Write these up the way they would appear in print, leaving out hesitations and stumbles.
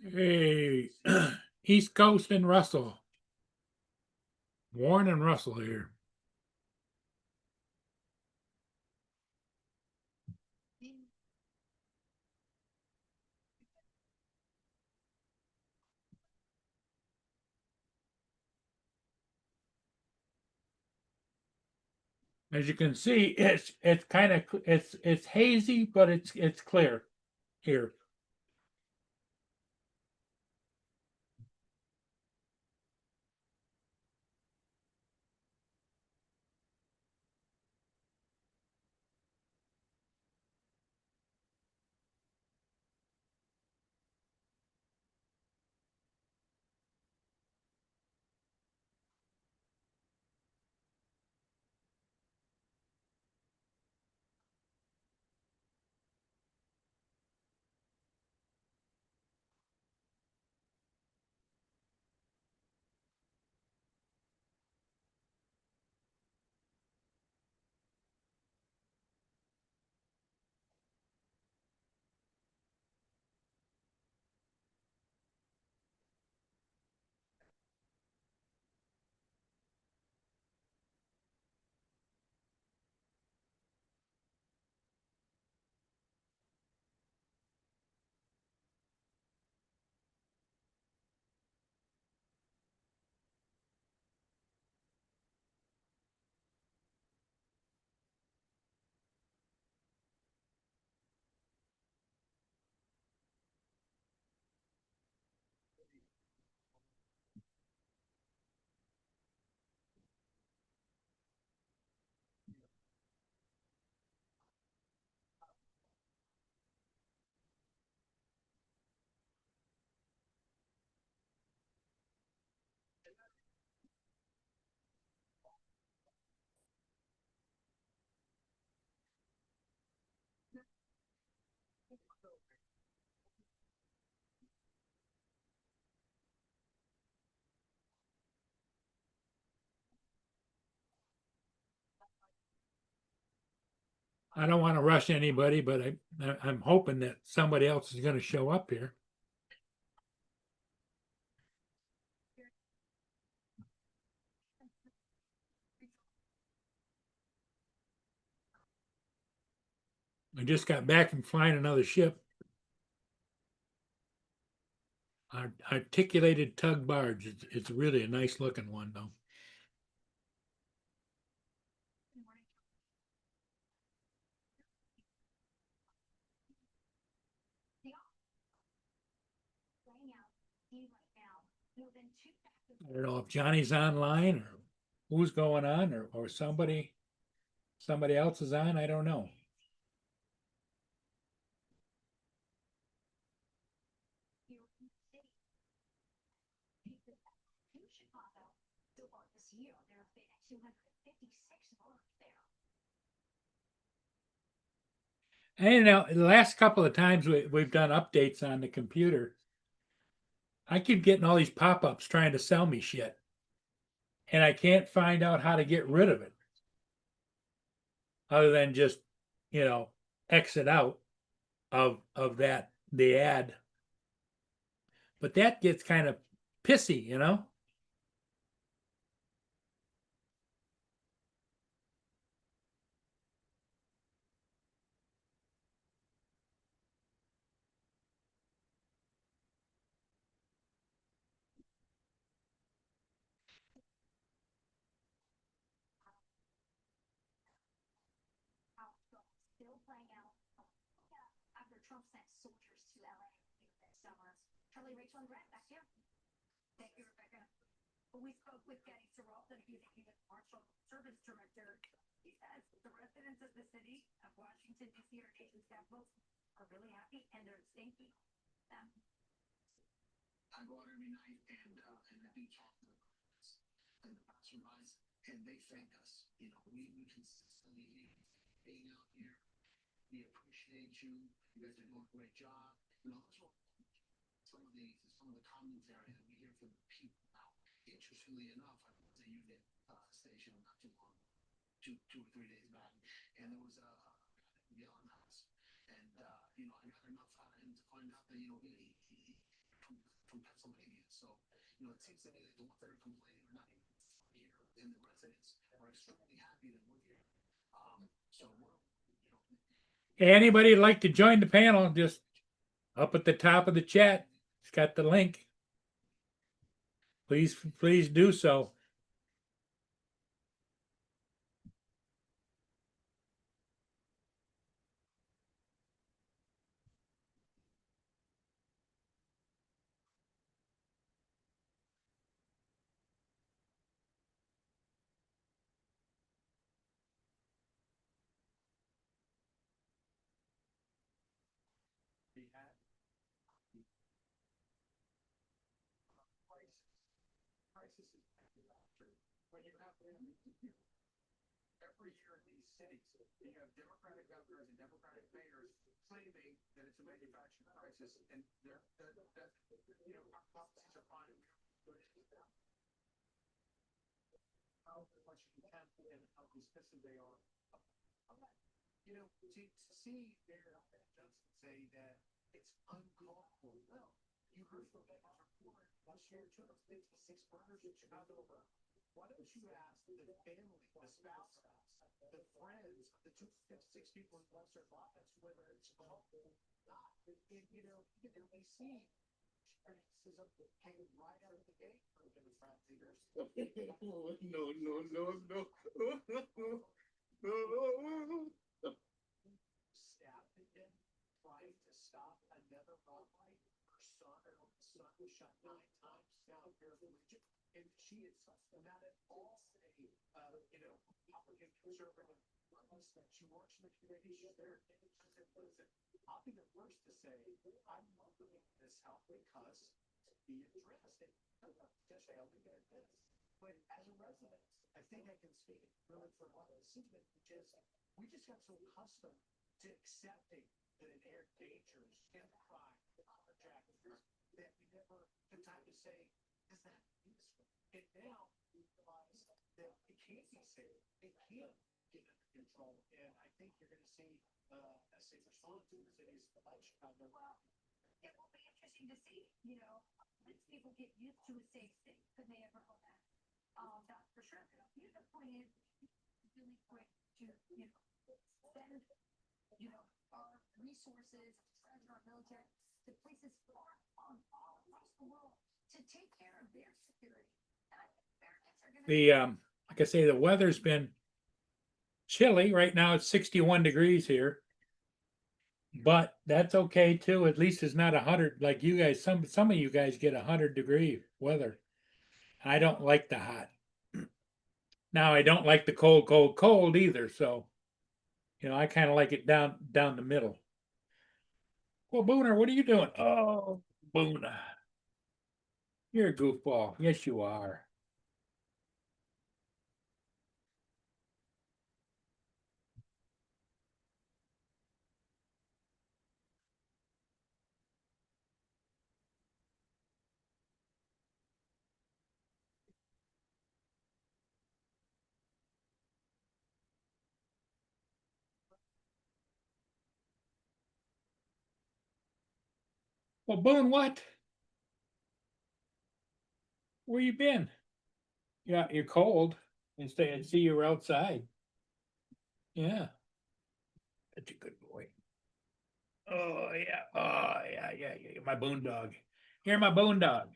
Hey, East Coast and Russell. Warren and Russell here. As you can see, it's kind of it's hazy, but it's clear here. I don't want to rush anybody, but I'm hoping that somebody else is going to show up here. I just got back from flying another ship. Articulated tug barge. It's really a nice looking one, though. I don't know if Johnny's online or who's going on or somebody else is on. I don't know. And you know, the last couple of times we've done updates on the computer, I keep getting all these pop-ups trying to sell me shit, and I can't find out how to get rid of it other than just, you know, exit out of that the ad. But that gets kind of pissy, you know. Trump sent soldiers to LA this summer. Charlie, Rachel, and Brett, back to you. Thank you, Rebecca. We spoke with Getty Saralta, he's the U.S. Marshal Service Director. He says the residents of the city of Washington, D.C., our nation's capital, are really happy and they're thanking them. I go out every night and I do talk to the residents and the passerbys, and they thank us. You know, we consistently being out here. We appreciate you. You guys are doing a great job. You know, those are some of the commentary that we hear from the people now. Interestingly enough, I was at a unit station not too long, two or 3 days back, and there was a guy that was yelling at us, and you know, I got enough out of him to find out that he from Pennsylvania. So you know, it seems to me that the ones that are complaining are not even here, and the residents are extremely happy that we're here. So we're, you know. Anybody like to join the panel? Just up at the top of the chat, it's got the link. Please do so. Crisis is when you have every year in these cities, you have Democratic governors and Democratic mayors claiming that it's a manufacturing crisis, and that you know, our policies are fine. How much you can and how dismissive they are. You know, to see Mayor Johnson say that it's uncalled for. Well, you heard from Becky's report last year, 256 murders in Chicago alone. Why don't you ask the family, the spouse, the friends of the 256 people who lost their lives, whether it's called or not? And, you know, even in D.C., criticism came right out of the gate from Democrat leaders. No. Staff had been trying to stop another robbery. Her son was shot 9 times now paraplegic, and she is not at all a you know, Republican conservative. She works in the community. She's there. Listen, I'll be the first to say I'm welcoming this help because be addressed. Potentially, I'll be good at this. But as a resident, I think I can speak really for a lot of the sentiment, which is we just got so accustomed to accepting that inherent dangers and crime, carjacking, that we never took time to say, is that useful? And now we realize that it can't be safe. It can't get under control. And I think you're going to see a safe response to the cities like Chicago. Well, it will be interesting to see, you know, once people get used to a safe state, could they ever hold that? That's for sure. You know, the point is really quick to, you know, spend, you know, our resources, our military, to places far all across the world to take care of their security. And I think Americans are going to Like I say, the weather's been chilly. Right now it's 61 degrees here. But that's okay too. At least it's not 100 like you guys. Some of you guys get 100-degree weather. I don't like the hot. Now I don't like the cold either. So, you know, I kind of like it down the middle. Well, Booner, what are you doing? Oh, Booner, you're a goofball. Yes, you are. Well, Boone, what? Where you been? Yeah, you're cold. Instead, I see you were outside. Yeah. That's a good boy. Oh yeah. Oh yeah. You're my Boone dog. You're my Boone dog.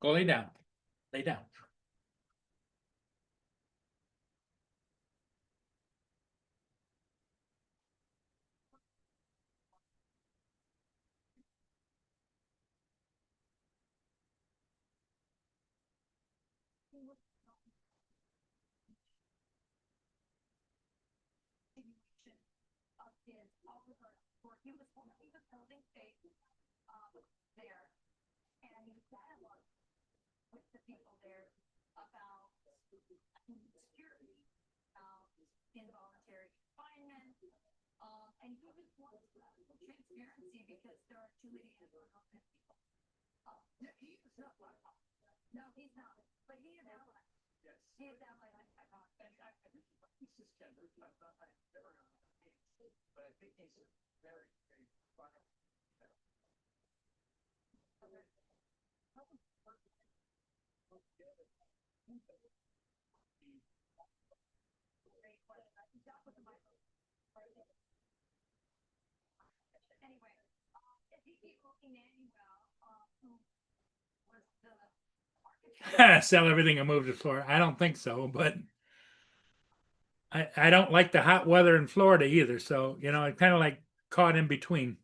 Go lay down. Lay down. Continuation of his Oliver, where he was building faith, there, and he dialogue with the people there about security, involuntary confinement, and he was wanting transparency because there are too many people. No, he is not like, no, he's not, but he is ally. Yes. He is ally. And I think he's just Ken, I've never known him, but I think he's a very, very fun. Anyway, if you keep looking Manuel, who was the architect. Sell everything and move to Florida. I don't think so, but I don't like the hot weather in Florida either. So, you know, I'm kind of like caught in between.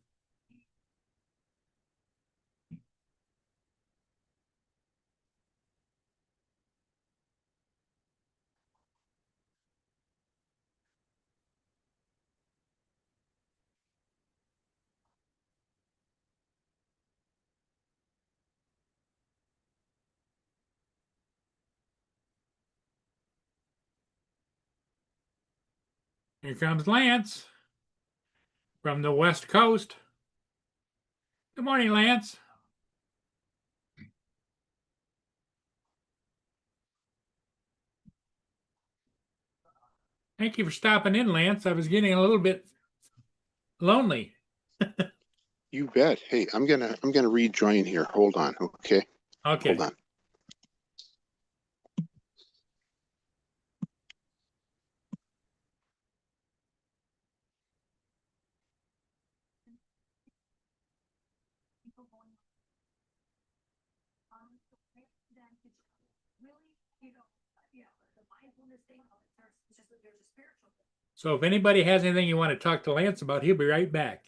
Here comes Lance from the West Coast. Good morning, Lance. Thank you for stopping in, Lance. I was getting a little bit lonely. You bet. Hey, I'm gonna rejoin here. Hold on. Okay. Okay. Hold on. People going then it's really, the mindfulness thing, there's a spiritual thing. So if anybody has anything you want to talk to Lance about, he'll be right back.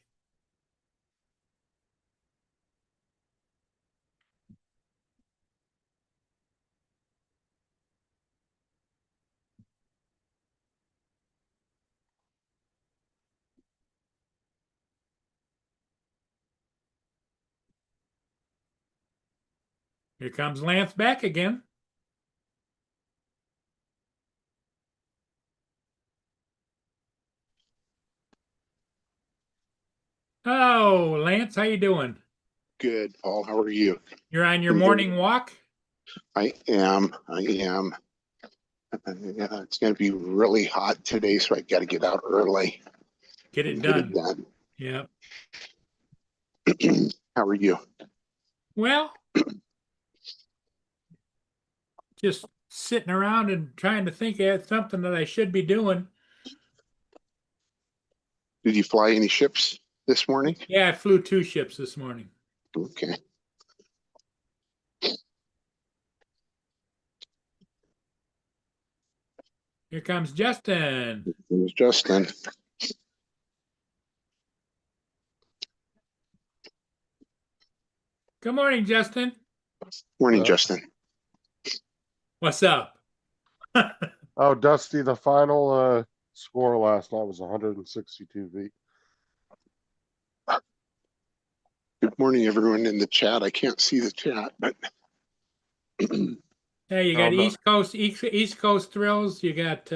Here comes Lance back again. Oh, Lance, how you doing? Good, Paul. How are you? You're on your Good. morning walk? I am. Yeah, it's gonna be really hot today, so I got to get out early. Get it and done. Get it Yeah. done. How are you? Well, just sitting around and trying to think of something that I should be doing. Did you fly any ships this morning? Yeah, I flew 2 ships this morning. Okay. Here comes Justin. It was Justin. Good morning, Justin. Morning, Justin. What's up? Oh, Dusty, the final score last night was 162 feet. Good morning, everyone in the chat. I can't see the chat, but Hey, you got Oh, no. East Coast Thrills. You got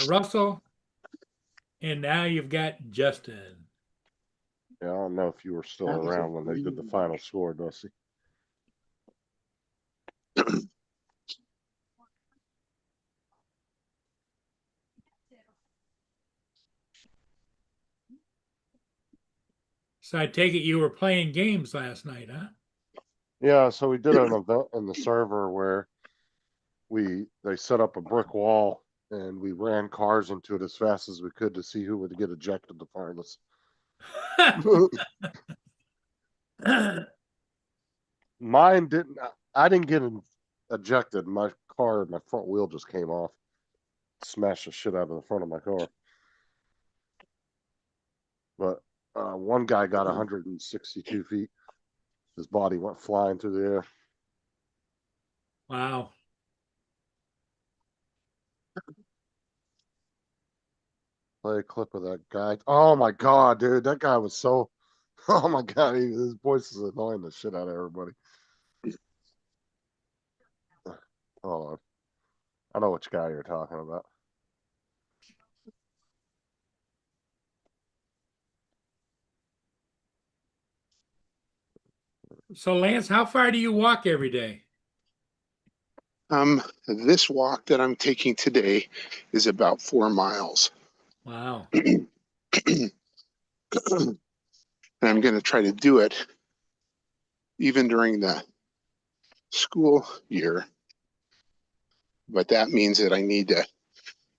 Russell, and now you've got Justin. Yeah, I don't know if you were still around when they did the final score, Dusty. So I take it you were playing games last night, huh? Yeah, so we did an event in the server where they set up a brick wall and we ran cars into it as fast as we could to see who would get ejected the farthest. Mine didn't. I didn't get ejected. My front wheel just came off. Smashed the shit out of the front of my car. But one guy got 162 feet. His body went flying through the air. Wow. Play a clip of that guy. Oh my god, dude, that guy was so. Oh my god, his voice is annoying the shit out of everybody. Hold on, I know which guy you're talking about. So Lance, how far do you walk every day? This walk that I'm taking today is about 4 miles. Wow. And I'm going to try to do it even during the school year. But that means that I need to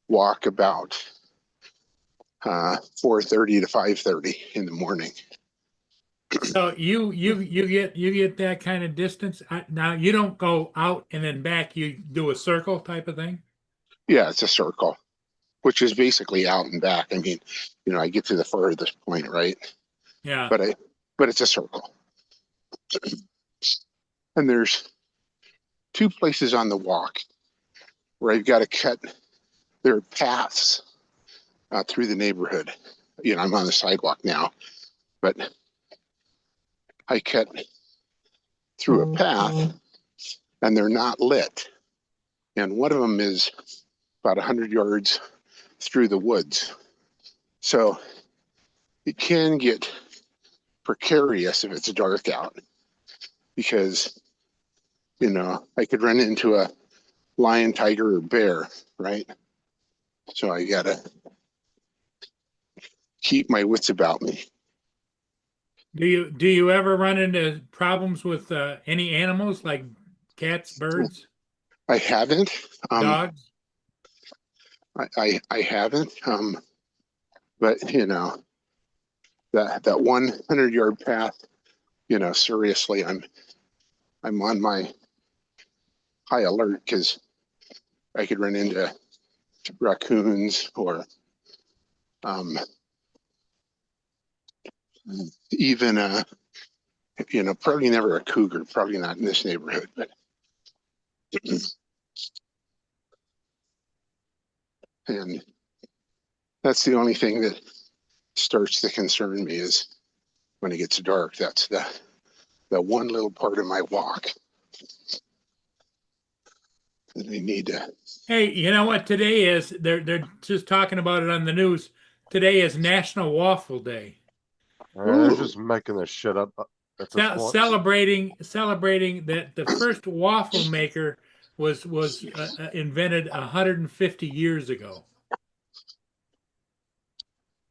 walk about 4:30 to 5:30 in the morning. So you get that kind of distance. Now you don't go out and then back. You do a circle type of thing. Yeah, it's a circle, which is basically out and back. I mean, I get to the furthest point, right? Yeah. But it's a circle. And there's 2 places on the walk where I've got to cut. There are paths through the neighborhood. I'm on the sidewalk now, but I cut through a path and they're not lit. And one of them is about 100 yards through the woods. So it can get precarious if it's dark out because, I could run into a lion, tiger, or bear, right? So I gotta keep my wits about me. Do you ever run into problems with any animals like cats, birds, I haven't. dogs? I haven't. But that 100-yard path, seriously, I'm on my high alert because I could run into raccoons or even probably never a cougar, probably not in this neighborhood, but and that's the only thing that starts to concern me is when it gets dark. That's the one little part of my walk that I need to. Hey, you know what today is? They're just talking about it on the news. Today is National Waffle Day. They're just making this shit up at this point. Celebrating that the first waffle maker was invented 150 years ago.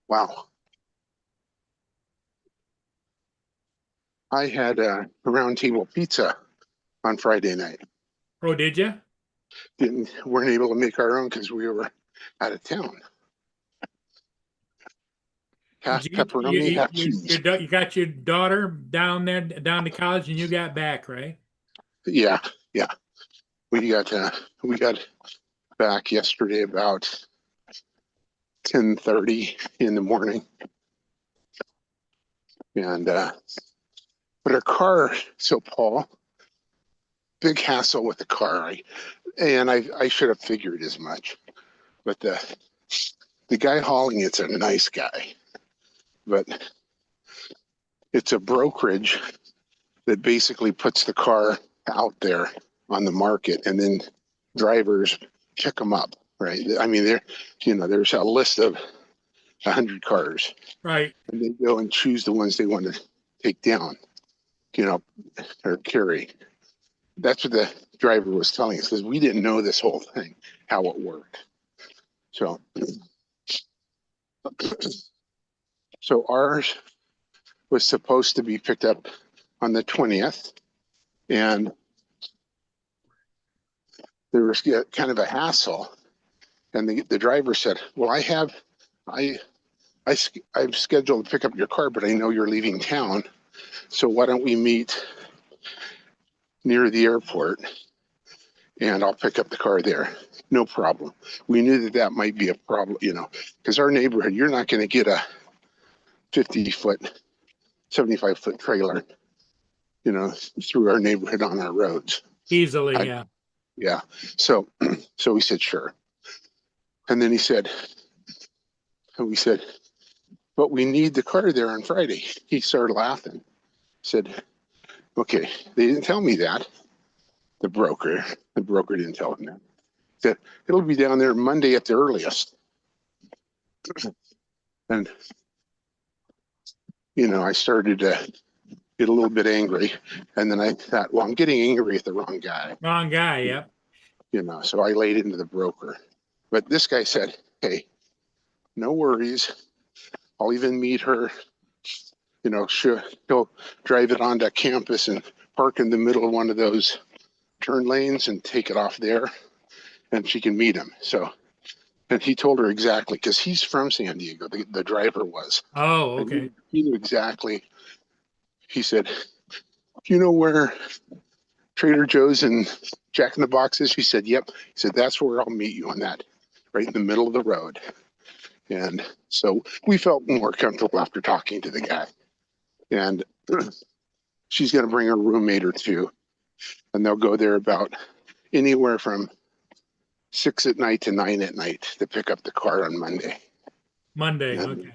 Wow. I had a round table pizza on Friday night. Oh, did you? Weren't able to make our own because we were out of town. Half pepperoni, half cheese. You got your daughter down there, down to college, and you got back, right? Yeah. We got back yesterday about 10:30 in the morning, and but our car. So Paul, big hassle with the car. I should have figured as much, but the guy hauling it's a nice guy, but it's a brokerage that basically puts the car out there on the market and then drivers pick them up, right? I mean, there's a list of 100 cars, Right. and they go and choose the ones they want to take down, or carry. That's what the driver was telling us because we didn't know this whole thing, how it worked. So ours was supposed to be picked up on the 20th, and there was kind of a hassle. And the driver said, "Well, I've scheduled to pick up your car, but I know you're leaving town, so why don't we meet near the airport and I'll pick up the car there. No problem. We knew that that might be a problem, you know, because our neighborhood, you're not going to get a 50-foot, 75-foot trailer, you know, through our neighborhood on our roads. Easily, I- yeah. Yeah. So, so we said, sure. And then we said, but we need the car there on Friday. He started laughing. Said, okay, they didn't tell me that. The broker didn't tell him that. Said, it'll be down there Monday at the earliest. And, you know, I started to get a little bit angry. And then I thought, well, I'm getting angry at the wrong guy, Wrong guy, yep. you know, so I laid into the broker. But this guy said, hey, no worries. I'll even meet her. You know, he'll drive it onto campus and park in the middle of one of those turn lanes and take it off there, and she can meet him. So, and he told her exactly, because he's from San Diego, the driver was. Oh, And okay. he knew exactly. He said, you know where Trader Joe's and Jack in the Box is? She said, yep. He said, that's where I'll meet you on that, right in the middle of the road. And so we felt more comfortable after talking to the guy. And she's going to bring her roommate or two, and they'll go there about anywhere from 6 at night to 9 at night to pick up the car on Monday. Monday, Yeah. okay.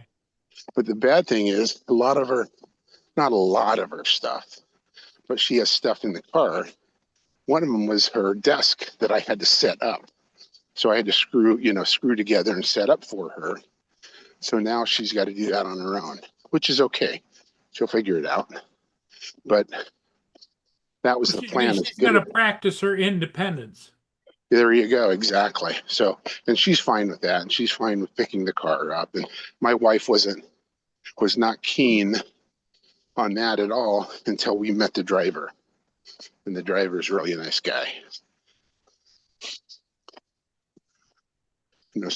But the bad thing is not a lot of her stuff, but she has stuff in the car. One of them was her desk that I had to set up. So I had to screw together and set up for her. So now she's got to do that on her own, which is okay. She'll figure it out. But that was the plan. She's gonna practice her independence. There you go. Exactly. So, and she's fine with that. And she's fine with picking the car up. And my wife was not keen on that at all until we met the driver. And the driver's really a nice guy. You know,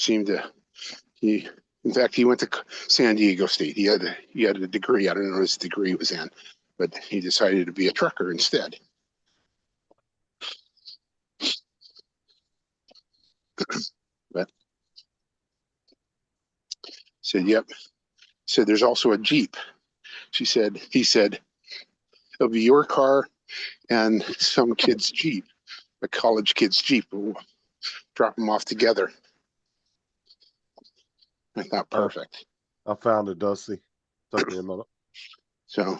in fact, he went to San Diego State. He had a degree. I don't know what his degree was in, but he decided to be a trucker instead. But said, yep. Said there's also a Jeep. He said, it'll be your car and some kid's Jeep, a college kid's Jeep. We'll drop them off together. I thought, perfect. I found it, Dusty. Took me a minute. So,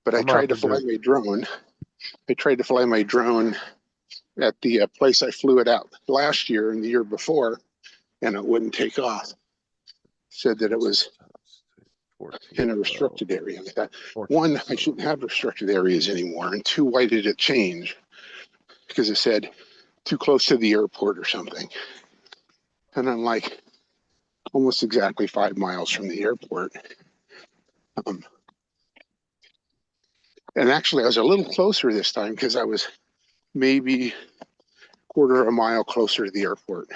but I I'm gonna tried to have to fly do- my drone. I tried to fly my drone at the place I flew it out last year and the year before, and it wouldn't take off. Said that it was 14, in a restricted area. I thought, 14, one, I shouldn't have restricted areas anymore, and two, why did it change? Because it said too close to the airport or something. And I'm like, almost exactly 5 miles from the airport. And actually, I was a little closer this time because I was maybe quarter of a mile closer to the airport.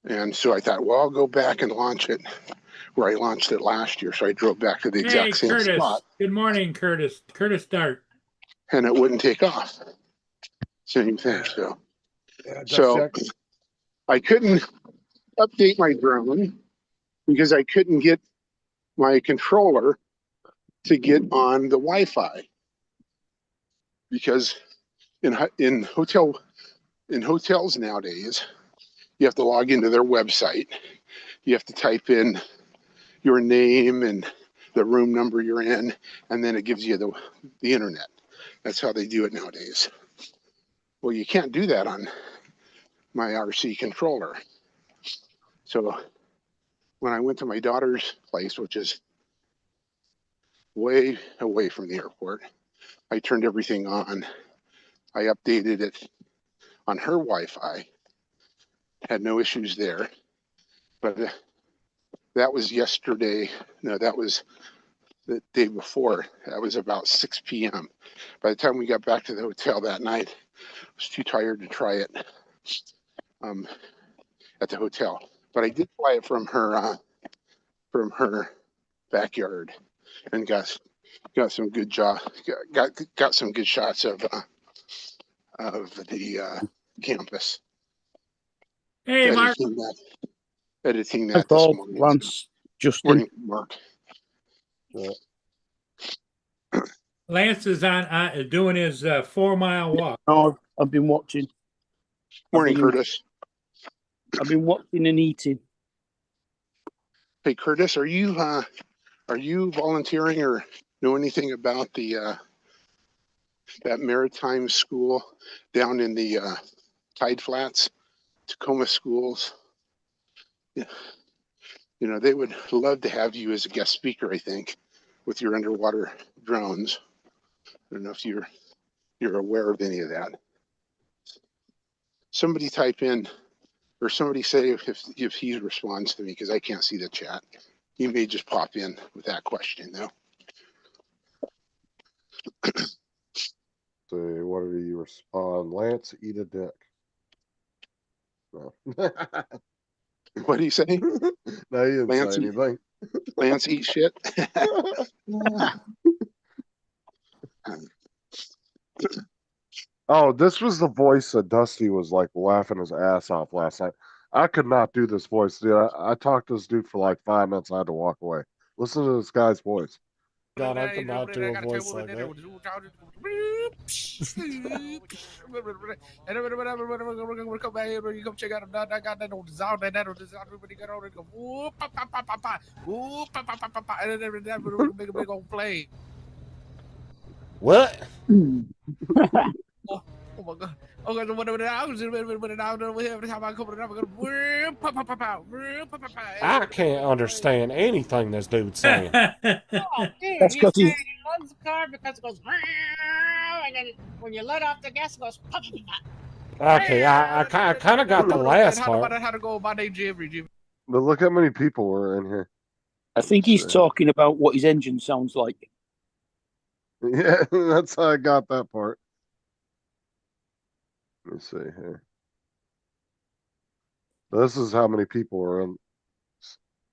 And so I thought, well, I'll go back and launch it where I launched it last year. So I drove back to the Hey, exact same Curtis. spot, Good morning, Curtis. Curtis Dart. and it wouldn't take off. Same thing. So, I couldn't update my drone because I couldn't get my controller to get on the Wi-Fi, because in hotels nowadays, you have to log into their website. You have to type in your name and the room number you're in, and then it gives you the internet. That's how they do it nowadays. Well, you can't do that on my RC controller. So when I went to my daughter's place, which is way away from the airport, I turned everything on. I updated it on her Wi-Fi. Had no issues there. But that was yesterday. No, that was the day before. That was about 6 p.m. By the time we got back to the hotel that night, I was too tired to try it at the hotel. But I did fly it from her backyard and got got some good got some good shots of the campus. Hey, Mark. Editing Hi, that this Paul, morning. Lance, Justin. Morning, Mark. Lance is on doing his 4-mile walk. Oh, I've been watching. Morning, been- Curtis. I've been watching and eating. Hey, Curtis, are you volunteering or know anything about the that maritime school down in the Tide Flats, Tacoma schools? Yeah. You know, they would love to have you as a guest speaker, I think, with your underwater drones. I don't know if you're aware of any of that. Somebody type in, or somebody say if he responds to me, because I can't see the chat. He may just pop in with that question though. So what did you respond? Lance, eat a dick. No. What do you say? No, you didn't Lance, say anything. Lance eat shit. Oh, this was the voice that Dusty was like laughing his ass off last night. I could not do this voice, dude. I talked to this dude for like 5 minutes. I had to walk away. Listen to this guy's voice. God, I could not do a voice like that. Come back here, you come check out them. I got that on design, that on design. Everybody got on it. Go, whoop, pa, pa, pa, pa, pa. Whoop, pa, pa, pa, pa, pa. And then that make a big old play. What? Oh my god. Okay, so whatever I was doing over here, every time I come to the number, whoop, pa, pa, pa, pa. Whoop, pa, pa, pa. I can't understand anything this dude's saying. Oh, dude, That's he's 'cause he- saying he loves the car because it goes, and then when you let off the gas, it goes, pop, pop, pop. Okay, I kind of got the last part. How to go? My name Jimmy. But look how many people were in here. I think he's talking about what his engine sounds like. Yeah, that's how I got that part. Let me see here. This is how many people were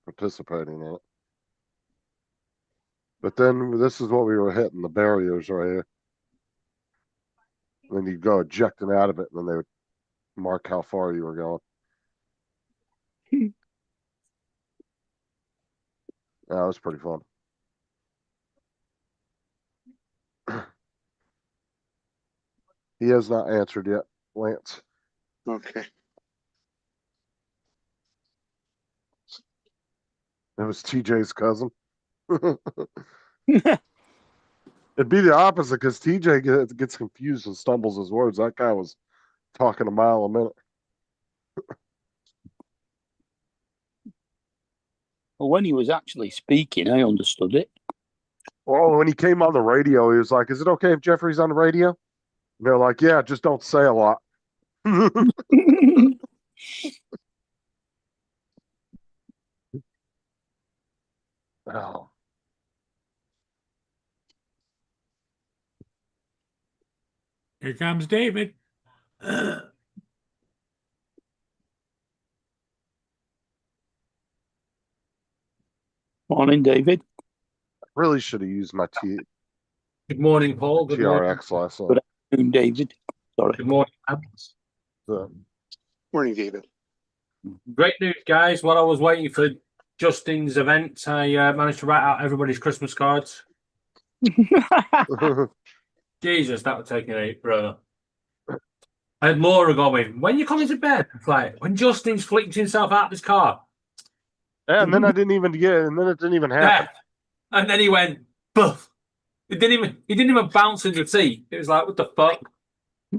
participating in it. But then this is what we were hitting, the barriers right here. And then you go ejecting out of it, and then they would mark how far you were going. Yeah, that was pretty fun. He has not answered yet, Lance. Okay. It was TJ's cousin. It'd be the opposite because TJ gets confused and stumbles his words. That guy was talking a mile a minute. Well, when he was actually speaking, I understood it. Well, when he came on the radio, he was like, "Is it okay if Jeffrey's on the radio?" And they're like, "Yeah, just don't say a lot." Oh. Here comes David. Morning, David. Really should have used my Good morning, Paul. Good morning. TRX last night. Good afternoon, David. Sorry. Good morning. Abs. So, Morning, David. Great news, guys. While I was waiting for Justin's event, I managed to write out everybody's Christmas cards. Jesus, that would take an 8, brother. I had Laura going, when you coming to bed? It's like, when Justin's flicked himself out of his car. yeah, and then I didn't even get it, and then it didn't even happen. Yeah. And then he went, buff. He didn't even bounce in the seat. It was like, what the fuck?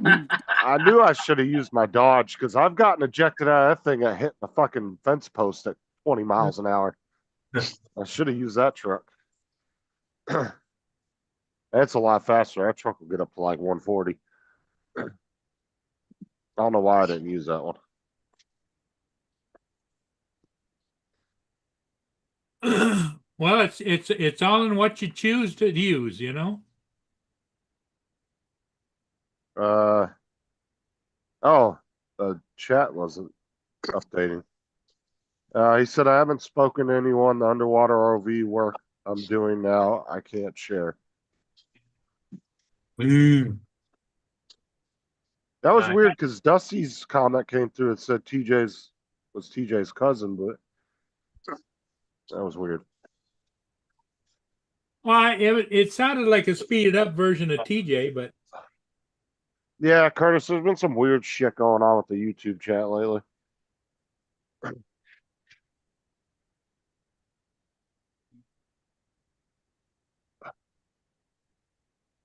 I knew I should have used my Dodge because I've gotten ejected out of that thing at hitting the fucking fence post at 20 miles an hour. I should have used that truck. That's a lot faster. That truck will get up to like 140. I don't know why I didn't use that one. Well, it's all in what you choose to use, you know. The chat wasn't updating. He said, I haven't spoken to anyone. The underwater ROV work I'm doing now. I can't share. Ooh. That was Right. weird because Dusty's comment came through. It said was TJ's cousin, but that was weird. Well, it sounded like a speeded up version of TJ, but Yeah, Curtis, there's been some weird shit going on with the YouTube chat lately.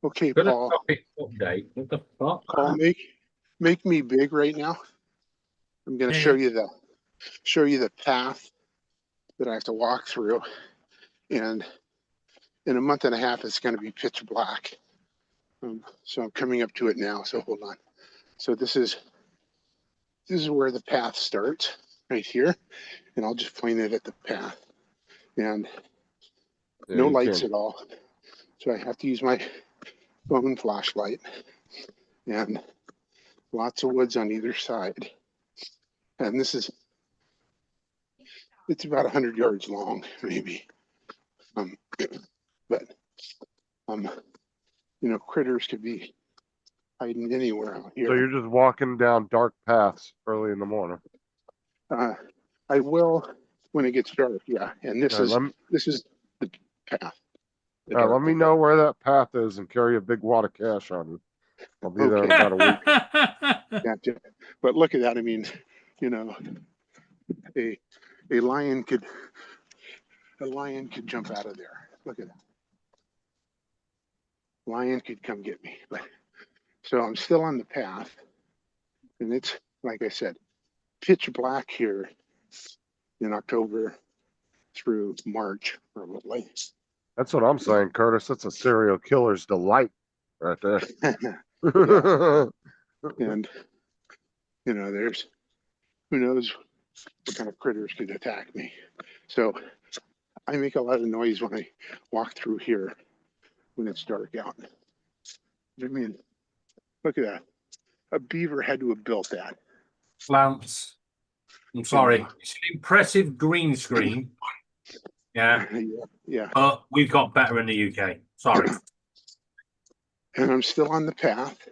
Okay, Good Paul. update. What the fuck? Paul, make me big right now. I'm going to show you the path that I have to walk through, and in a month and a half, it's going to be pitch black. So I'm coming up to it now. So hold on. So this is where the path starts, right here, and I'll just point it at the path, and Yeah, no you lights can't- at all. So I have to use my phone flashlight, and lots of woods on either side. And it's about 100 yards long, maybe. But critters could be hiding anywhere out So here. you're just walking down dark paths early in the morning. I will when it gets dark, yeah. And this is the path. The dark let me one. know where that path is and carry a big wad of cash on you. I'll be there in Okay. about a week. Gotcha. But look at that. I mean, a lion could jump out of there. Look at that. Lion could come get me. But so I'm still on the path, and it's like I said, pitch black here in October through March, probably. That's what I'm saying, Curtis. That's a serial killer's delight right there. And there's who knows what kind of critters could attack me. So I make a lot of noise when I walk through here when it's dark out. I mean, look at that. A beaver had to have built that. Lance, I'm sorry. It's an impressive green screen. Yeah. Yeah. But we've got better in the UK. Sorry. And I'm still on the path.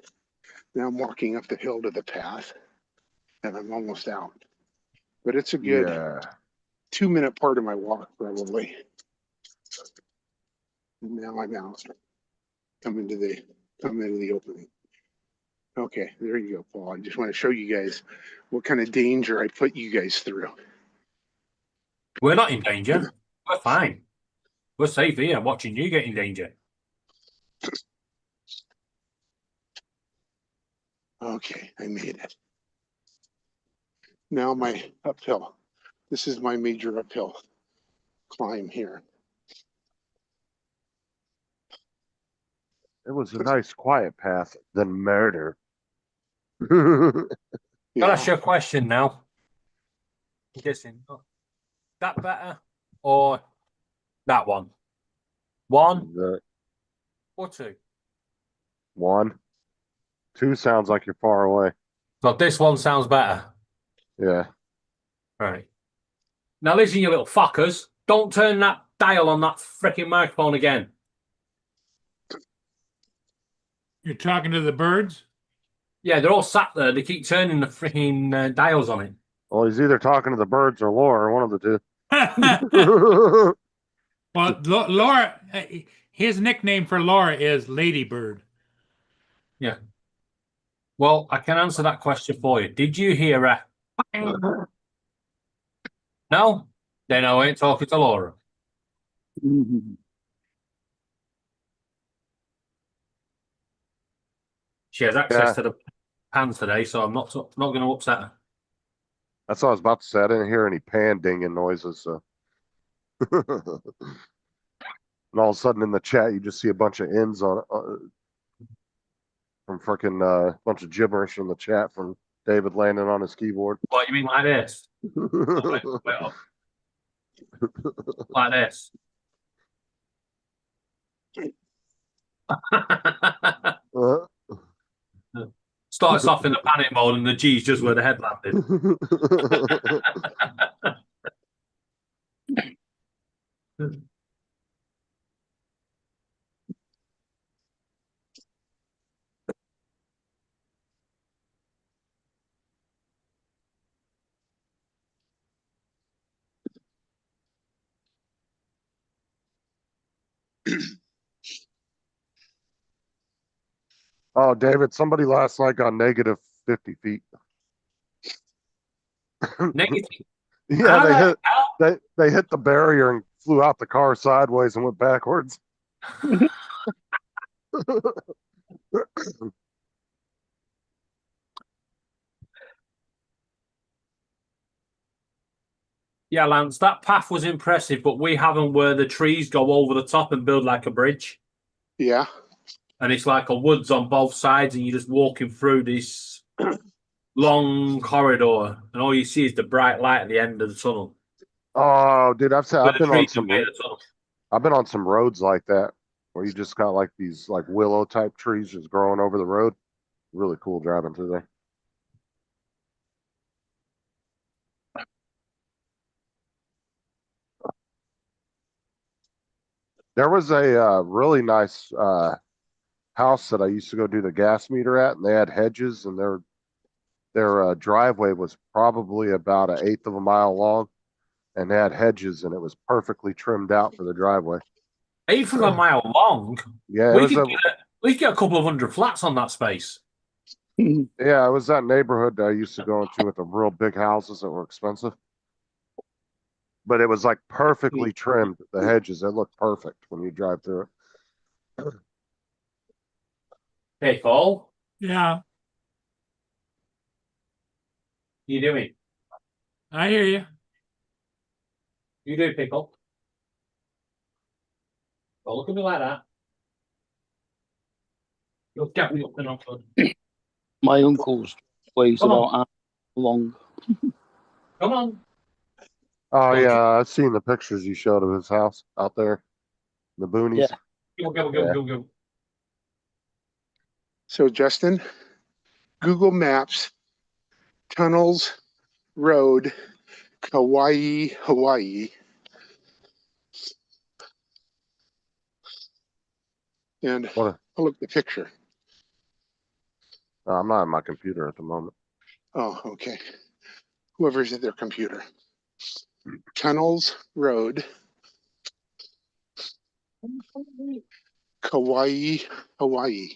Now I'm walking up the hill to the path, and I'm almost out. But it's a good 2-minute part of my walk, probably. And now I'm out. Come into the opening. Okay, there you go, Paul. I just want to show you guys what kind of danger I put you guys through. We're not in danger. We're fine. We're safe here. I'm watching you get in danger. Okay, I made it. Now my uphill. This is my major uphill climb here. It was a nice, quiet path than murder. Gotta ask you a question now. I'm guessing that better or that one? One or two? 1. 2 sounds like you're far away. So this one sounds better. Yeah. Right. Now listen, you little fuckers. Don't turn that dial on that freaking microphone again. You're talking to the birds? Yeah, they're all sat there. They keep turning the freaking dials on it. Well, he's either talking to the birds or Laura, one of the two. Well, Laura, his nickname for Laura is Ladybird. Yeah. Well, I can answer that question for you. Did you hear her? No? Then I ain't talking to Laura. She has access to the pans today, so I'm not going to upset her. That's what I was about to say. I didn't hear any pan dinging noises. So. And all of a sudden in the chat, you just see a bunch of ends on from freaking bunch of gibberish in the chat from David landing on his keyboard. What, you mean like this? Wait up. Like this. Starts off in the panic mode and the G's just where the head landed. Oh, David, somebody last night got negative 50 feet. Negative. Yeah, How they the hit hell? they hit the barrier and flew out the car sideways and went backwards. Yeah, Lance, that path was impressive, but we haven't where the trees go over the top and build like a bridge. Yeah. And it's like a woods on both sides, and you're just walking through this long corridor, and all you see is the bright light at the end of the tunnel. Oh, dude, I've Where the been on trees some are made of tunnel. I've been on some roads like that where you just got like these like willow type trees just growing over the road. Really cool driving through there. There was a really nice house that I used to go do the gas meter at, and they had hedges, and their driveway was probably about an eighth of a mile long, and they had hedges, and it was perfectly trimmed out for the driveway. Eighth of a mile long. Yeah, We could get a couple of hundred flats on that space. yeah, it was that neighborhood that I used to go into with the real big houses that were expensive. But it was like perfectly trimmed. The hedges, it looked perfect when you drive through it. Hey, Paul, Yeah, you doing? I hear you. You do, Pickle. Don't look at me like that. You'll get me up and up. My uncle's weighs Come on. about half long. Come on. Oh Okay. yeah, I've seen the pictures you showed of his house out there, in the boonies. Yeah. Go. So Justin, Google Maps, tunnels, road, Kauai, Hawaii. And What? pull up the picture. I'm not on my computer at the moment. Oh, okay. Whoever's at their computer. Tunnels, road, Kauai, Hawaii.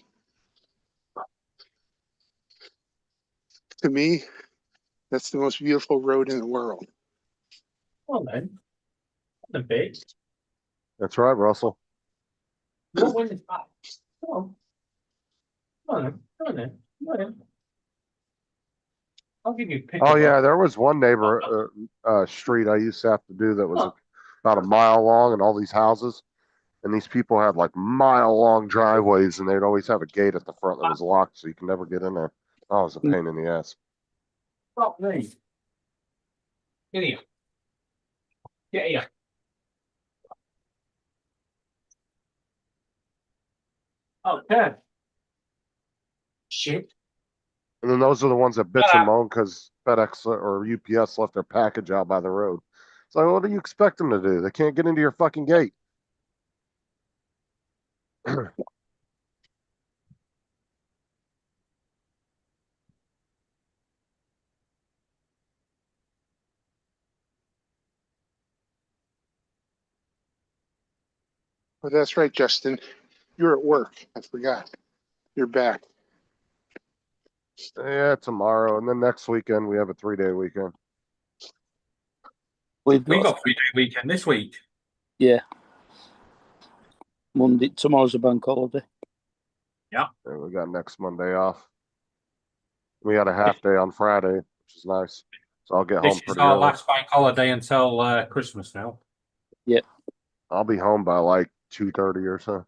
To me, that's the most beautiful road in the world. Come on, then. The big. That's right, Russell. What win is that? Come on. Come on then. I'll give you a picture. Oh yeah, there was one neighbor street I used to have to do that was about a mile long, and all these houses, and these people had like mile long driveways, and they'd always have a gate at the front that was locked, so you can never get in there. Oh, it was a pain in the ass. Stop me. Get here. Get here. Okay. Shit. And then those are the ones that bitch and moan because FedEx or UPS left their package out by the road. So what do you expect them to do? They can't get into your fucking gate. Oh, that's right, Justin. You're at work. I forgot. You're back. Yeah, tomorrow. And then next weekend, we have a 3-day weekend. We've We got, got 3-day weekend this week. yeah. Monday, tomorrow's a bank holiday. And we got next Monday off. We had a half day on Friday, which is nice. So I'll get This home is pretty our early. last bank holiday until Christmas now. I'll be home by like 2:30 or so.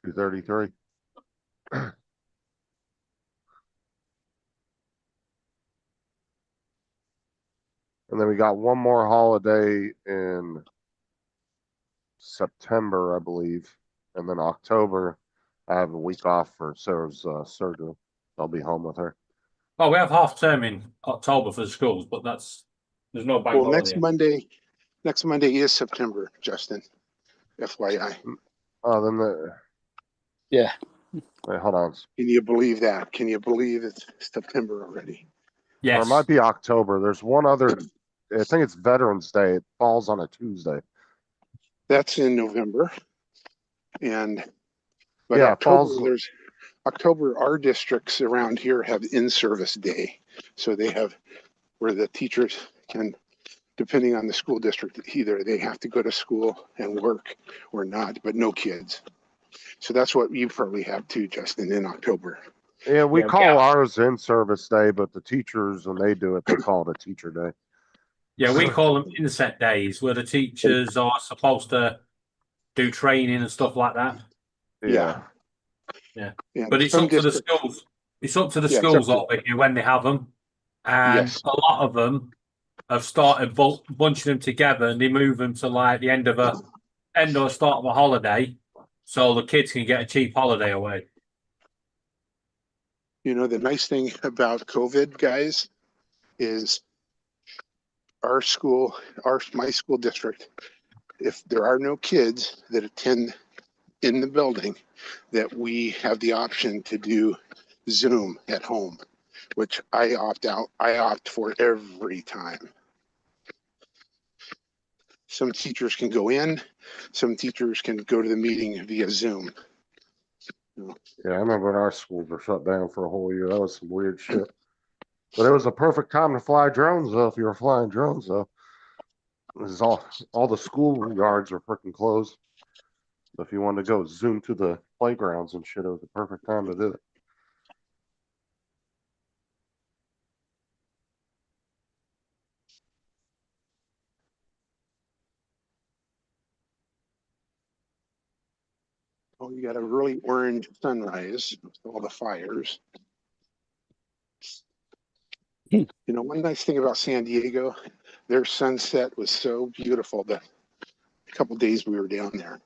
2:33. And then we got one more holiday in September, I believe. And then October, I have a week off for Sarah's surgery. I'll be home with her. Well, we have half term in October for the schools, but there's no bank Well, holiday. next Monday is September, Justin. FYI. Oh, then the. Yeah. Wait, hold on. Can you believe that? Can you believe it's September already? Yes. Or it might be October. There's one other. I think it's Veterans Day. It falls on a Tuesday. That's in November. And Yeah, October, falls- October, our districts around here have in-service day. So they have where the teachers can, depending on the school district, either they have to go to school and work or not, but no kids. So that's what you probably have too, Justin, in October. Yeah, we Yeah, call yeah. ours in-service day, but the teachers, when they do it, they call it a teacher day. Yeah, we call them inset days where the teachers are supposed to do training and stuff like that. Yeah. Yeah. Yeah, But it's some up to the districts. schools. It's up to the Yeah, it's up schools to- over here when they have them. And Yes. a lot of them have started bunching them together and they move them to like the end or start of a holiday so the kids can get a cheap holiday away. You know, the nice thing about COVID, guys, is our school, my school district, if there are no kids that attend in the building, that we have the option to do Zoom at home, which I opt for every time. Some teachers can go in, some teachers can go to the meeting via Zoom. Yeah, I remember when our schools were shut down for a whole year. That was some weird shit. But it was a perfect time to fly drones, though, if you were flying drones, though. It was all the school yards were freaking closed. So if you wanted to go zoom to the playgrounds and shit, it was the perfect time to do it. Oh, you got a really orange sunrise with all the fires. You know, one nice thing about San Diego, their sunset was so beautiful the couple days we were down there.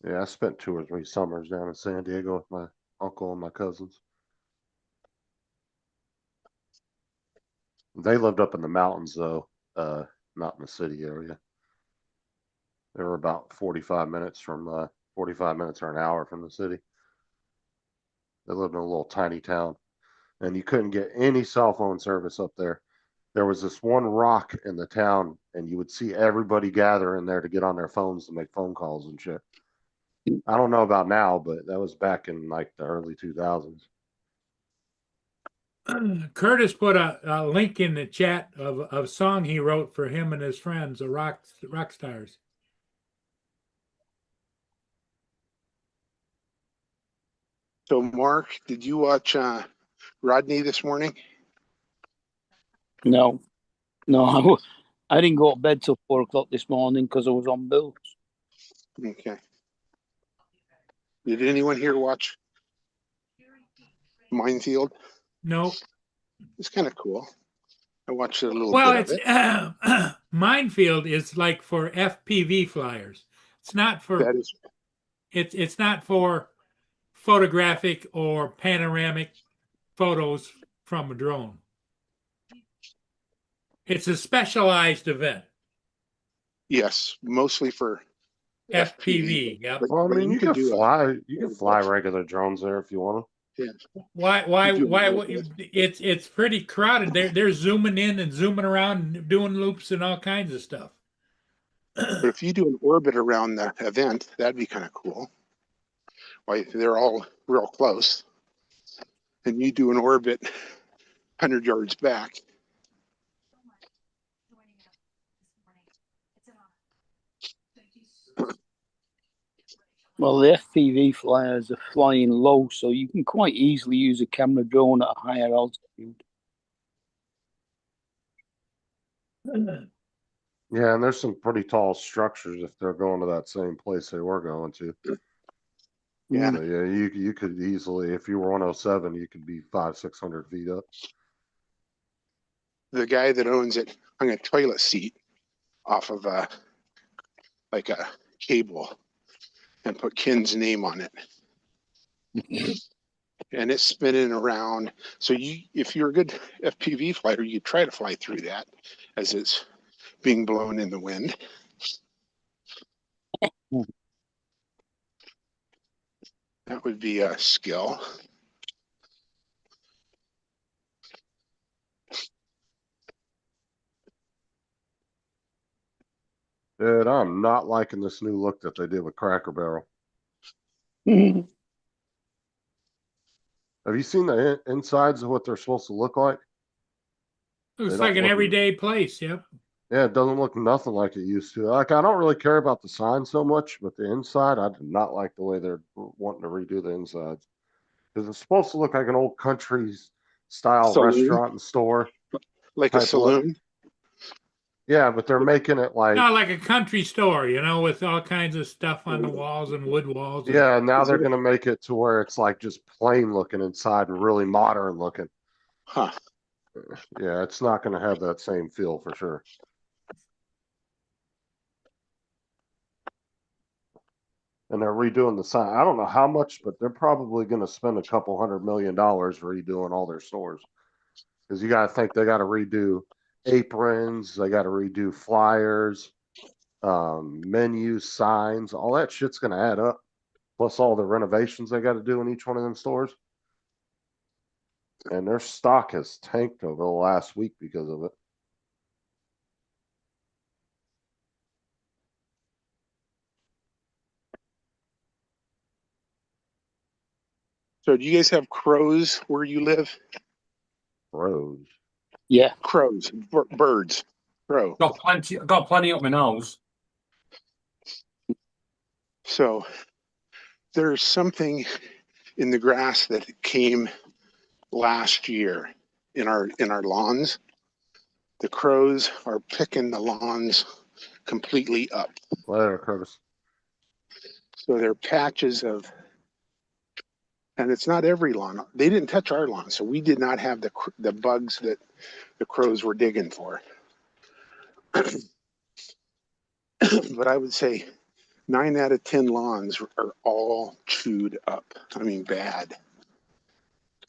Yeah, I spent 2 or 3 summers down in San Diego with my uncle and my cousins. They lived up in the mountains, though, not in the city area. They were about 45 minutes from 45 minutes or an hour from the city. They lived in a little tiny town, and you couldn't get any cell phone service up there. There was this one rock in the town, and you would see everybody gather in there to get on their phones to make phone calls and shit. I don't know about now, but that was back in like the early 2000s. Curtis put a link in the chat of a song he wrote for him and his friends, the rock stars. So, Mark, did you watch Rodney this morning? No, I didn't go to bed till 4 o'clock this morning because I was on bills. Okay. Did anyone here watch Minefield? No. It's kind of cool. I watched a little Well, bit it's of it. Minefield is like for FPV flyers. It's not for That is, it's not for photographic or panoramic photos from a drone. It's a specialized event. yes, mostly for FPV. Yep. But, Well, I but mean, you could could do fly. You could fly regular drones there if you want Yeah. Why You do a little would bit. it's pretty crowded. They're zooming in and zooming around and doing loops and all kinds of stuff. But if you do an orbit around the event, that'd be kind of cool. Why they're all real close, and you do an orbit 100 yards back. So much joining us this morning. It's an honor. Thank you so much. Well, the FPV flyers are flying low, so you can quite easily use a camera drone at a higher altitude. Yeah, and there's some pretty tall structures if they're going to that same place they were going to. Yeah. So, yeah, you could easily, if you were 107, you could be 500-600 feet up. The guy that owns it hung a toilet seat off of like a cable and put Ken's name on it. And it's spinning around. So if you're a good FPV fighter, you try to fly through that as it's being blown in the wind. That would be a skill. Dude, I'm not liking this new look that they did with Cracker Barrel. Have you seen the insides of what they're supposed to look like? Looks They like don't an look- everyday place. Yep. Yeah, it doesn't look nothing like it used to. Like, I don't really care about the sign so much, but the inside, I do not like the way they're wanting to redo the insides. Because it's supposed to look like an old country style Saloon? restaurant and store. Like a Type of look. saloon. Yeah, but they're making it like, Not like a country store, you know, with all kinds of stuff on the walls and wood walls. And, yeah, now they're going to make it to where it's like just plain looking inside and really modern looking. Huh. Yeah, it's not going to have that same feel for sure. And they're redoing the sign. I don't know how much, but they're probably going to spend a couple $100 million redoing all their stores. Because you got to think they got to redo aprons, they got to redo flyers, menus, signs, all that shit's going to add up. Plus all the renovations they got to do in each one of them stores. And their stock has tanked over the last week because of it. So do you guys have crows where you live? Rose. Yeah. Crows, birds, crow. Got plenty up my nose. So there's something in the grass that came last year in our lawns. The crows are picking the lawns completely up. Later, Curtis. So there are patches of, and it's not every lawn. They didn't touch our lawn, so we did not have the bugs that the crows were digging for. But I would say 9 out of 10 lawns are all chewed up. I mean, bad.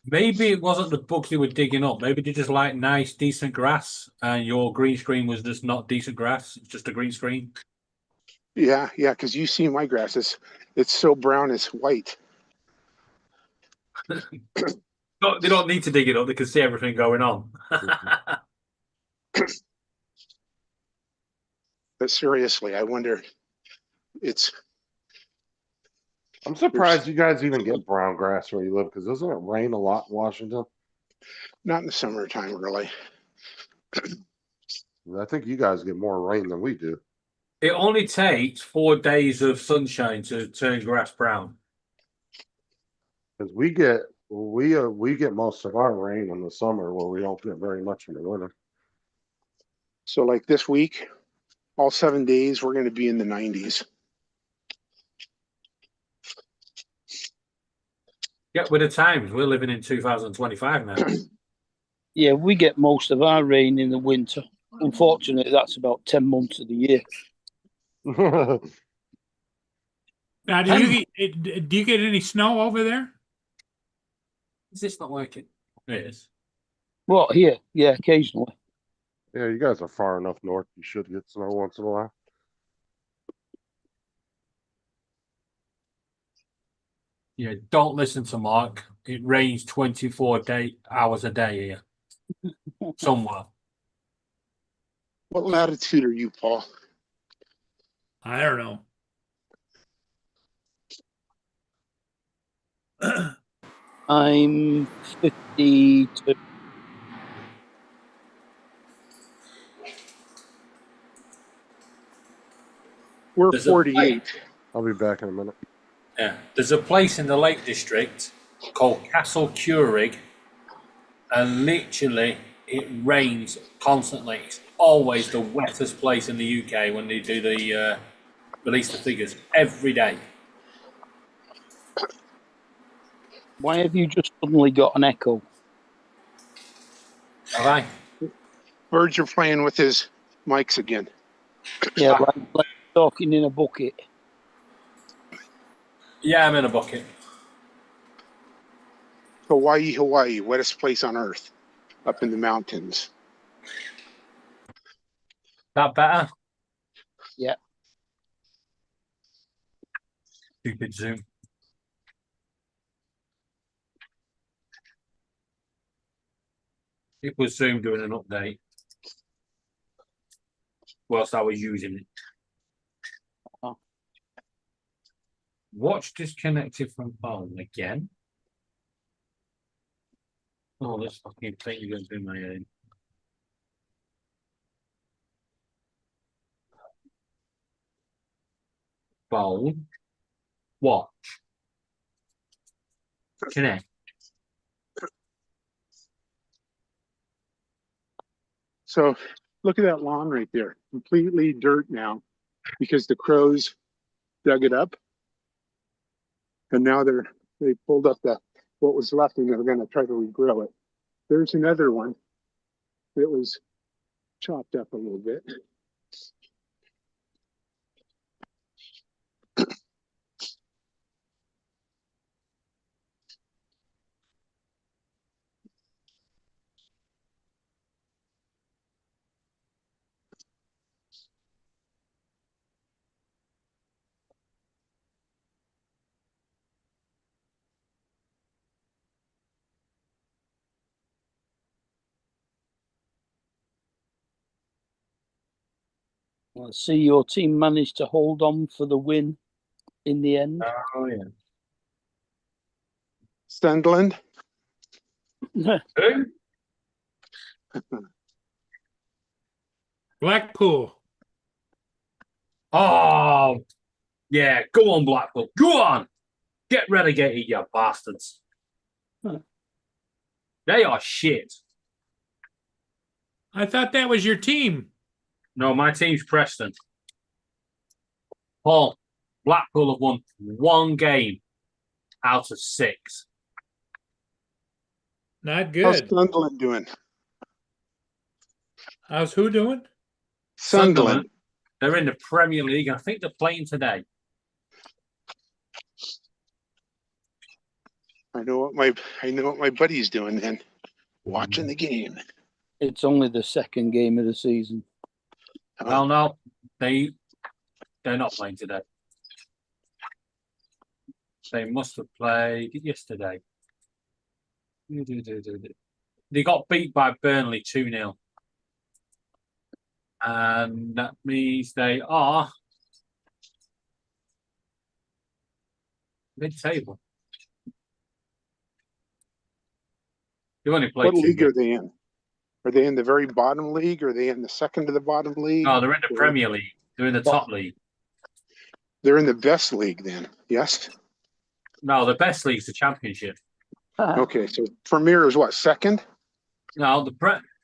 Maybe it wasn't the bugs they were digging up. Maybe they just like nice, decent grass, and your green screen was just not decent grass. It's just a green screen. Yeah, because you see my grass, it's so brown it's white. No, they don't need to dig it up. They can see everything going on. But seriously, I wonder, I'm surprised you guys even get brown grass where you live, because doesn't it rain a lot in Washington? not in the summertime, really. I think you guys get more rain than we do. It only takes 4 days of sunshine to turn grass brown. Because we get most of our rain in the summer, where we don't get very much in the winter. So like this week, all 7 days, we're going to be in the 90s. Get with the times. We're living in 2025 now. Yeah, we get most of our rain in the winter. Unfortunately, that's about 10 months of the year. now, do you get any snow over there? Is this not working? It is. What, here? Yeah, occasionally. Yeah, you guys are far enough north. You should get snow once in a while. Yeah, don't listen to Mark. It rains 24 hours a day here. Somewhere. What latitude are you, Paul? I don't know. I'm 52. We're There's a 48. I'll be back in a minute. Yeah, there's a place in the Lake District called Castle Keurig, and literally it rains constantly. It's always the wettest place in the UK when they do the release the figures every day. Why have you just suddenly got an echo? Have I? Birds are playing with his mics again. Yeah, like talking in a bucket. Yeah, I'm in a bucket. Hawaii, wettest place on earth, up in the mountains. That better? Yeah. Stupid Zoom. It was Zoom doing an update whilst I was using it. Watch disconnected from phone again. Oh, this fucking thing goes in my head. Phone. Watch. Connect. So look at that lawn right there, completely dirt now because the crows dug it up. And now they pulled up what was left and they're going to try to regrow it. There's another one that was chopped up a little bit. I see your team managed to hold on for the win in the end. Oh, yeah. Sunderland. Who? Blackpool. Oh, yeah. Go on, Blackpool. Go on. Get relegated, you bastards. Huh. They are shit. I thought that was your team. No, my team's Preston. Paul, Blackpool have won one game out of 6. Not How's good. Sunderland doing? How's who doing? Sunderland. They're in the Premier League. I think they're playing today. I know what my buddy's doing then. Watching the game. It's only the second game of the season. Well, no, they're not playing today. They must have played yesterday. They got beat by Burnley 2-0. And that means they are mid-table. They only played What 2 league are games. they in? Are they in the very bottom league? Or are they in the second to the bottom league? No, they're in the Premier League. They're in the top league. They're in the best league then. Yes. No, the best league's the Championship. Okay, so Premier is what, second? No,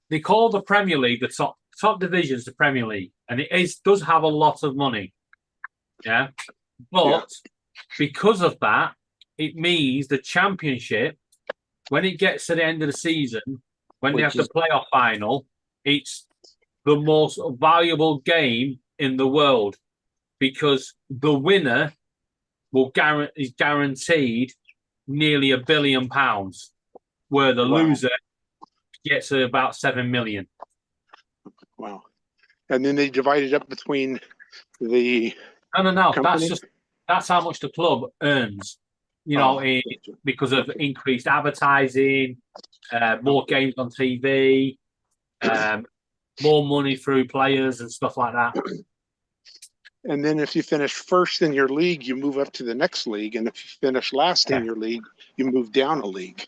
they call the Premier League the top division's the Premier League, and does have a lot of money. Yeah, but because of that, it means the Championship, when it gets to the end of the season, when they have the playoff final, it's the most valuable game in the world because the winner is guaranteed nearly £1 billion, where the loser gets about 7 million. Wow. And then they divide it up between the No. companies? That's how much the club earns. You know, because of increased advertising, more games on TV, more money through players and stuff like that. And then if you finish first in your league, you move up to the next league. And if you finish last in your league, you move down a league.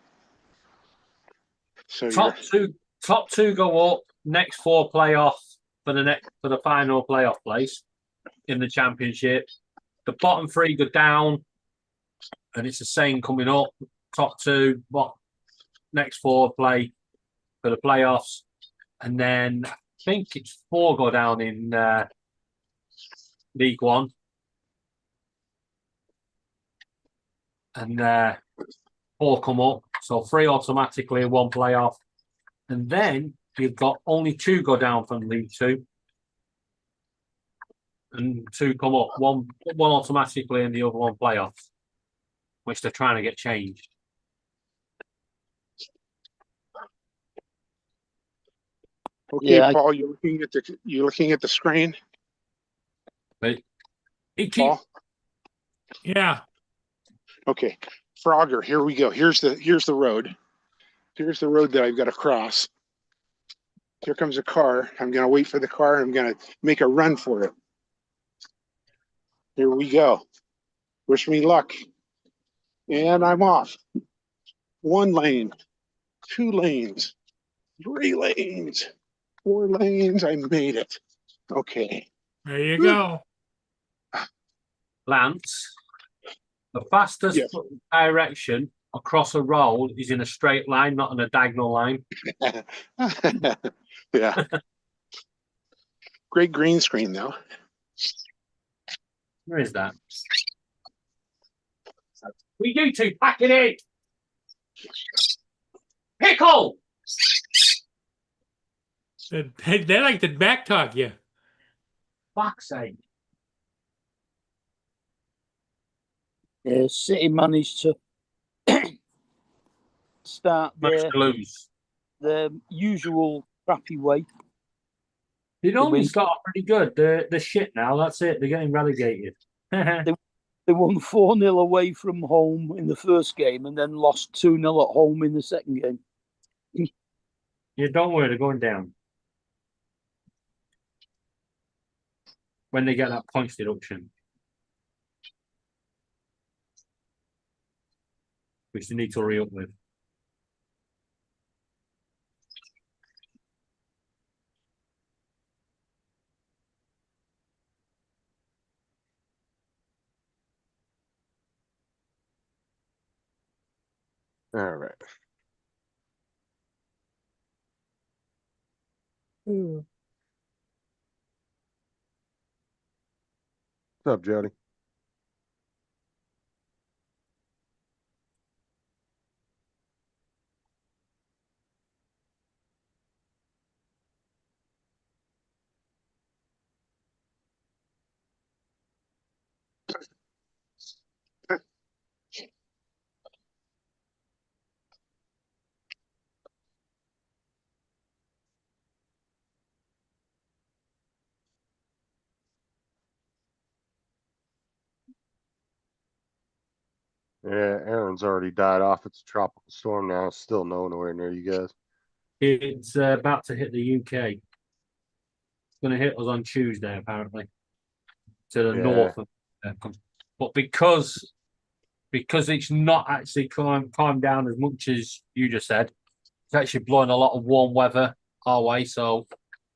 So top two go up, next 4 playoff for the final playoff place in the Championship. The bottom 3 go down, and it's the same coming up. Top 2, next 4 play for the playoffs, and then I think it's 4 go down in League One, and 4 come up. So 3 automatically, 1 playoff, and then you've got only 2 go down from League 2, and 2 come up. One automatically, and the other 1 playoffs, which they're trying to get changed. Okay, Paul, you're looking at the screen. But Paul? Yeah. Okay, Frogger, here we go. Here's the road. Here's the road that I've got to cross. Here comes a car. I'm going to wait for the car. I'm going to make a run for it. Here we go. Wish me luck. And I'm off. 1 lane, 2 lanes, 3 lanes, 4 lanes. I made it. Okay. There you go. Lance, the fastest Yes. direction across a road is in a straight line, not in a diagonal line. Yeah. Great green screen though. Where is that? We you two pack it in. Pickle. They like to back talk you. Fuck's sake. City managed to start Managed to lose. their usual crappy way. They normally win. start off pretty good. They're shit now. That's it. They're getting relegated. They won 4-0 away from home in the first game and then lost 2-0 at home in the second game. Yeah, don't worry. They're going down. When they get that points deduction. Which they need to hurry up with. All right. What's up, Jody? Yeah, Aaron's already died off. It's a tropical storm now. It's still nowhere near you guys. It's about to hit the UK. It's going to hit us on Tuesday, apparently, to the Yeah. north. But because it's not actually calmed down as much as you just said, it's actually blowing a lot of warm weather our way. So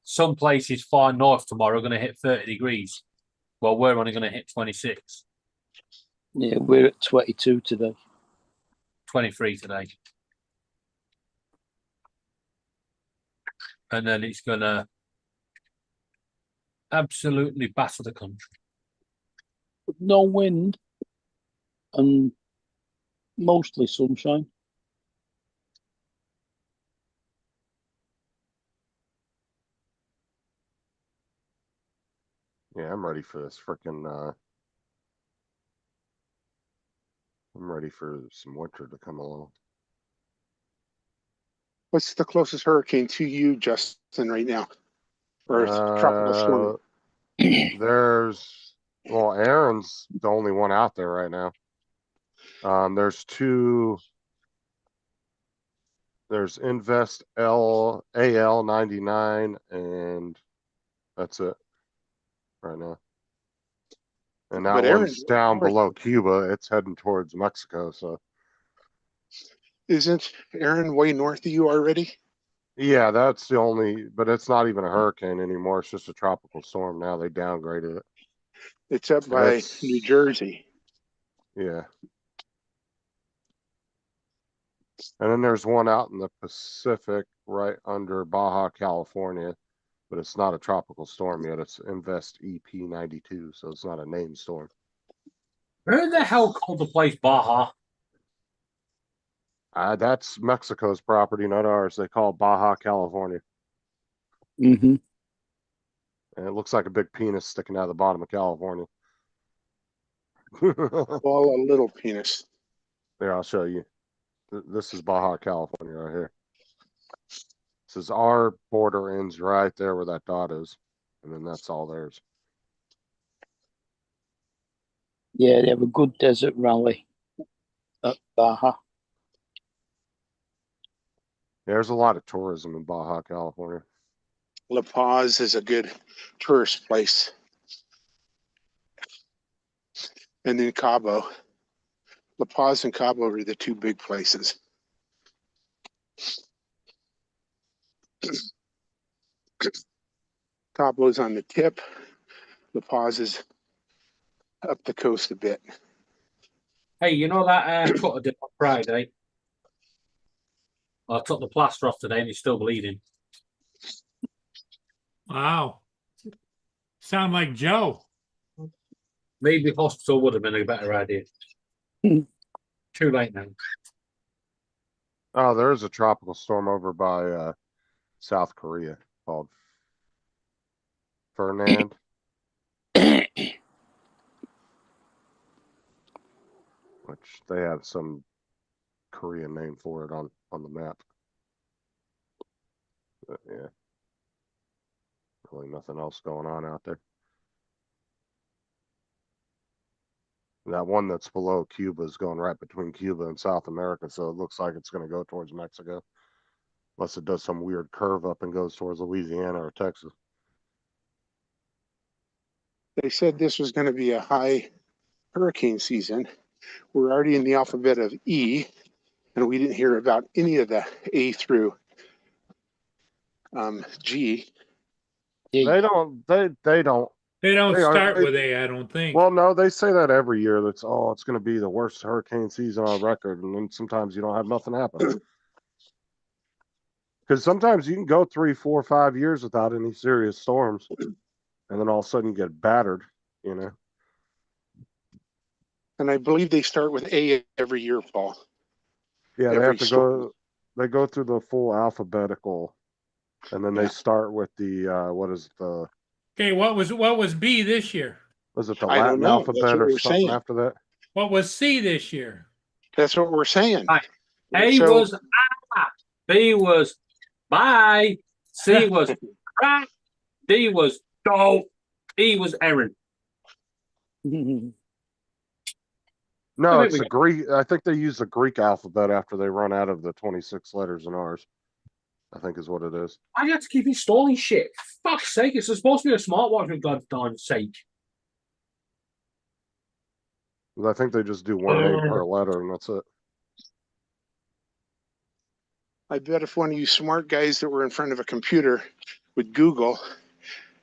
some places far north tomorrow are going to hit 30 degrees. Well, we're only going to hit 26, Yeah, we're at 22 today. 23 today. And then it's going to absolutely batter the country. No wind and mostly sunshine. Yeah, I'm ready for this freaking. I'm ready for some winter to come along. What's the closest hurricane to you, Justin, right now? Or tropical storm? Well, Aaron's the only one out there right now. There's 2. There's Invest AL 99, and that's it right now. And that But one's Aaron's down north. below Cuba. It's heading towards Mexico. So Isn't Aaron way north of you already? yeah, that's the only. But it's not even a hurricane anymore. It's just a tropical storm now. They downgraded it. It's up by New Jersey. Yeah. And then there's one out in the Pacific right under Baja, California, but it's not a tropical storm yet. It's Invest EP 92, so it's not a named storm. Who the hell called the place Baja? That's Mexico's property, not ours. They call it Baja, California. Mm-hmm. And it looks like a big penis sticking out of the bottom of California. Well, a little penis. There, I'll show you. This is Baja, California right here. This is our border ends right there where that dot is. And then that's all theirs. Yeah, they have a good desert rally at Baja. There's a lot of tourism in Baja, California. La Paz is a good tourist place. and then Cabo. La Paz and Cabo are the two big places. Cabo's on the tip. La Paz is up the coast a bit. Hey, you know that cut I did on Friday? I took the plaster off today and it's still bleeding. Wow. Sound like Joe. Maybe hospital would have been a better idea. Too late now. Oh, there is a tropical storm over by South Korea called Fernand. Which they have some Korean name for it on the map. But yeah. Really nothing else going on out there. That one that's below Cuba is going right between Cuba and South America, so it looks like it's going to go towards Mexico. Unless it does some weird curve up and goes towards Louisiana or Texas. They said this was going to be a high hurricane season. We're already in the alphabet of E, and we didn't hear about any of the A through G. They don't. They don't They are- start they- with A, I don't think. Well, no, they say that every year. That's it's going to be the worst hurricane season on record, and then sometimes you don't have nothing happen. Because sometimes you can go 3, 4, 5 years without any serious storms, and then all of a sudden you get battered. You know. And I believe they start with A every year, Paul. Yeah, they Every have to storm. go. They go through the full alphabetical, and then Yeah. they start with the what is the Okay, what was B this year? was it the I don't Latin know. That's alphabet what or we're something saying. after that? What was C this year? That's what we're saying. Right. A So- was B was bye, C was crack, D was dope, E was Aaron. No, I think it's we the Greek. I think they use the Greek alphabet after they run out of the 26 letters in ours. I think is what it is. I had to keep installing shit. Fuck's sake, it's supposed to be a smartwatch for God's darn sake. 'Cause I think they just do one name per letter, and that's it. I bet if one of you smart guys that were in front of a computer would Google,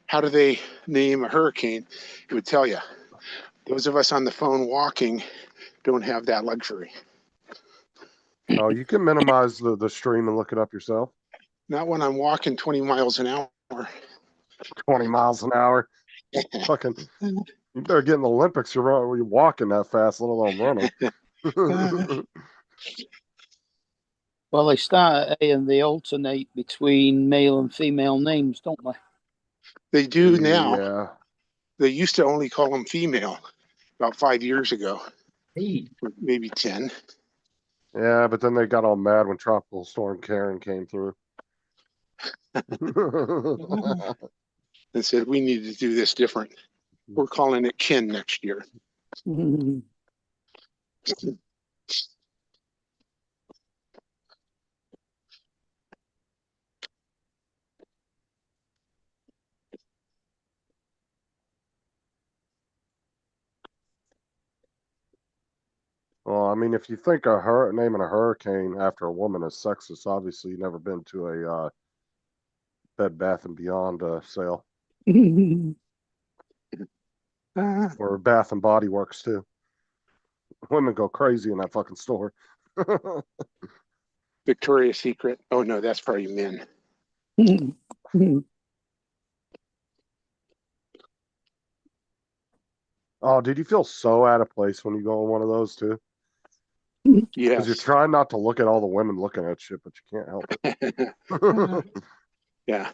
how do they name a hurricane? It would tell you. Those of us on the phone walking don't have that luxury. Oh, you can minimize the stream and look it up yourself. Not when I'm walking 20 miles an hour. 20 miles an hour. Fucking, you better get in the Olympics. You're walking that fast, let alone running. Well, they start at A and they alternate between male and female names, don't they? They do now. Yeah. They used to only call them female about 5 years ago, Hey, or maybe 10. Yeah, but then they got all mad when Tropical Storm Karen came through. And said, we need to do this different. We're calling it Kin next year. Well, I mean, if you think naming a hurricane after a woman is sexist, obviously you've never been to a Bed Bath and Beyond sale or Bath and Body Works too. Women go crazy in that fucking store. Victoria's Secret. Oh no, that's probably men. Oh, did you feel so out of place when you go in one of those too? Because Yes. you're trying not to look at all the women looking at shit, but you can't help it. Yeah.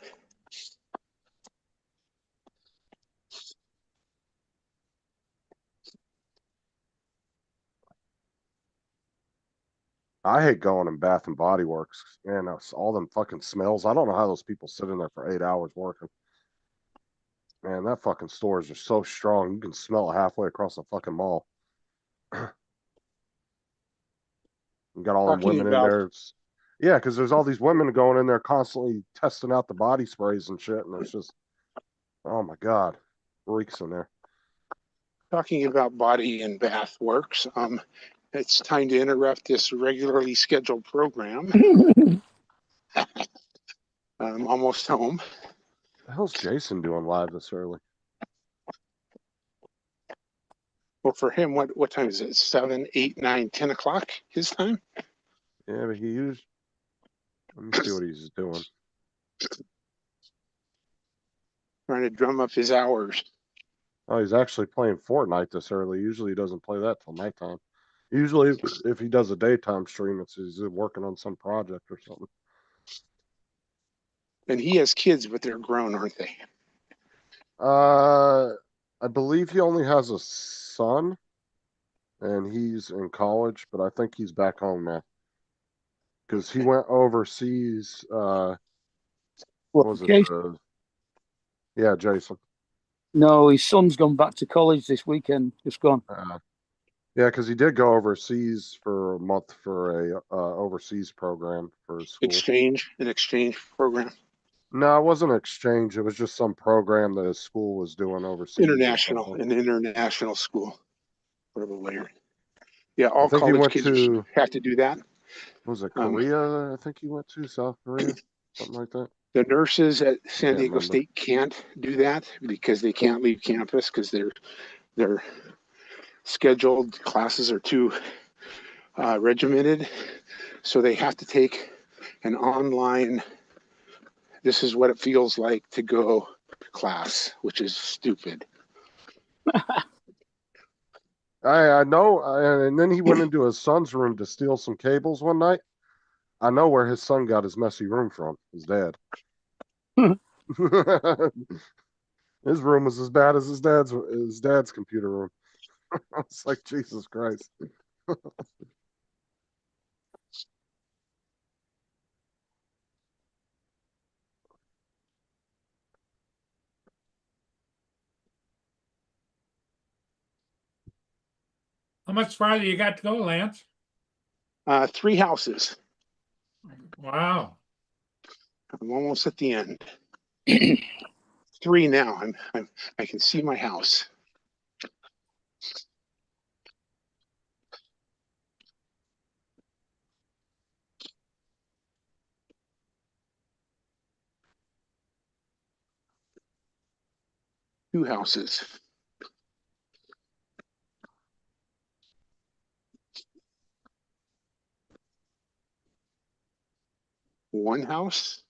I hate going in Bath and Body Works. Man, that's all them fucking smells. I don't know how those people sit in there for 8 hours working. Man, that fucking stores are so strong. You can smell it halfway across the fucking mall. You got all them Talking women in about- there. Yeah, because there's all these women going in there constantly testing out the body sprays and shit, and it's just, oh my god, reeks in there. talking about body and bath works, it's time to interrupt this regularly scheduled program. I'm almost home. The hell's Jason doing live this early? Well, for him, what time is it? 7, 8, 9, 10 o'clock his time? Yeah, but he used. Let me see what he's doing. Trying to drum up his hours. Oh, he's actually playing Fortnite this early. Usually he doesn't play that till nighttime. Usually, if he does a daytime stream, it's he's working on some project or something. And he has kids, but they're grown, aren't they? I believe he only has a son, and he's in college, but I think he's back home now. Because he went overseas, what was it? Jason? Yeah, Jason. No, his son's gone back to college this weekend. Just gone. Yeah, because he did go overseas for a month for a overseas program for school. An exchange program. No, it wasn't an exchange. It was just some program that his school was doing overseas. An international school. Whatever layer. Yeah, all think he college went kids to- have to do that. Was it Korea? I think he went to South Korea, something like that. The nurses at San Can't Diego remember. State can't do that because they can't leave campus because their scheduled classes are too regimented. So they have to take an online, this is what it feels like to go class, which is stupid. I know, and then he went into his son's room to steal some cables one night. I know where his son got his messy room from. His dad. His room was as bad as his dad's computer room. It's like Jesus Christ. How much farther you got to go, Lance? 3 houses. Wow. I'm almost at the end. 3 now. I can see my house. Two houses. One house.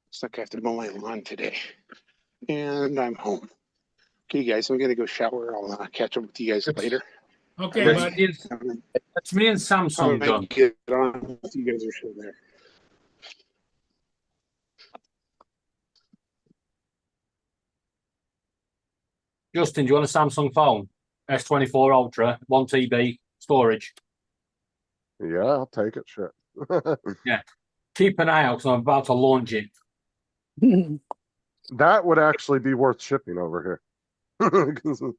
Looks like I have to mow my lawn today. And I'm home. Okay, guys, I'm gonna go shower. I'll catch up with you guys later. Okay, That's bud. me and Samsung done. Get on if you guys are still there. Justin, do you want a Samsung phone? S24 Ultra, 1 TB storage. Yeah, I'll take it. Shit. Keep an eye out because I'm about to launch it. That would actually be worth shipping over here. You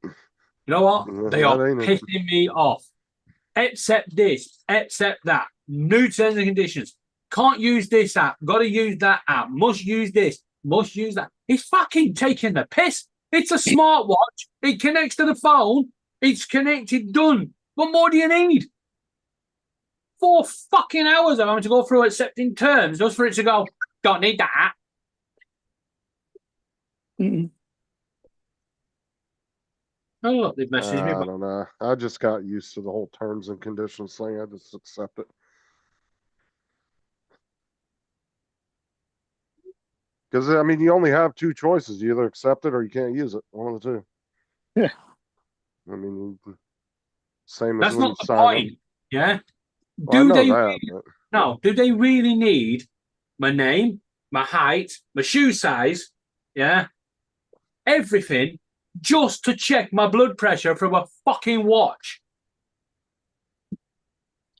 know what? Yeah, They are that ain't it. pissing me off. Accept this, accept that. New terms and conditions. Can't use this app. Got to use that app. Must use this. Must use that. He's fucking taking the piss. It's a smartwatch. It connects to the phone. It's connected. Done. What more do you need? 4 fucking hours of having to go through accepting terms just for it to go, don't need that app. Oh, look, they've messaged me. I don't know. I just got used to the whole terms and conditions thing. I just accept it. Because, I mean, you only have 2 choices. You either accept it or you can't use it. One of the 2. Yeah. I mean, same as That's when not you the sign up. point. Yeah. Well, I Do know they that, really, but- no, do they really need my name, my height, my shoe size, yeah, everything just to check my blood pressure from a fucking watch?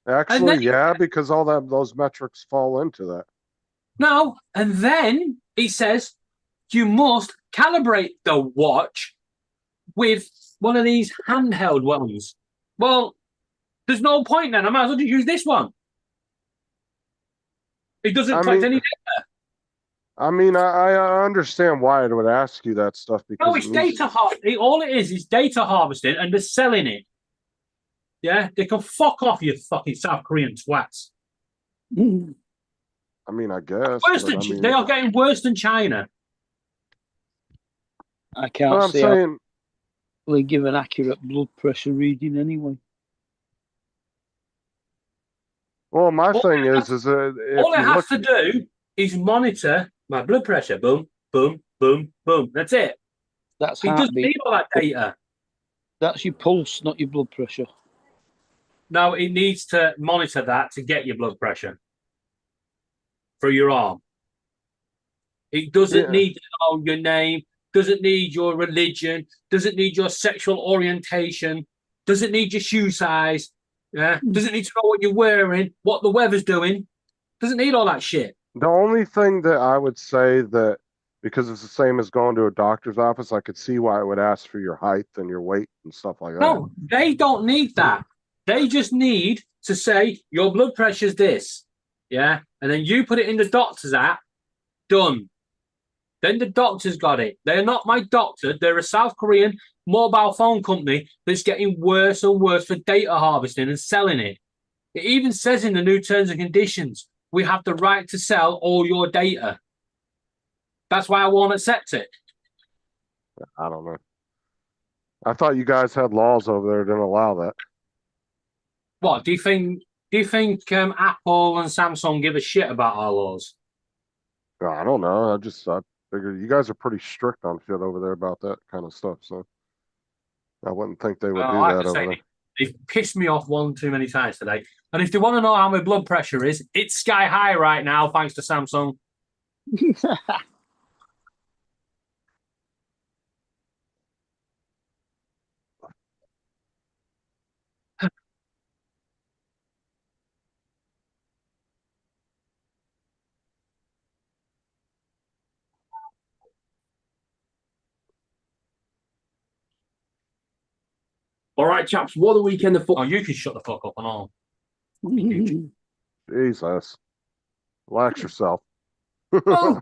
Actually, then- yeah, because all those metrics fall into that. No, and then it says you must calibrate the watch with one of these handheld ones. Well, there's no point then. I might as well just use this one. It doesn't I collect mean- any data. I mean, I understand why it would ask you that stuff because No, it's it means data all it is data harvesting, and they're selling it. Yeah, they can fuck off, you fucking South Korean twats. I mean, I guess, Worse but than I mean, they are getting worse than China. I but can't I'm see how saying, they give an accurate blood pressure reading anyway. well, my All thing it is that All if it you has look, to do is monitor my blood pressure. Boom, boom, boom, boom. That's it. That's It doesn't heartbeat. need all that data. That's your pulse, not your blood pressure. No, it needs to monitor that to get your blood pressure for your arm. It doesn't yeah, need to know your name, doesn't need your religion, doesn't need your sexual orientation, doesn't need your shoe size, yeah, doesn't need to know what you're wearing, what the weather's doing, doesn't need all that shit. the only thing that I would say that because it's the same as going to a doctor's office, I could see why it would ask for your height and your weight and stuff like that. No, they don't need that. They just need to say your blood pressure's this, yeah, and then you put it in the doctor's app. Done. Then the doctor's got it. They're not my doctor. They're a South Korean mobile phone company that's getting worse and worse for data harvesting and selling it. It even says in the new terms and conditions, we have the right to sell all your data. That's why I won't accept it. I don't know. I thought you guys had laws over there that didn't allow that. What do you think? Do you think Apple and Samsung give a shit about our laws? I don't know. I figured you guys are pretty strict on shit over there about that kind of stuff. So I wouldn't think they would do Like that I over say, there. they've pissed me off one too many times today. And if they want to know how my blood pressure is, it's sky high right now, thanks to Samsung. All right, chaps, what a weekend of Oh, football. you can shut the fuck up and all. Jesus. Relax yourself. Oh,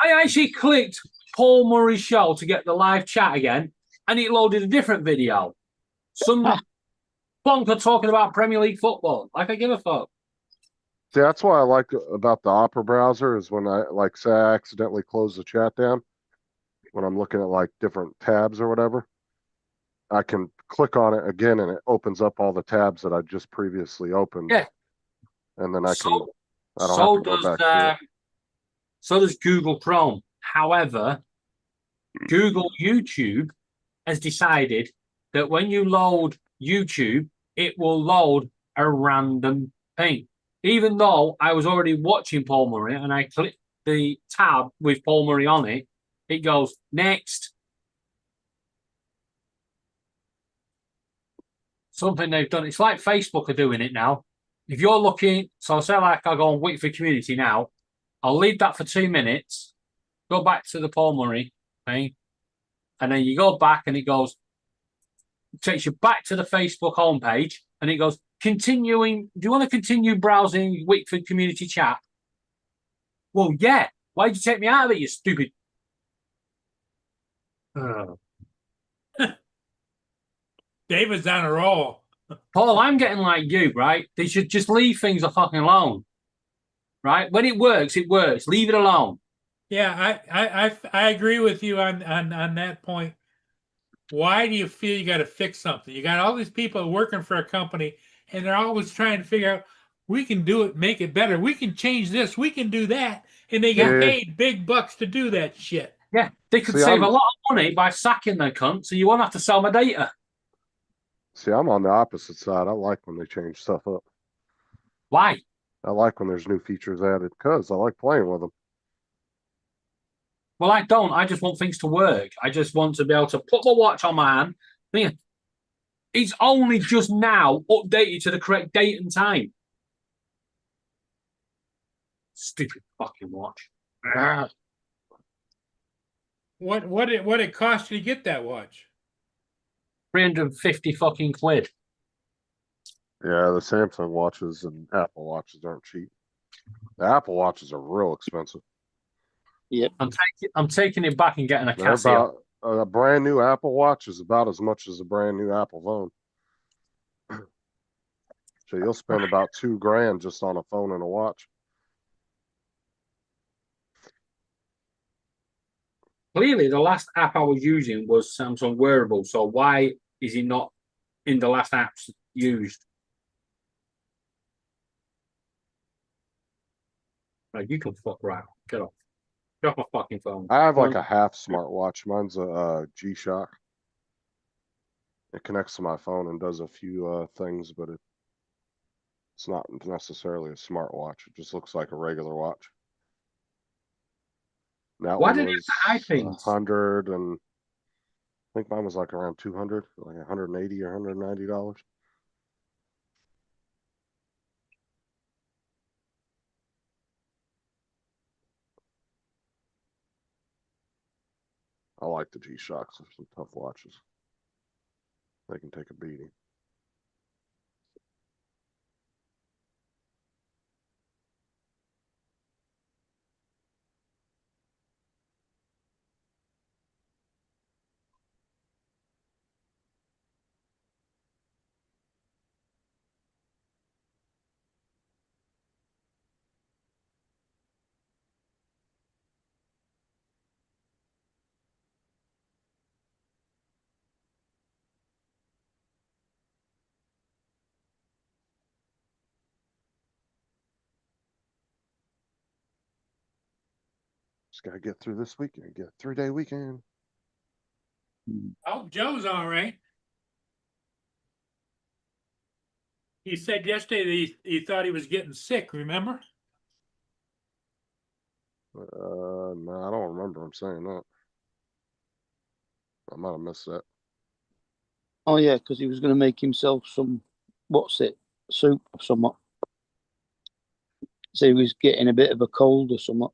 I actually clicked Paul Murray's show to get the live chat again, and it loaded a different video. Some bonker talking about Premier League football. Like I give a fuck. See, that's what I like about the Opera browser is when I like say I accidentally close the chat down when I'm looking at like different tabs or whatever. I can click on it again and it opens up all the tabs that I just previously opened. Yeah. And then I don't So have to go does back to it. so does Google Chrome. However, Google YouTube has decided that when you load YouTube, it will load a random thing. Even though I was already watching Paul Murray and I clicked the tab with Paul Murray on it, it goes next. Something they've done. It's like Facebook are doing it now. If you're looking, so say like I go on Whitford Community now, I'll leave that for 2 minutes, go back to the Paul Murray thing, and then you go back and it takes you back to the Facebook homepage and it goes, continuing. Do you want to continue browsing Whitford Community Chat? Well, yeah. Why'd you take me out of it, you stupid? David's on a roll. Paul, I'm getting like you, right? They should just leave things fucking alone. Right? When it works, it works. Leave it alone. Yeah, I agree with you on that point. Why do you feel you got to fix something? You got all these people working for a company, and they're always trying to figure out we can do it, make it better. We can change this. We can do that, and they get paid big bucks to do that shit. Yeah, they could save a lot of money by sacking their cunt, so you won't have to sell my data. See, I'm on the opposite side. I like when they change stuff up. Why? I like when there's new features added because I like playing with them. Well, I don't. I just want things to work. I just want to be able to put my watch on my hand. Yeah. It's only just now updated to the correct date and time. Stupid fucking watch. What it cost you to get that watch? 350 fucking quid. Yeah, the Samsung watches and Apple watches aren't cheap. The Apple watches are real expensive. Yep. I'm taking it back and getting a They're Casio. about a brand new Apple Watch is about as much as a brand new Apple phone. So you'll spend about $2,000 just on a phone and a watch. Clearly, the last app I was using was Samsung Wearable. So why is it not in the last apps used? Like, you can fuck right. Get off. Get off my fucking phone. I have like a half smartwatch. Mine's a G-Shock. It connects to my phone and does a few things, but it's not necessarily a smartwatch. It just looks like a regular watch. And that Why one did it was have the iPins? 100 and I think mine was like around 200, like 180 or $190. I like the G-Shocks. They're some tough watches. They can take a beating. Just gotta get through this weekend. Get a 3-day weekend. Oh, Joe's all right. He said yesterday that he thought he was getting sick, remember? No, I don't remember him saying that. I might have missed that. Oh yeah, because he was going to make himself some, what's it, soup or something. So he was getting a bit of a cold or something,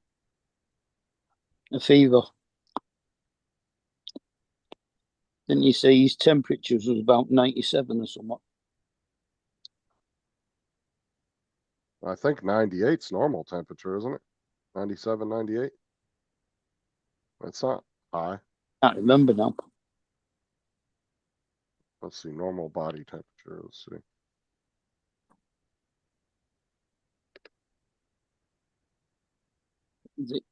a fever. Didn't you say his temperatures was about 97 or something? I think 98's normal temperature, isn't it? 97, 98. That's not high. Can't remember now. Let's see, normal body temperature. Let's see. Is it?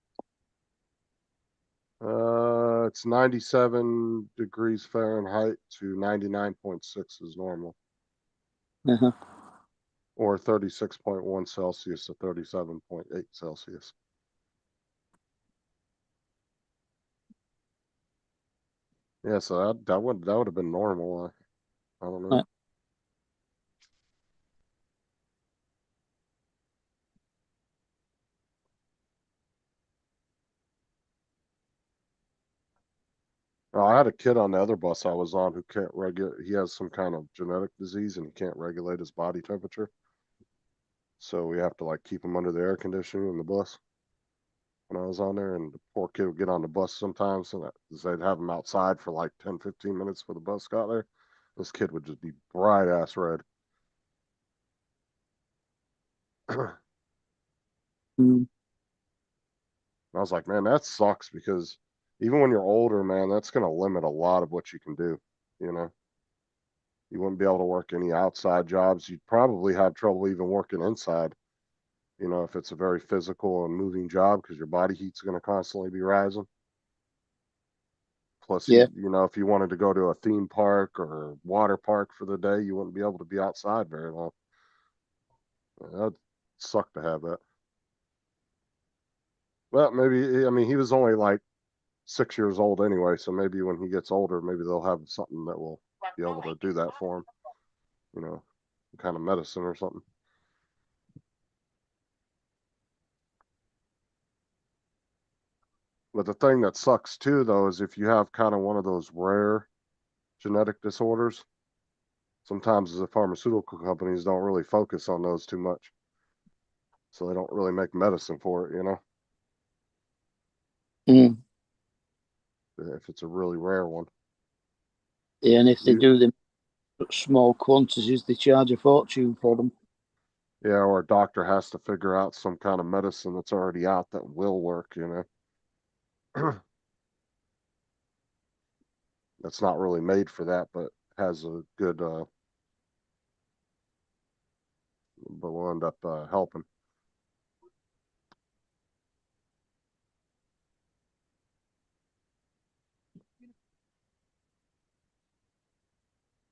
It's 97 degrees Fahrenheit to 99.6 is normal, Uh-huh. or 36.1 Celsius to 37.8 Celsius. Yeah, so that would have been normal. I don't know. Right. I had a kid on the other bus I was on who can't regulate. He has some kind of genetic disease and he can't regulate his body temperature. So we have to like keep him under the air conditioning in the bus. When I was on there, and the poor kid would get on the bus sometimes, and they'd have him outside for like 10, 15 minutes before the bus got there. This kid would just be bright ass red. Mm. I was like, man, that sucks because even when you're older, man, that's going to limit a lot of what you can do. You know, you wouldn't be able to work any outside jobs. You'd probably have trouble even working inside, you know, if it's a very physical and moving job because your body heat's going to constantly be rising. Plus, Yeah. you know, if you wanted to go to a theme park or water park for the day, you wouldn't be able to be outside very long. That'd suck to have that. Well, maybe, I mean, he was only like 6 years old anyway, so maybe when he gets older, maybe they'll have something that will be able to do that for him, you know, some kind of medicine or something. But the thing that sucks too, though, is if you have kind of one of those rare genetic disorders, sometimes the pharmaceutical companies don't really focus on those too much. So they don't really make medicine for it, you know, Mm. if it's a really rare one. Yeah, and if they You- do them small quantities, they charge a fortune for them. Yeah, or a doctor has to figure out some kind of medicine that's already out that will work, you know. That's not really made for that, but has a good, but will end up helping.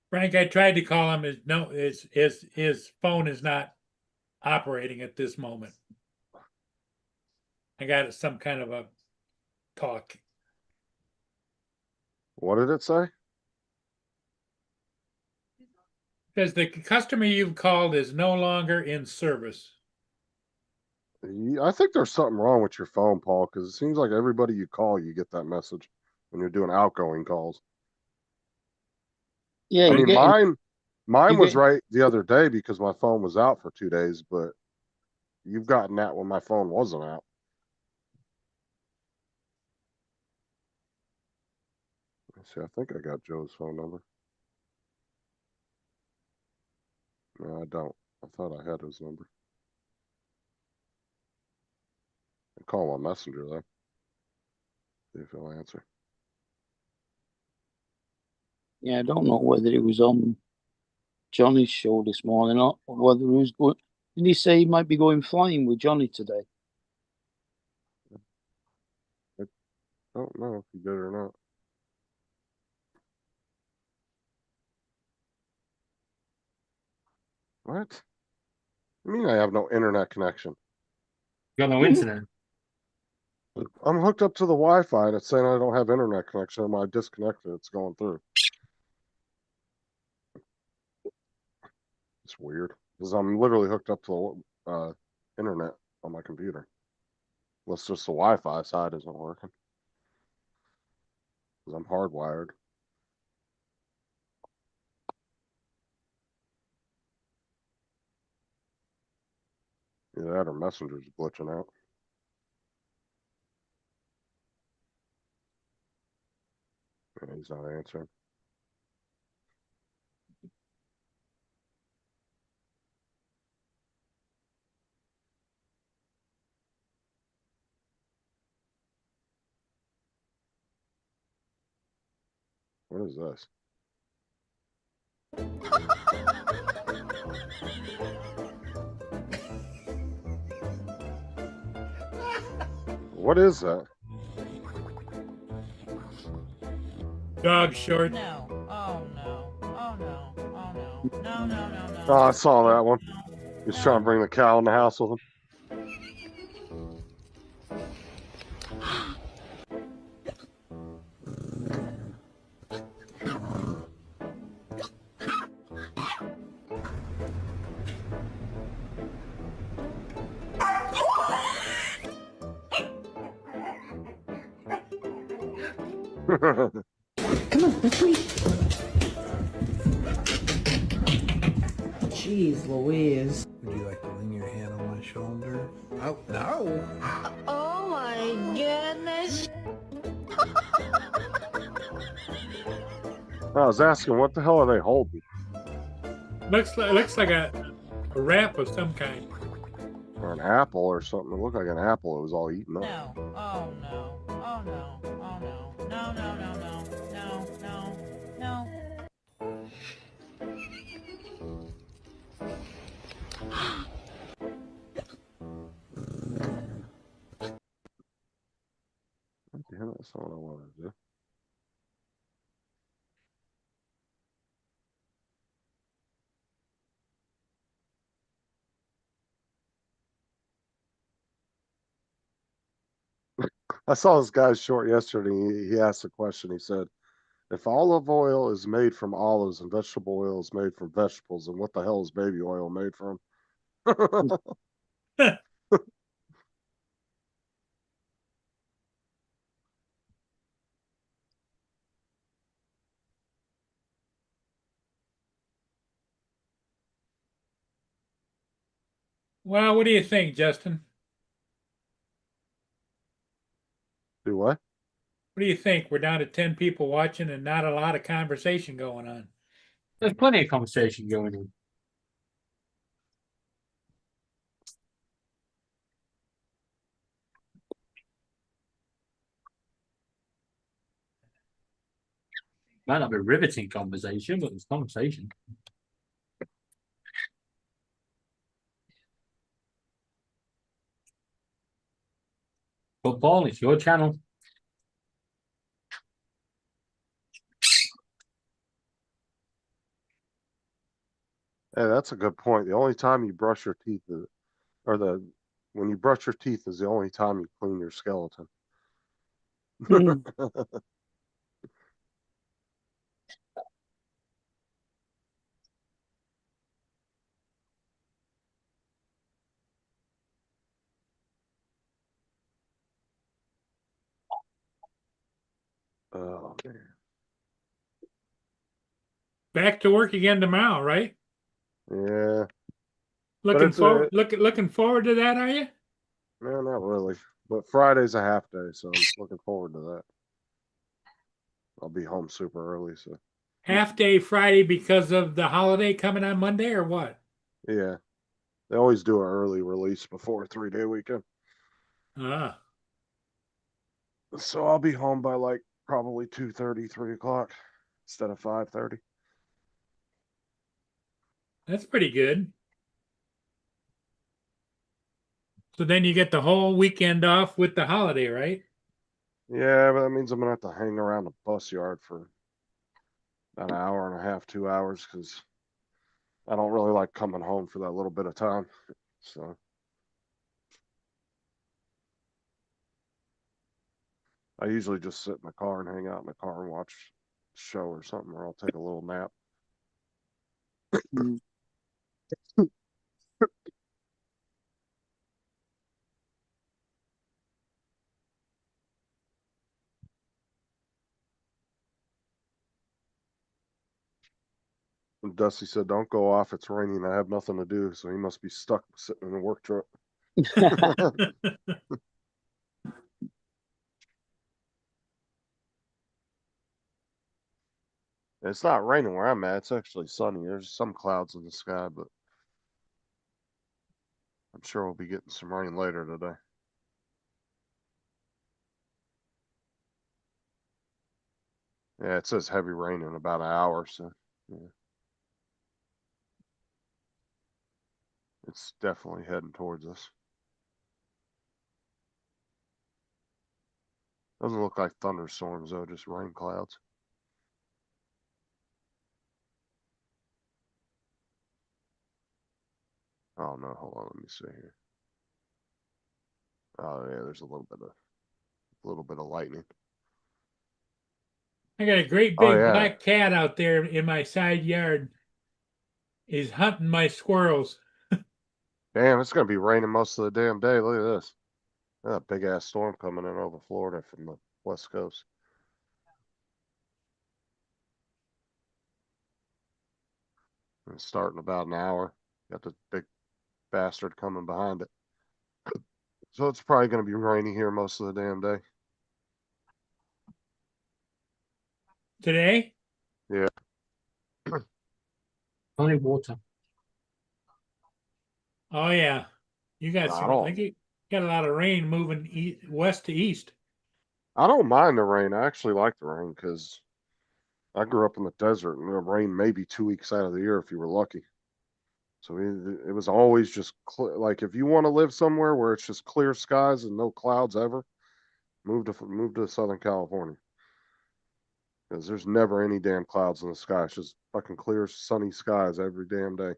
Frank, I tried to call him. His phone is not operating at this moment. I got some kind of a talk. What did it say? Says the customer you've called is no longer in service. I think there's something wrong with your phone, Paul, because it seems like everybody you call, you get that message when you're doing outgoing calls. Yeah, I you're mean, getting, mine you're was getting- right the other day because my phone was out for 2 days, but you've gotten that when my phone wasn't out. Let's see, I think I got Joe's phone number. No, I don't. I thought I had his number. I call him on Messenger though. See if he'll answer. yeah, I don't know whether it was on Johnny's show this morning or whether he was going. Did he say he might be going flying with Johnny today? I don't know if he did or not. What? I mean, I have no internet connection. Got no internet. I'm hooked up to the Wi-Fi and it's saying I don't have internet connection. When I disconnect it, it's going through. It's weird because I'm literally hooked up to the internet on my computer. Unless just the Wi-Fi side isn't working. Because I'm hardwired. Either that or Messenger's glitching out. Yeah, he's not answering. What is this? What is that? Dog short. No. Oh no. Oh no. Oh no. No, no, no, no. Oh, I saw that one. He's trying to bring the cow in the house with him. Jeez Louise. Would you like to lean your hand on my shoulder? Oh, no. Oh my goodness. I was asking, what the hell are they holding? Looks like a wrap of some kind. Or an apple or something. It looked like an apple. It was all eaten up. No. Oh no. Oh no. Oh no. No, no, no, no. No, no, no. Damn, that's not what I wanted to do. I saw this guy's short yesterday. He asked a question. He said, if olive oil is made from olives and vegetable oil is made from vegetables, then what the hell is baby oil made from? Well, what do you think, Justin? Do what? What do you think? We're down to 10 people watching and not a lot of conversation going on. There's plenty of conversation going on. Might not be riveting conversation, but it's conversation. But Paul, it's your channel. Hey, that's a good point. The only time you brush your teeth is, when you brush your teeth is the only time you clean your skeleton. Hmm. Oh man. Back to work again tomorrow, right? Yeah. Looking it's forward. Looking forward to that, are you? No, not really. But Friday's a half day, so I'm looking forward to that. I'll be home super early, so Half day Friday because of the holiday coming on Monday, or what? yeah. They always do an early release before a 3-day weekend. Ah, So I'll be home by like probably 2:30, 3 o'clock instead of 5:30. that's pretty good. So then you get the whole weekend off with the holiday, right? Yeah, but that means I'm gonna have to hang around the bus yard for about an hour and a half, 2 hours, because I don't really like coming home for that little bit of time. So I usually just sit in the car and hang out in the car and watch a show or something, or I'll take a little nap. Hmm. And Dusty said, "Don't go off. It's raining. I have nothing to do." So he must be stuck sitting in a work truck. It's not raining where I'm at. It's actually sunny. There's some clouds in the sky, but I'm sure we'll be getting some rain later today. Yeah, it says heavy rain in about an hour, so yeah. It's definitely heading towards us. Doesn't look like thunderstorms though, just rain clouds. Oh no, hold on, let me see here. Oh yeah, there's a little bit of lightning. I got a great Oh big yeah. black cat out there in my side yard. Is hunting my squirrels. Damn, it's gonna be raining most of the damn day. Look at this. A big ass storm coming in over Florida from the west coast. It's starting about an hour. Got the big bastard coming behind it. So it's probably gonna be rainy here most of the damn day. Today? Yeah. Only water. Oh yeah, you got I some. don't I think you got a lot of rain moving west to east. I don't mind the rain. I actually like the rain because I grew up in the desert and the rain maybe 2 weeks out of the year if you were lucky. So it was always just like if you want to live somewhere where it's just clear skies and no clouds ever, move to Southern California because there's never any damn clouds in the sky. It's just fucking clear sunny skies every damn day.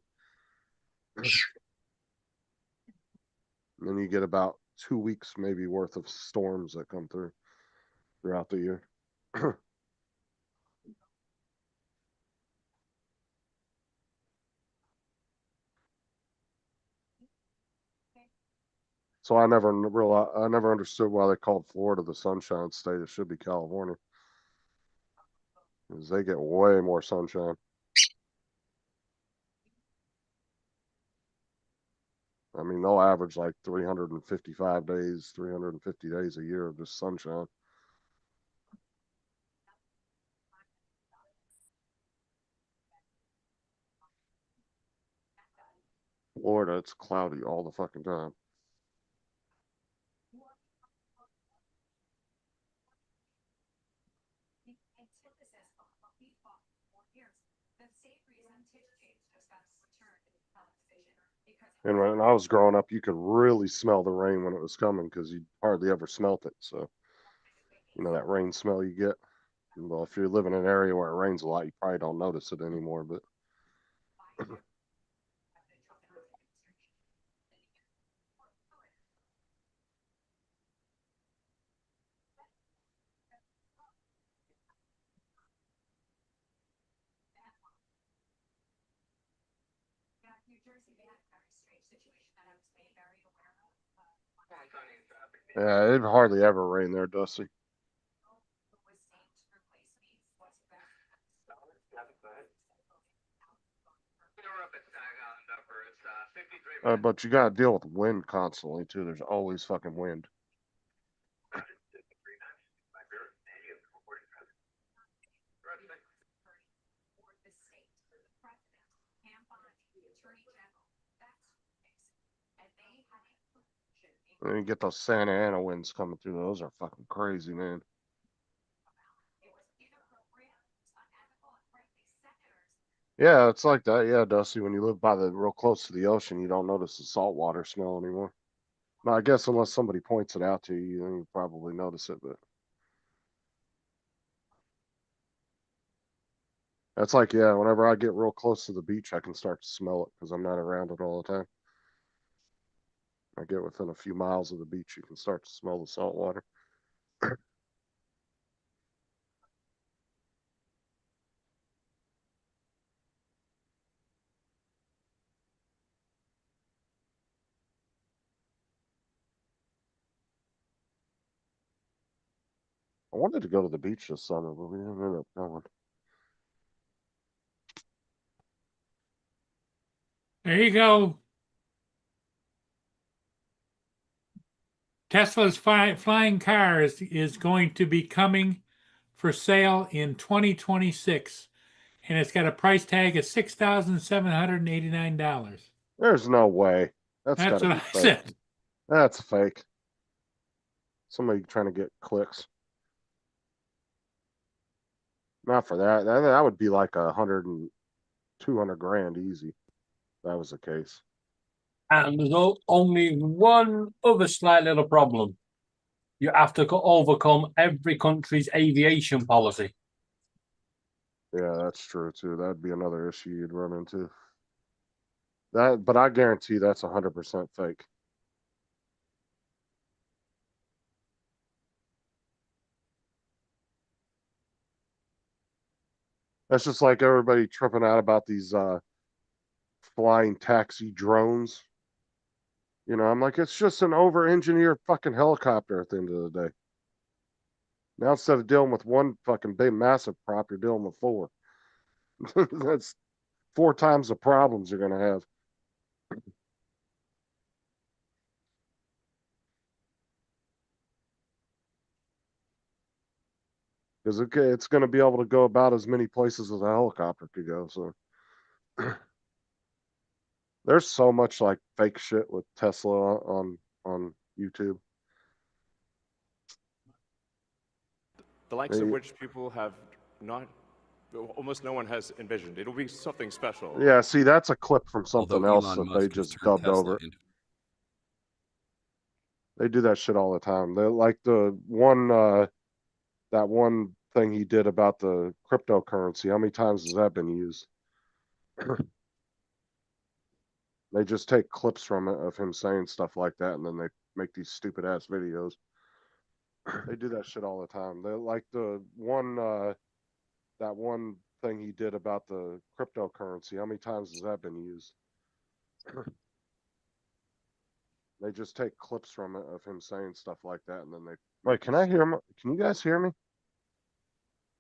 And then you get about 2 weeks maybe worth of storms that come through throughout the year. So I never understood why they called Florida the Sunshine State. It should be California, because they get way more sunshine. I mean, they'll average like 355 days, 350 days a year of just sunshine. Florida, it's cloudy all the fucking time. And when I was growing up, you could really smell the rain when it was coming because you hardly ever smelt it. So, you know, that rain smell you get. Well, if you live in an area where it rains a lot, you probably don't notice it anymore. But Yeah, New Jersey, they had a very strange situation that I was made very aware of. yeah, it hardly ever rain there, Dusty. Who was named to replace me was back. But you got to deal with wind constantly too. There's always fucking wind. For the state, the president, Pam Bondi, the attorney general, that's who fixed it. And they had a position in And you get those Santa Ana winds coming through. Those are fucking crazy, man. it was inappropriate, it was unethical, and frankly, senators Yeah, it's like that. Yeah, Dusty. When you live by the real close to the ocean, you don't notice the salt water smell anymore. Now, I guess unless somebody points it out to you, then you probably notice it. But that's like, yeah, whenever I get real close to the beach, I can start to smell it because I'm not around it all the time. I get within a few miles of the beach, you can start to smell the salt water. I wanted to go to the beach this summer, but we didn't end up going. There you go. Tesla's flying car is going to be coming for sale in 2026, and it's got a price tag of $6,789. There's no way. That's That's got to what be I fake. said. That's fake. Somebody trying to get clicks. Not for that. That would be like 200 grand easy. If that was the case. And there's only one other slight little problem. You have to overcome every country's aviation policy. Yeah, that's true too. That'd be another issue you'd run into. But I guarantee that's 100% fake. That's just like everybody tripping out about these flying taxi drones. You know, I'm like, it's just an over-engineered fucking helicopter at the end of the day. Now instead of dealing with one fucking big massive prop, you're dealing with four. That's 4 times the problems you're gonna have. Because it's going to be able to go about as many places as a helicopter could go. So there's so much like fake shit with Tesla on YouTube. The likes of which people have not, almost no one has envisioned. It'll be something special. Yeah, see, that's a clip from something Although else Elon that Musk they has just turned dubbed Tesla over. into- They do that shit all the time. They like the one that one thing he did about the cryptocurrency. How many times has that been used? They just take clips from it of him saying stuff like that, and then they make these stupid ass videos. They do that shit all the time. They like the one that one thing he did about the cryptocurrency. How many times has that been used? They just take clips from it of him saying stuff like that, and then they. Wait, can I hear? Can you guys hear me?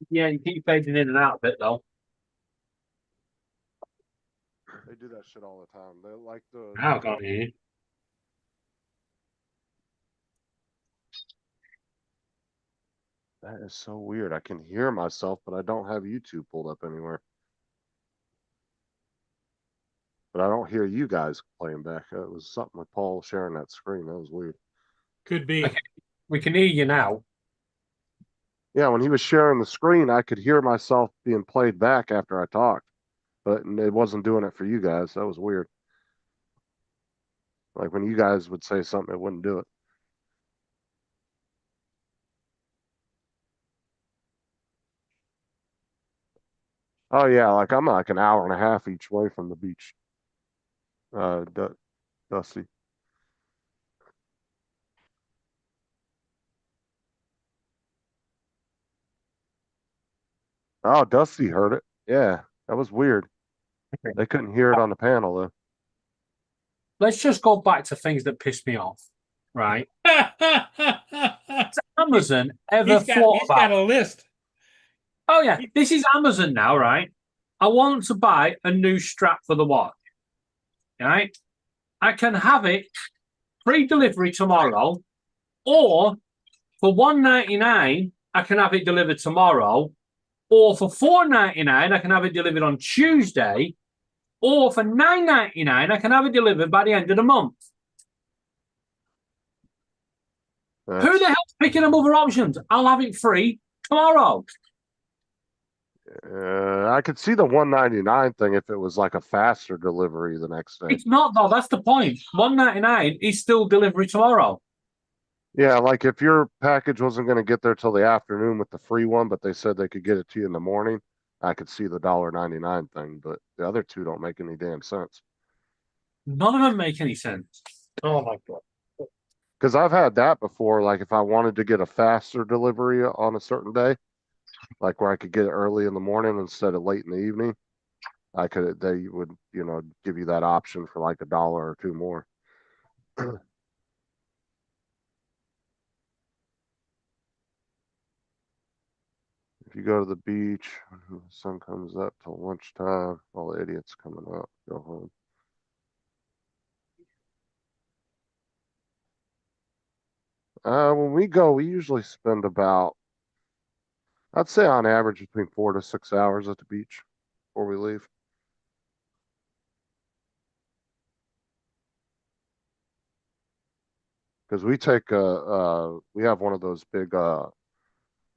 Yeah, you keep fading in and out a bit though. They do that shit all the time. They like the. Now I can't hear you. That is so weird. I can hear myself, but I don't have YouTube pulled up anywhere. But I don't hear you guys playing back. It was something with Paul sharing that screen. That was weird. Could be. We can hear you now. Yeah, when he was sharing the screen, I could hear myself being played back after I talked, but it wasn't doing it for you guys. That was weird. Like when you guys would say something, it wouldn't do it. Oh yeah, like I'm like an hour and a half each way from the beach. Dusty. Oh, Dusty heard it. Yeah, that was weird. They couldn't hear it on the panel though. Let's just go back to things that pissed me off, right? Has Amazon ever He's thought got about? a list. Oh yeah, this is Amazon now, right? I want to buy a new strap for the watch, right? I can have it pre-delivery tomorrow, or for $1.99 I can have it delivered tomorrow, or for $4.99 I can have it delivered on Tuesday, or for $9.99 I can have it delivered by the end of the month. Who the hell's picking them other options? I'll have it free tomorrow. I could see the 199 thing if it was like a faster delivery the next day. It's not though. That's the point. $1.99 is still delivery tomorrow. Yeah, like if your package wasn't going to get there till the afternoon with the free one, but they said they could get it to you in the morning, I could see the $1.99 thing. But the other two don't make any damn sense. None of them make any sense. Oh my god. Because I've had that before. Like if I wanted to get a faster delivery on a certain day, like where I could get it early in the morning instead of late in the evening, they would, give you that option for like $1 or $2 more. If you go to the beach, the sun comes up till lunchtime, all the idiots coming up, go home. When we go, we usually spend about, I'd say on average between 4 to 6 hours at the beach before we leave. Because we take we have one of those big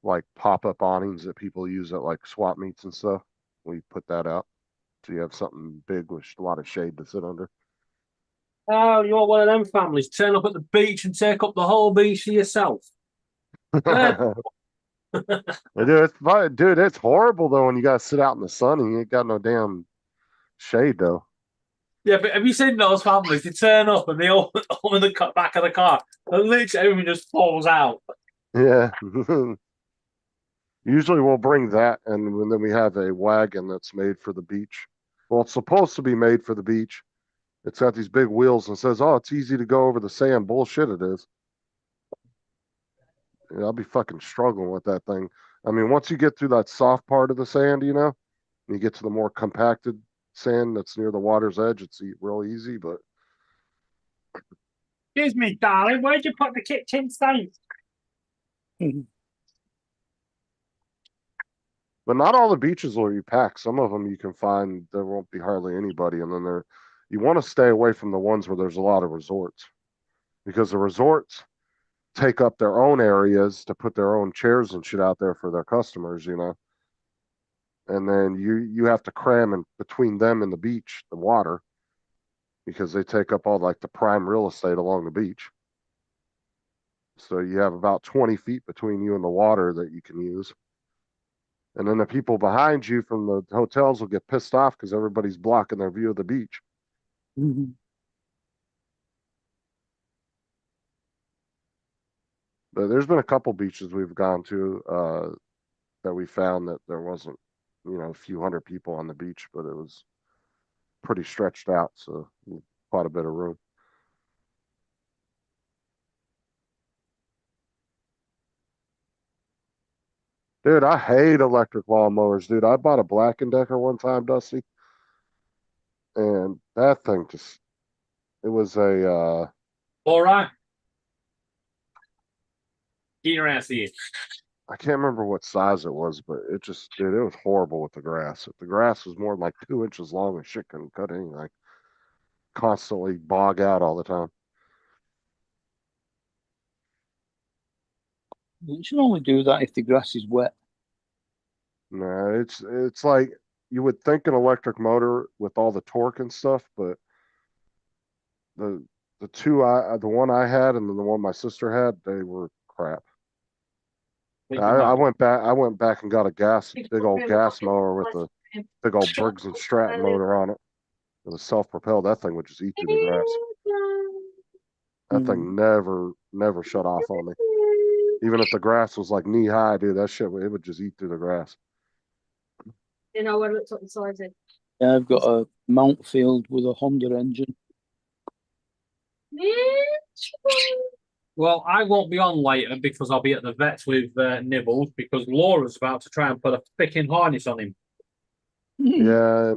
like pop-up awnings that people use at like swap meets and stuff. We put that out so you have something big with a lot of shade to sit under. Oh, you're one of them families. Turn up at the beach and take up the whole beach for yourself. Dude, it's horrible though when you gotta sit out in the sun and you ain't got no damn shade though. Yeah, but have you seen those families? They turn up and they open the back of the car and literally everything just falls out. Yeah. Usually we'll bring that and then we have a wagon that's made for the beach. Well, it's supposed to be made for the beach. It's got these big wheels and says, "Oh, it's easy to go over the sand." Bullshit, it is. Yeah, I'll be fucking struggling with that thing. I mean, once you get through that soft part of the sand, and you get to the more compacted sand that's near the water's edge, it's real easy, but. Excuse me, darling, where'd you put the kitchen sink? But not all the beaches will be packed. Some of them you can find there won't be hardly anybody, and then you want to stay away from the ones where there's a lot of resorts, because the resorts take up their own areas to put their own chairs and shit out there for their customers, and then you have to cram in between them and the beach, the water, because they take up all like the prime real estate along the beach. So you have about 20 feet between you and the water that you can use. And then the people behind you from the hotels will get pissed off because everybody's blocking their view of the beach. Mm-hmm. But there's been a couple beaches we've gone to that we found that there wasn't, a few hundred people on the beach, but it was pretty stretched out, so quite a bit of room. Dude, I hate electric lawnmowers, dude. I bought a Black & Decker one time, Dusty, and that thing it was a All right. Get your ass here. I can't remember what size it was, but it was horrible with the grass. If the grass was more than like 2 inches long, and shit couldn't cut anything. Constantly bog out all the time. You should only do that if the grass is wet. No, it's like you would think an electric motor with all the torque and stuff, but the one I had and then the one my sister had, they were crap. I went back and got big old gas mower with a big old Briggs and Stratton motor on it. With a self-propelled, that thing would just eat through the grass. That thing never shut off on me. Even if the grass was like knee high, dude, that shit, it would just eat through the grass. You know, I looked up the size of. Yeah, I've got a Mountfield with a Honda engine. Well, I won't be on later because I'll be at the vets with Nibbles because Laura's about to try and put a freaking harness on him. Yeah,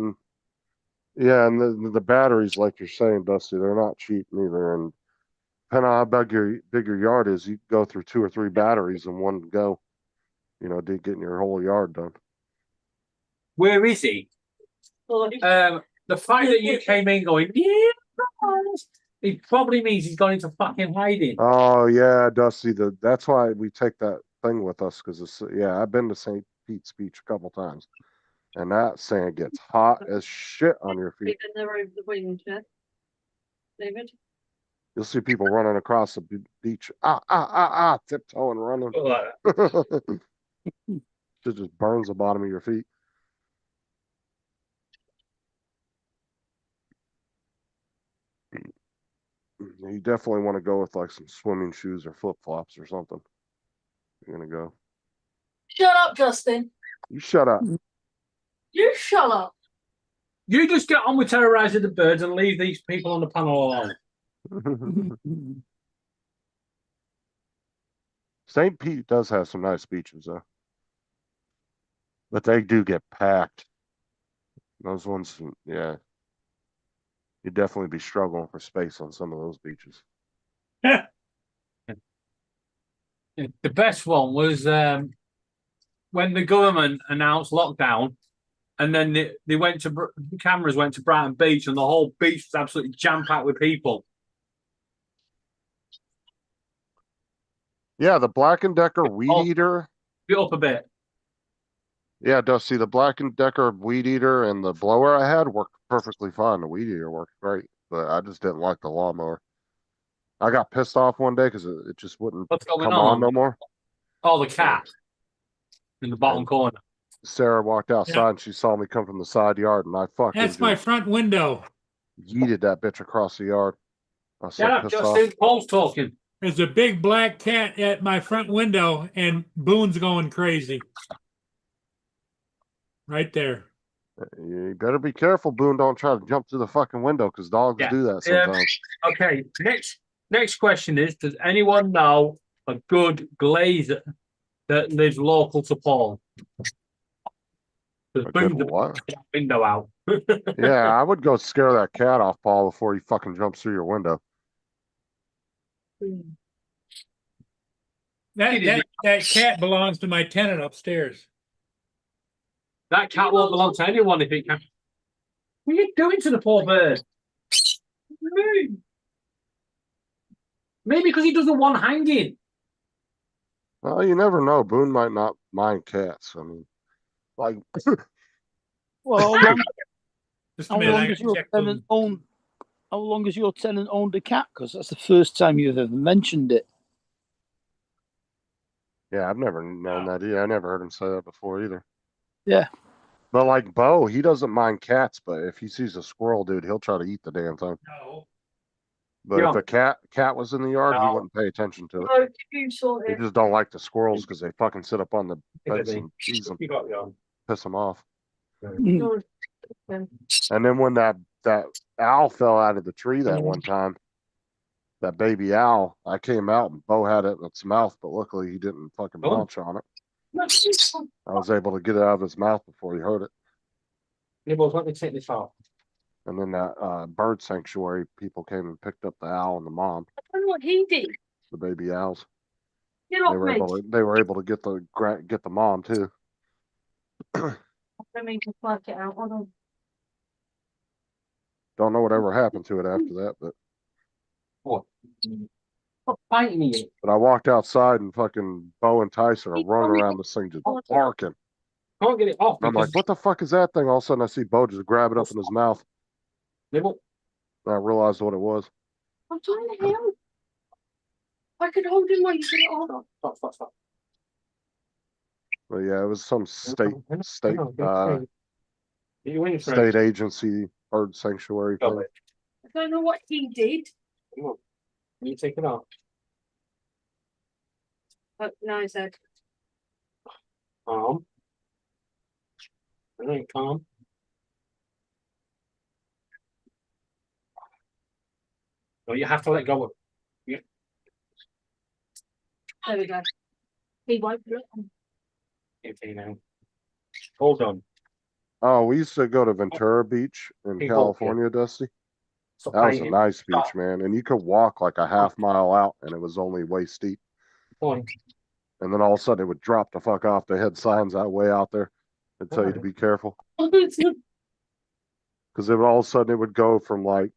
and the batteries, like you're saying, Dusty, they're not cheap neither. And depending on how big your yard is, you can go through 2 or 3 batteries in one go. You know, getting your whole yard done. Where is he? The fact that you came in going, yeah, it probably means he's gone into fucking hiding. Oh yeah, Dusty. That's why we take that thing with us because I've been to St. Pete's Beach a couple times, and that sand gets hot as shit on your feet. Even they're over the wind, yeah? David? You'll see people running across the beach, tiptoeing, running. It just burns the bottom of your feet. You definitely want to go with like some swimming shoes or flip flops or something. You're gonna go. Shut up, Justin. You shut up. You shut up. You just get on with terrorizing the birds and leave these people on the panel alone. St. Pete does have some nice beaches though. But they do get packed. Those ones, yeah. You'd definitely be struggling for space on some of those beaches. The best one was when the government announced lockdown, and then they went to the cameras went to Brighton Beach, and the whole beach was absolutely jam packed with people. Yeah, the Black & Decker Weed Eater. Get up a bit. Yeah, Dusty, the Black & Decker Weed Eater and the blower I had worked perfectly fine. The Weed Eater worked great, but I just didn't like the lawnmower. I got pissed off one day because it just wouldn't come on no more. Oh, the cat in the bottom corner. Sarah walked outside and she saw me come from the side yard, and I fucking That's my front window. yeeted that bitch across the yard. I was so Shut up, pissed Justin. off. Paul's talking. There's a big black cat at my front window, and Boone's going crazy. Right there. You better be careful, Boone. Don't try to jump through the fucking window because dogs do that sometimes. Okay, next question is: does anyone know a good glazer that lives local to Paul? Because Boone's what? Window out. Yeah, I would go scare that cat off, Paul, before he fucking jumps through your window. That cat belongs to my tenant upstairs. That cat won't belong to anyone if it can. What are you doing to the poor bird? Maybe because he doesn't want hanging. Well, you never know. Boone might not mind cats. I mean, like, Well, Just how a minute, long I has gotta your check tenant owned? How long has your tenant owned a cat? Because that's the first time you've ever mentioned it. yeah, I've never known that either. I never heard him say that before either. Yeah. But like Bo, he doesn't mind cats, but if he sees a squirrel, dude, he'll try to eat the damn thing. No. But if a cat was in the yard, he No. wouldn't pay attention to it. They just don't like the squirrels because they fucking sit up on the fence and tease them, piss them off. Mm. And then when that owl fell out of the tree that one time, that baby owl, I came out and Bo had it in its mouth, but luckily he didn't fucking munch on it. I was able to get it out of his mouth before he hurt it. Nibbles, let me take this off. And then that bird sanctuary people came and picked up the owl and the mom, I don't know what he did. the baby owls. Get off me. They were able to get the mom too. Let me just work it out. Hold on. Don't know whatever happened to it after that, but What? Stop biting me. I walked outside and fucking Bo and Tyson are running around this thing just barking. Can't get it off. I'm like, what the fuck is that thing? All of a sudden I see Bo just grab it up in his mouth. Nibble. And I realized what it was. I'm trying to help. I could hold him while you get it on. Stop. But yeah, it was some state You win, state agency bird sanctuary Got thing. it. I don't know what he did, Come on. You take it off. but no, he said. Calm. Everything calm. No, you have to let go of There we go. He won't look. it. Okay, now. Hold on. Oh, we used to go to Ventura Beach in Hey, California, Dusty. Stop That was a painting. nice beach, man. And you could walk like a half mile out and it was only way steep. Point. And then all of a sudden it would drop the fuck off. They had signs that way out there and tell you to be careful. Because it would all of a sudden it would go from like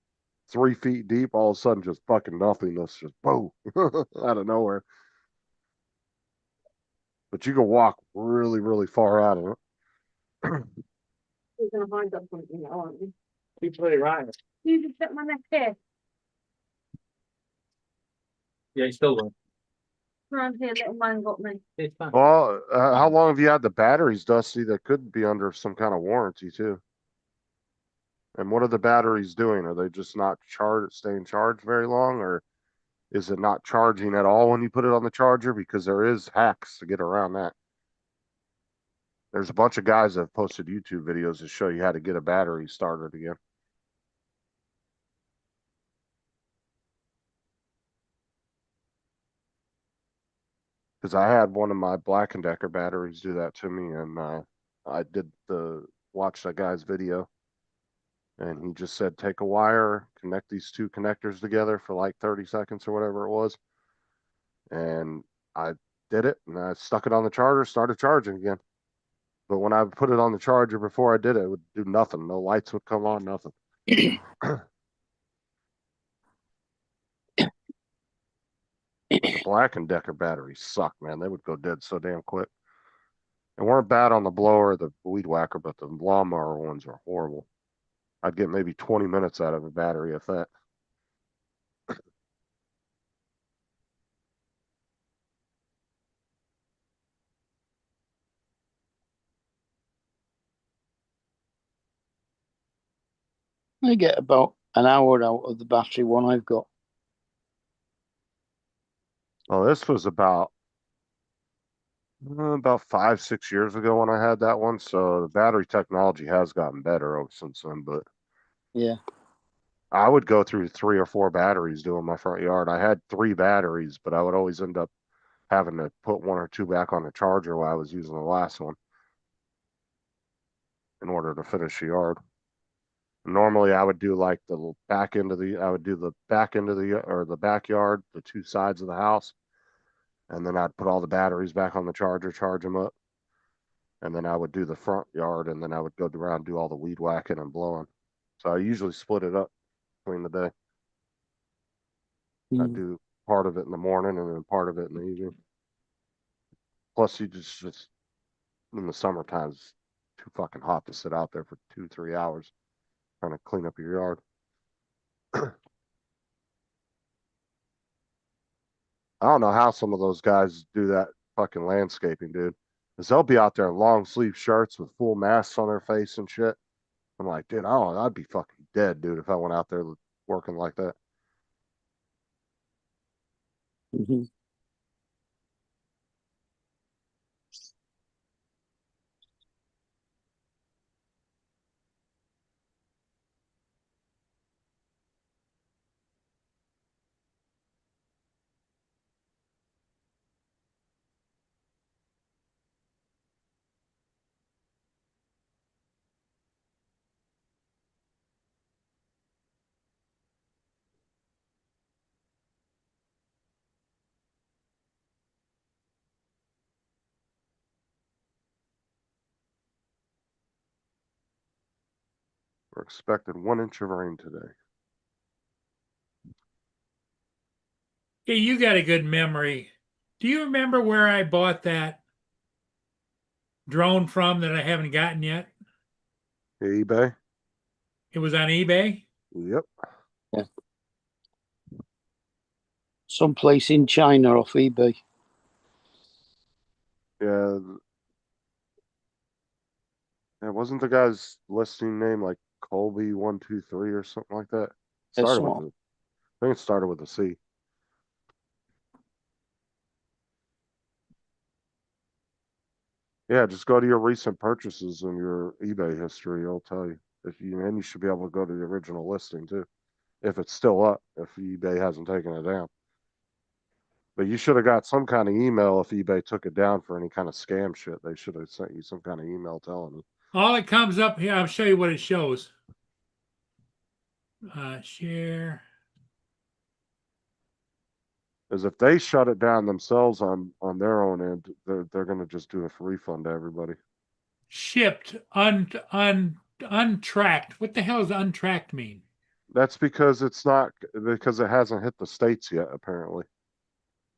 3 feet deep, all of a sudden just fucking nothingness, just boom, out of nowhere. But you could walk really, really far out of it. He's gonna find up something now, aren't you? You put it right. You just set my neck here. Yeah, you still won. Around here, little man got me. It's fine. Well, how long have you had the batteries, Dusty? That could be under some kind of warranty too. And what are the batteries doing? Are they just not staying charged very long, or is it not charging at all when you put it on the charger? Because there is hacks to get around that. There's a bunch of guys that have posted YouTube videos to show you how to get a battery started again. Because I had one of my Black & Decker batteries do that to me, and I watched that guy's video, and he just said, take a wire, connect these two connectors together for like 30 seconds or whatever it was. And I did it, and I stuck it on the charger, started charging again. But when I put it on the charger before I did it, it would do nothing. No lights would come on, nothing. Black & Decker batteries suck, man. They would go dead so damn quick. They weren't bad on the blower, the weed whacker, but the lawnmower ones are horrible. I'd get maybe 20 minutes out of a battery if that. I get about an hour out of the battery one I've got. Oh, this was about 5-6 years ago when I had that one. So the battery technology has gotten better since then. But Yeah. I would go through 3 or 4 batteries doing my front yard. I had 3 batteries, but I would always end up having to put 1 or 2 back on the charger while I was using the last one in order to finish the yard. Normally I would do like the back end of the backyard, the 2 sides of the house. And then I'd put all the batteries back on the charger, charge them up. And then I would do the front yard, and then I would go around and do all the weed whacking and blowing. So I usually split it up between the day. I do part of it in the morning and then part of it in the evening. Plus, you just in the summertime, it's too fucking hot to sit out there for 2-3 hours trying to clean up your yard. I don't know how some of those guys do that fucking landscaping, dude. Because they'll be out there in long sleeve shirts with full masks on their face and shit. I'm like, dude, I'd be fucking dead, dude, if I went out there working like that. Mm-hmm. We're expecting 1 inch of rain today. Yeah, you got a good memory. Do you remember where I bought that drone from that I haven't gotten yet? eBay? It was on eBay? Yep. Yeah. Someplace in China off eBay. Yeah. Yeah, wasn't the guy's listing name like Colby123 or something like that? That's Started with not. I think it started with a C. Yeah, just go to your recent purchases and your eBay history. It'll tell you and you should be able to go to the original listing too, if it's still up, if eBay hasn't taken it down. But you should have got some kind of email if eBay took it down for any kind of scam shit. They should have sent you some kind of email telling you. All that comes up here, I'll show you what it shows. Share. Is if they shut it down themselves on their own end, they're gonna just do a refund to everybody. Shipped, untracked. What the hell does untracked mean? That's because it hasn't hit the states yet, apparently.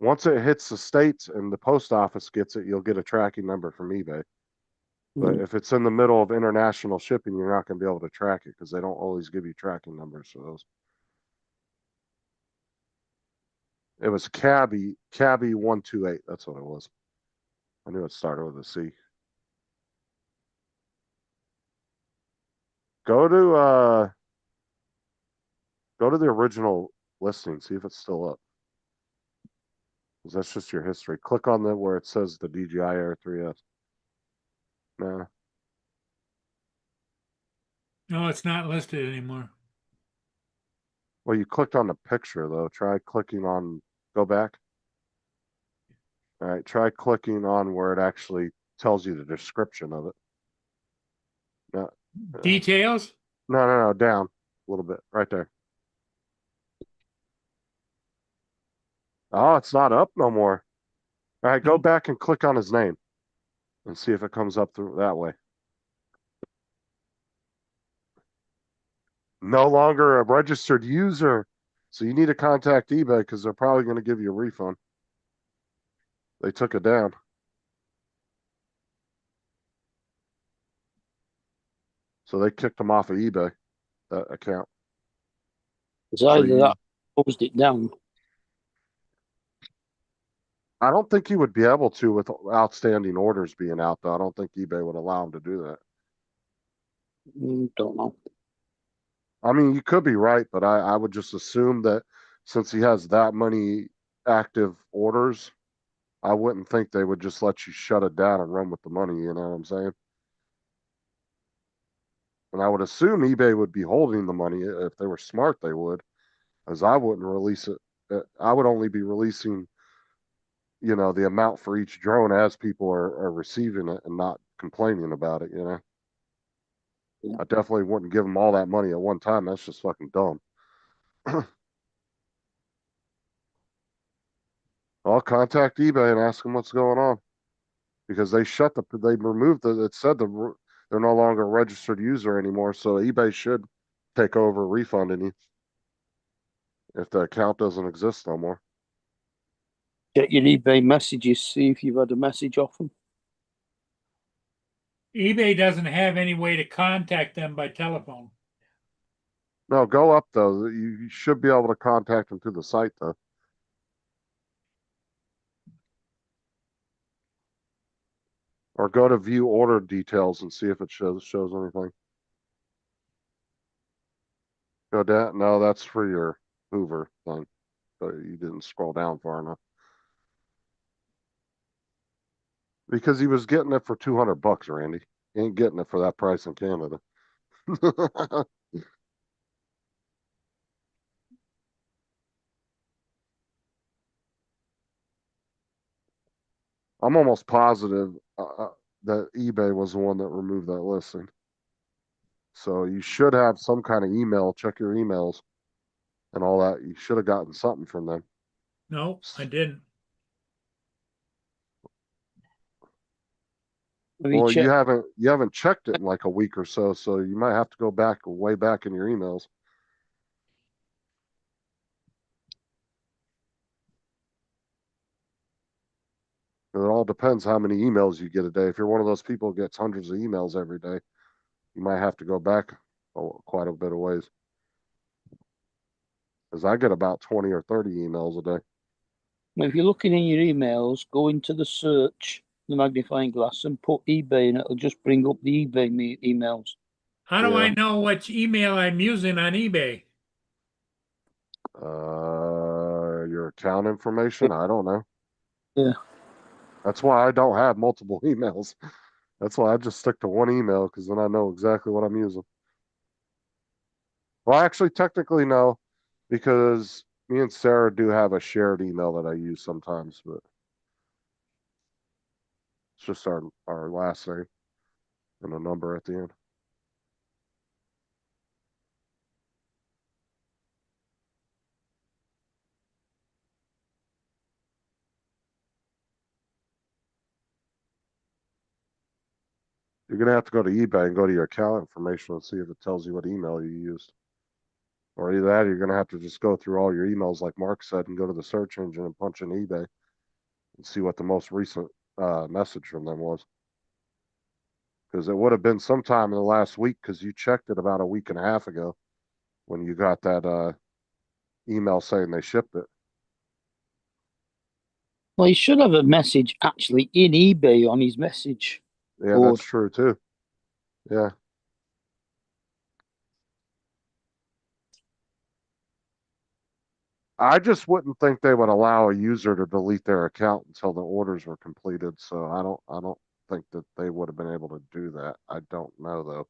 Once it hits the states and the post office gets it, you'll get a tracking number from eBay. But if it's in the middle of international shipping, you're not going to be able to track it because they don't always give you tracking numbers for those. It was Cabby 128. That's what it was. I knew it started with a C. Go to the original listing, see if it's still up. Because that's just your history. Click on where it says the DJI Air 3S. Nah. No, it's not listed anymore. Well, you clicked on the picture though. Try clicking on, go back. All right, try clicking on where it actually tells you the description of it. No, Details? no, down a little bit, right there. Oh, it's not up no more. All right, go back and click on his name and see if it comes up through that way. No longer a registered user. So you need to contact eBay because they're probably going to give you a refund. They took it down. So they kicked him off of eBay, that account. It's either that or closed it down. I don't think he would be able to with outstanding orders being out, though. I don't think eBay would allow him to do that. Don't know. I mean, you could be right, but I would just assume that since he has that many active orders, I wouldn't think they would just let you shut it down and run with the money, you know what I'm saying? And I would assume eBay would be holding the money. If they were smart, they would, as I wouldn't release it. I would only be releasing, the amount for each drone as people are receiving it and not complaining about it, Yeah. I definitely wouldn't give them all that money at one time. That's just fucking dumb. I'll contact eBay and ask them what's going on because they removed it said they're no longer a registered user anymore. So eBay should take over refunding you if the account doesn't exist no more. Check your eBay messages, see if you've had a message off them. eBay doesn't have any way to contact them by telephone. No, go up though. You should be able to contact them through the site though. Or go to view order details and see if it shows anything. Go down. No, that's for your Hoover thing. But you didn't scroll down far enough. Because he was getting it for $200, Randy. He ain't getting it for that price in Canada. I'm almost positive that eBay was the one that removed that listing. So you should have some kind of email. Check your emails and all that. You should have gotten something from them. No, I didn't. Well, you haven't checked it in like a week or so, so you might have to go back way back in your emails. It all depends how many emails you get a day. If you're one of those people who gets hundreds of emails every day, you might have to go back quite a bit of ways. Because I get about 20 or 30 emails a day. Well, if you're looking in your emails, go into the search, the magnifying glass, and put eBay, and it'll just bring up the eBay emails. How do I Yeah. know which email I'm using on eBay? Your account information? I don't know. Yeah. That's why I don't have multiple emails. That's why I just stick to one email because then I know exactly what I'm using. Well, actually, technically, no, because me and Sarah do have a shared email that I use sometimes, but it's just our last name and a number at the end. You're gonna have to go to eBay and go to your account information and see if it tells you what email you used. Or either that, or you're gonna have to just go through all your emails, like Mark said, and go to the search engine and punch in eBay and see what the most recent message from them was. Because it would have been sometime in the last week, because you checked it about a week and a half ago when you got that email saying they shipped it. Well, he should have a message actually in eBay on his message. Yeah, board. that's true too. Yeah. I just wouldn't think they would allow a user to delete their account until the orders were completed. So I don't think that they would have been able to do that. I don't know though.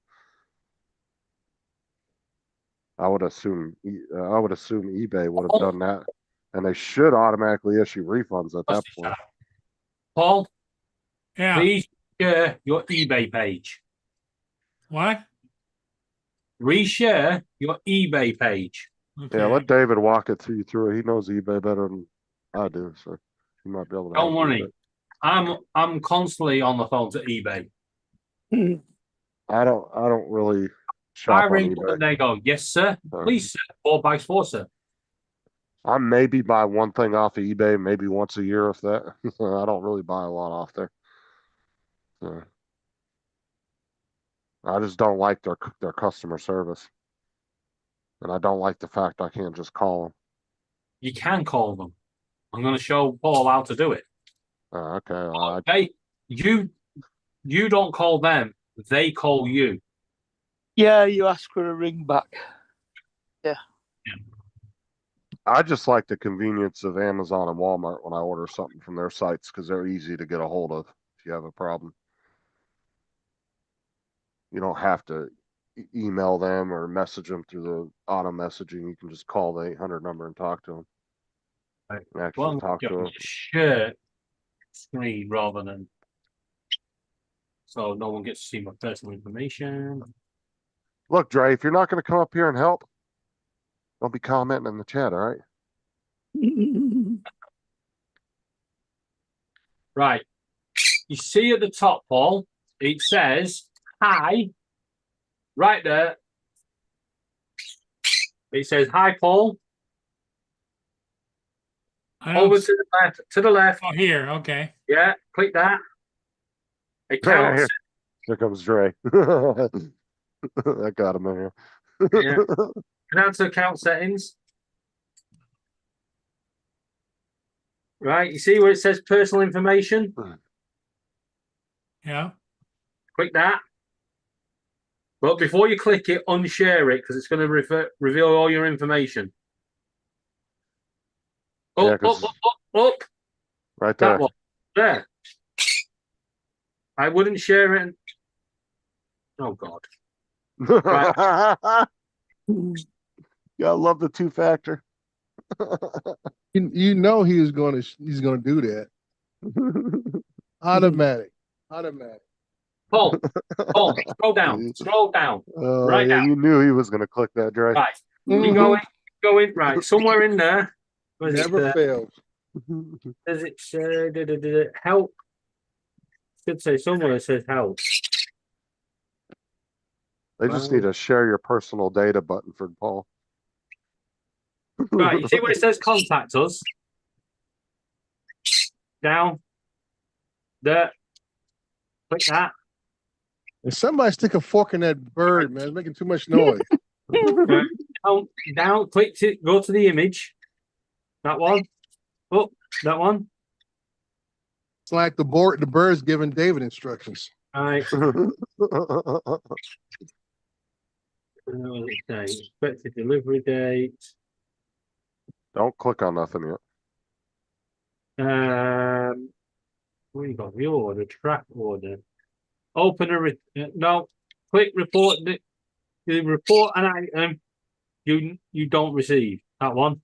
I would assume eBay would have done that, and they should automatically issue refunds at that point. Paul, Yeah. please share your eBay page. What? Reshare your eBay page. Okay. Yeah, let David walk it through it. He knows eBay better than I do, so he might be able to. Don't help you with worry. I'm constantly on the phone to eBay. it. I don't really shop I on ring up eBay. and they go, yes, sir. Please, sir. 4x4, sir. I maybe buy one thing off of eBay, maybe once a year, if that. I don't really buy a lot off there. So, I just don't like their customer service, and I don't like the fact I can't just call them. You can call them. I'm going to show Paul how to do it. Okay. Okay. You don't call them. They call you. Yeah, you ask for a ring back. Yeah. I just like the convenience of Amazon and Walmart when I order something from their sites because they're easy to get a hold of if you have a problem. You don't have to email them or message them through the auto messaging. You can just call the 800 number and talk to them. Right. And actually talk to them. Share screen rather than so no one gets to see my personal information. Look, Dre, if you're not going to come up here and help, don't be commenting in the chat, all right? Right. You see at the top, Paul, it says hi. Right there. It says hi, Paul. Over to the left. To the left. Oh, here. Okay. Yeah. Click that. Accounts. Here comes Dre. That got him in here. Yeah. Pronounce account settings. Right. You see where it says personal information? Yeah. Click that. But before you click it, unshare it because it's going to reveal all your information. Up, Yeah, up. Right there. That one. There. I wouldn't share it. Oh, God. Right. Yeah, I love the two-factor. You know he's gonna do that. Automatic. Paul, scroll down. Right yeah, now. you knew he was going to click that, Dre. Right. Keep going. Right. Somewhere in there. Never fails. Does it say help? Should say somewhere it says help. They just need a share your personal data button for Paul. Right, you see where it says contact us? Down. There. Click that. And somebody stick a fork in that bird, man. It's making too much noise. Down, click to go to the image. That one. Up. That one. It's like the bird's giving David instructions. Right. Expected delivery date. Don't click on nothing yet. What you got? The order, track order. Open no. Click report. The report an item you don't receive. That one.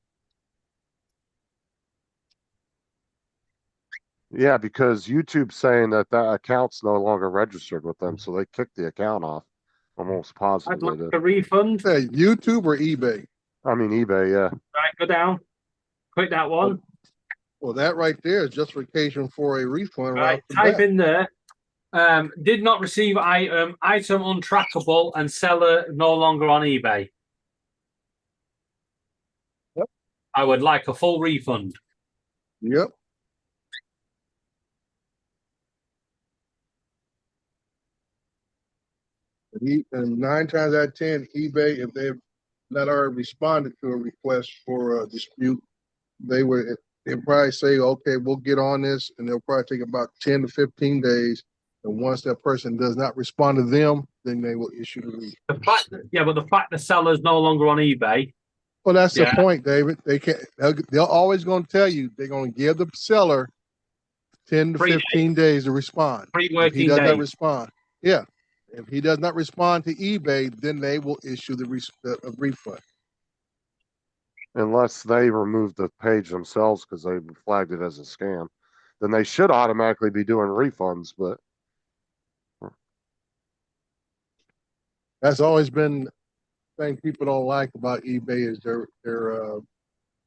Yeah, because YouTube's saying that account's no longer registered with them, so they kicked the account off. Almost I'd positive like they did. a refund. Hey, YouTube or eBay? I mean eBay, yeah. Right, go down. Click that one. Well, that right there is justification for a refund. Right, type in there. Did not receive item untrackable and seller no longer on eBay. Yep. I would like a full refund. Yep. And 9 times out of 10, eBay, if they've not already responded to a request for a dispute, they'll probably say, okay, we'll get on this, and they'll probably take about 10 to 15 days. And once that person does not respond to them, then they will issue the refund. But the fact the seller's no longer on eBay. Well, that's the point, David. They're always going to tell you they're going to give the seller 10 to 15 days to respond. If he does not respond, yeah. If he does not respond to eBay, then they will issue the refund. Unless they remove the page themselves because they flagged it as a scam, then they should automatically be doing refunds. But that's always been the thing people don't like about eBay is their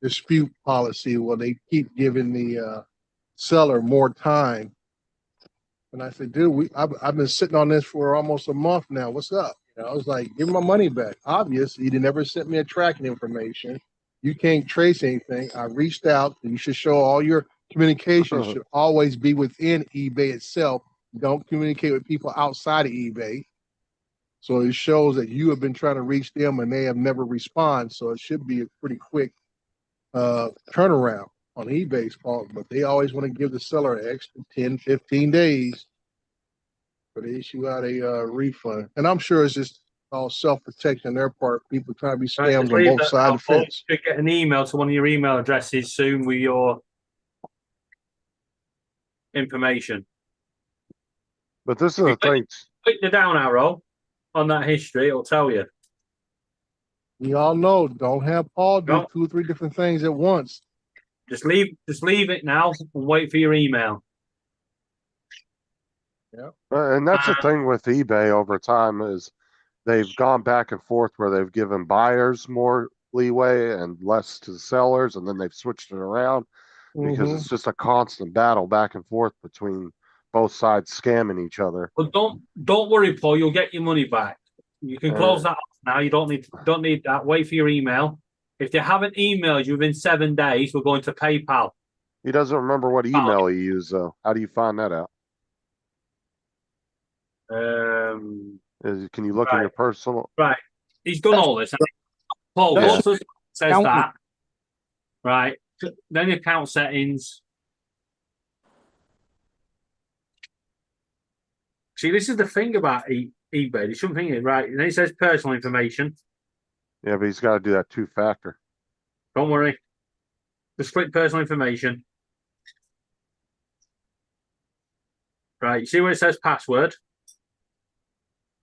dispute policy. Well, they keep giving the seller more time. And I said, dude, I've been sitting on this for almost a month now. What's up? I was like, give my money back. Obviously, you never sent me a tracking information. You can't trace anything. I reached out, and you should show all your communications should always be within eBay itself. Don't communicate with people outside of eBay. So it shows that you have been trying to reach them and they have never responded. So it should be a pretty quick turnaround on eBay's part, but they always want to give the seller an extra 10, 15 days for the issue out a refund. And I'm sure it's just all self-protection on their part. People trying to be scammed on both sides of the fence. You should get an email to one of your email addresses soon with your information. But this is the thing. Click the down arrow on that history, it'll tell you. You all know, don't have Paul do 2 or 3 different things at once. Just leave it now and wait for your email. Yeah. And that's the thing with eBay over time is they've gone back and forth where they've given buyers more leeway and less to the sellers, and then they've switched it around because it's just a constant battle back and forth between both sides scamming each other. But don't worry, Paul. You'll get your money back. You can close that off now. You don't need that. Wait for your email. If they haven't emailed you within 7 days, we're going to PayPal. He doesn't remember what email he used, though. How do you find that out? Can you look in your personal? Right. He's done all this. Paul Walters says that. Right. Then the account settings. See, this is the thing about eBay. There's something right. And then it says personal information. Yeah, but he's got to do that 2-factor. Don't worry. Just click personal information. Right. You see where it says password?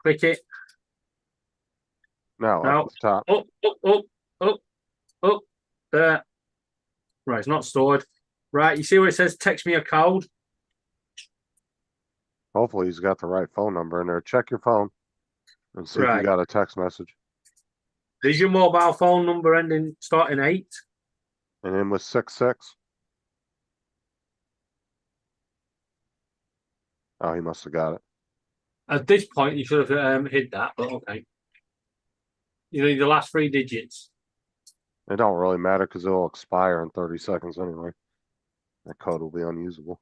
Click it. No, now, at the top. Up. There. Right, it's not stored. Right, you see where it says text me a code? Hopefully he's got the right phone number in there. Check your phone and see if you got a text message. Is your mobile phone number starting 8? And then with 66. Oh, he must have got it. At this point, you should have hid that, but okay. You need the last 3 digits. It don't really matter because it'll expire in 30 seconds anyway. That code will be unusable.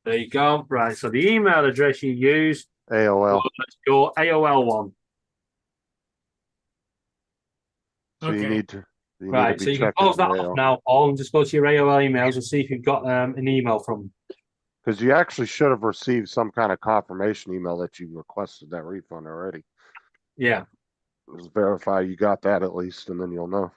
There you go. Right, so the email address you use. AOL. Your AOL one. So you need to You need Right, to so be you can checking close that mail. off now, Paul, and just go to your AOL emails and see if you've got an email from. Because you actually should have received some kind of confirmation email that you requested that refund already. Yeah. Just verify you got that at least, and then you'll know.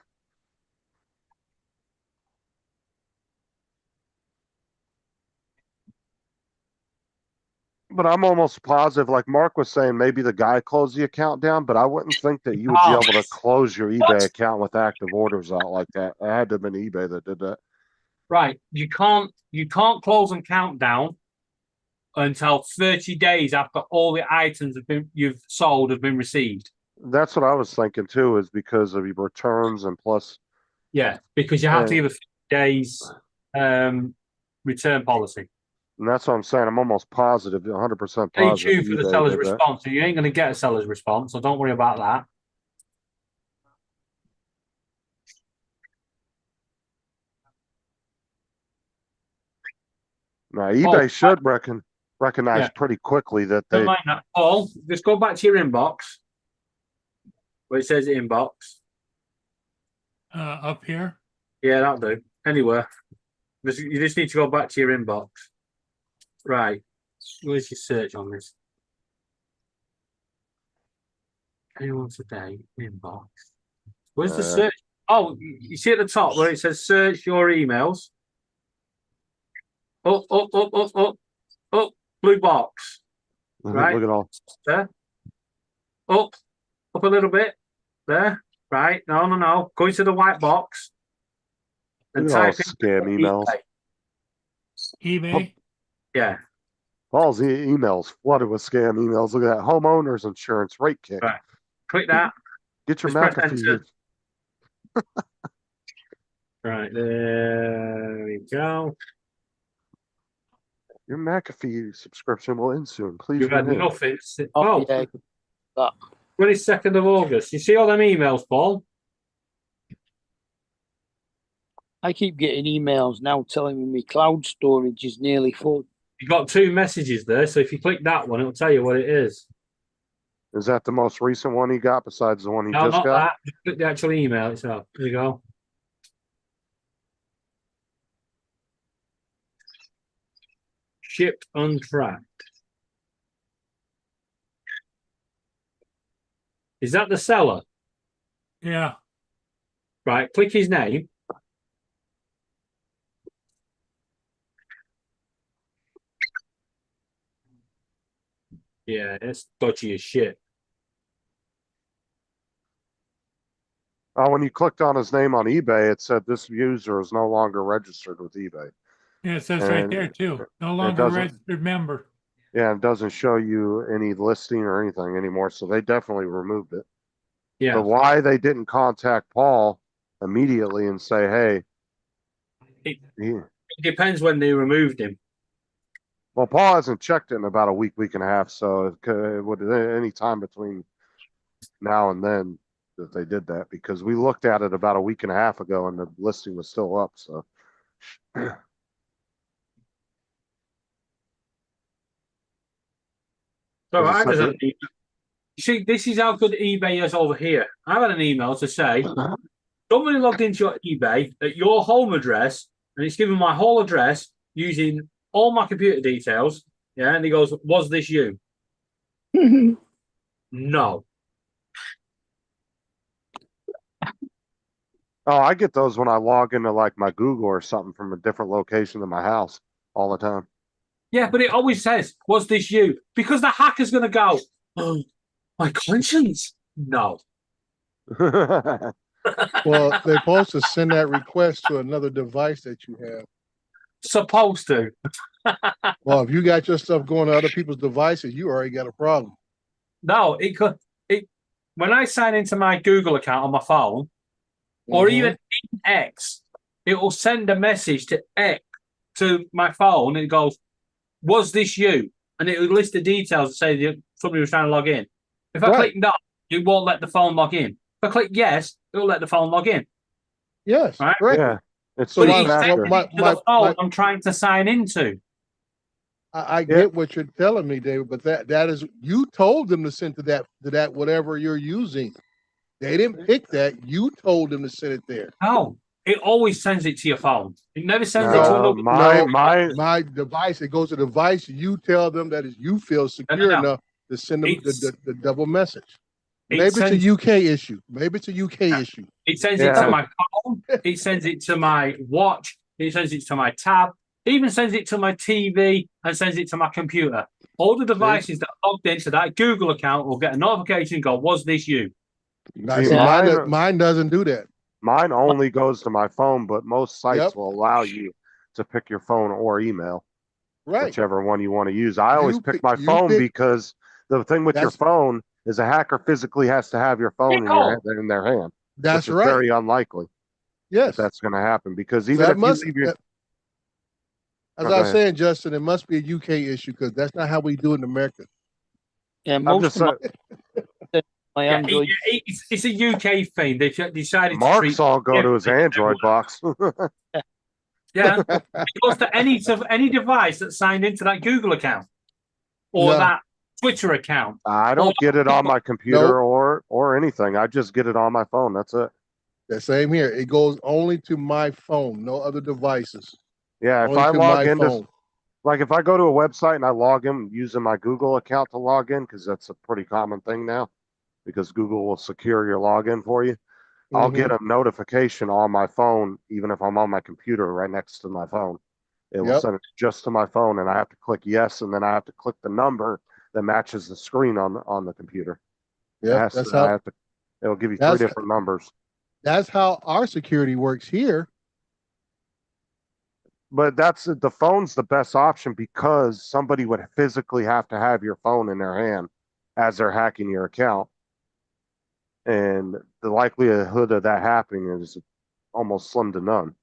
But I'm almost positive, like Mark was saying, maybe the guy closed the account down, but I wouldn't think that you would be Oh. able to close your eBay What? account with active orders out like that. It had to have been eBay that did that. Right, you can't close and count down until 30 days after all the items you've sold have been received. That's what I was thinking too, is because of your returns and plus. Yeah, because you have to And- give a 50 days return policy. And that's what I'm saying. I'm almost positive, 100% Stay positive. tuned for the eBay seller's did that. response. So you ain't going to get a seller's response, so don't worry about that. Now, eBay Oh, should recognize Yeah. pretty quickly that Don't they. mind that. Paul, just go back to your inbox where it says inbox. Up here. Yeah, that'll do. Anywhere. You just need to go back to your inbox. Right. Where's your search on this? Anyone today? Inbox. Where's the search? Oh, you see at the top where it says search your emails? Up, blue box. Right. Look at all. There. Up a little bit. There. Right. No. Go into the white box. And Look at all type in scam emails. eBay. Yeah. Paul's emails flooded with scam emails. Look at that. Homeowners insurance rate kick. Right. Click that. Get your Just press McAfee. enter. Right. There we go. Your McAfee subscription will end soon. Please You've had renew. nothing. Oh, yeah. That. 22nd of August. You see all them emails, Paul? I keep getting emails now telling me my cloud storage is nearly full. You got two messages there, so if you click that one, it'll tell you what it is. Is that the most recent one he got besides the one he No, just not got? that. Just click the actual email itself. There you go. Shipped untracked. Is that the seller? Yeah. Right, click his name. Yeah, it's dodgy as shit. When you clicked on his name on eBay, it said this user is no longer registered with eBay. Yeah, it says right And there too. No it longer doesn't- registered member. Yeah, it doesn't show you any listing or anything anymore, so they definitely removed it. Yeah. But why they didn't contact Paul immediately and say, hey, It he, depends when they removed him. well, Paul hasn't checked it in about a week and a half, so it would any time between now and then that they did that, because we looked at it about a week and a half ago and the listing was still up, so. So Does it I say was it? you see, this is how good eBay is over here. I had an email to say somebody logged into your eBay at your home address, and it's given my whole address using all my computer details. Yeah, and he goes, "Was this you?" No. Oh, I get those when I log into like my Google or something from a different location than my house all the time. Yeah, but it always says, "Was this you?" Because the hacker's going to go, "Oh, my conscience." No. Well, they're supposed to send that request to another device that you have. Supposed to. Well, if you got your stuff going to other people's devices, you already got a problem. No, it could. When I sign into my Google account on my phone, or Mhm. even in X, it will send a message to X to my phone, and it goes, "Was this you?" And it will list the details and say that somebody was trying to log in. If I Right. click no, it won't let the phone log in. If I click yes, it will let the phone log in. Yes, Right? correct. Yeah, it's So But so it's faster. sending it to the phone I'm trying to sign into. I get what you're telling me, David, but that is, you told them to send to that whatever you're using. They didn't pick that. You told them to send it there. No, it always sends it to your phone. It never sends it to No, another. My device. It goes to the device. You tell them that is you feel secure enough to send them the double message. Maybe it's a UK issue. Maybe it's a UK issue. It sends it to my phone. It sends it to my watch. It sends it to my tab. It even sends it to my TV and sends it to my computer. All the devices that are logged into that Google account will get a notification and go, was this you? Mine doesn't do that. Mine only goes to my phone, but most sites will allow you to pick your phone or email. Right. Whichever one you want to use. I always pick my phone because the thing with your phone is a hacker physically has to have your phone in their hand. That's which is right. very unlikely. Yes. That's going to happen because even if you leave your... As I was saying, Justin, it must be a UK issue because that's not how we do it in America. Yeah, most of my Android. It's a UK thing. They decided Mark's to all go to his Android box. Yeah, it goes to any device that's signed into that Google account or that Twitter account. I don't get it on my computer or anything. I just get it on my phone. That's it. The same here. It goes only to my phone, no other devices. Yeah, if only I to log my into, phone. like if I go to a website and I log in using my Google account to log in, because that's a pretty common thing now, because Google will secure your login for you. I'll get a notification on my phone, even if I'm on my computer right next to my phone. It will send it just to my phone, and I have to click yes, and then I have to click the number that matches the screen on the computer. Yeah, that's how. It'll give you three different numbers. That's how our security works here. But the phone's the best option because somebody would physically have to have your phone in their hand as they're hacking your account. And the likelihood of that happening is almost slim to none.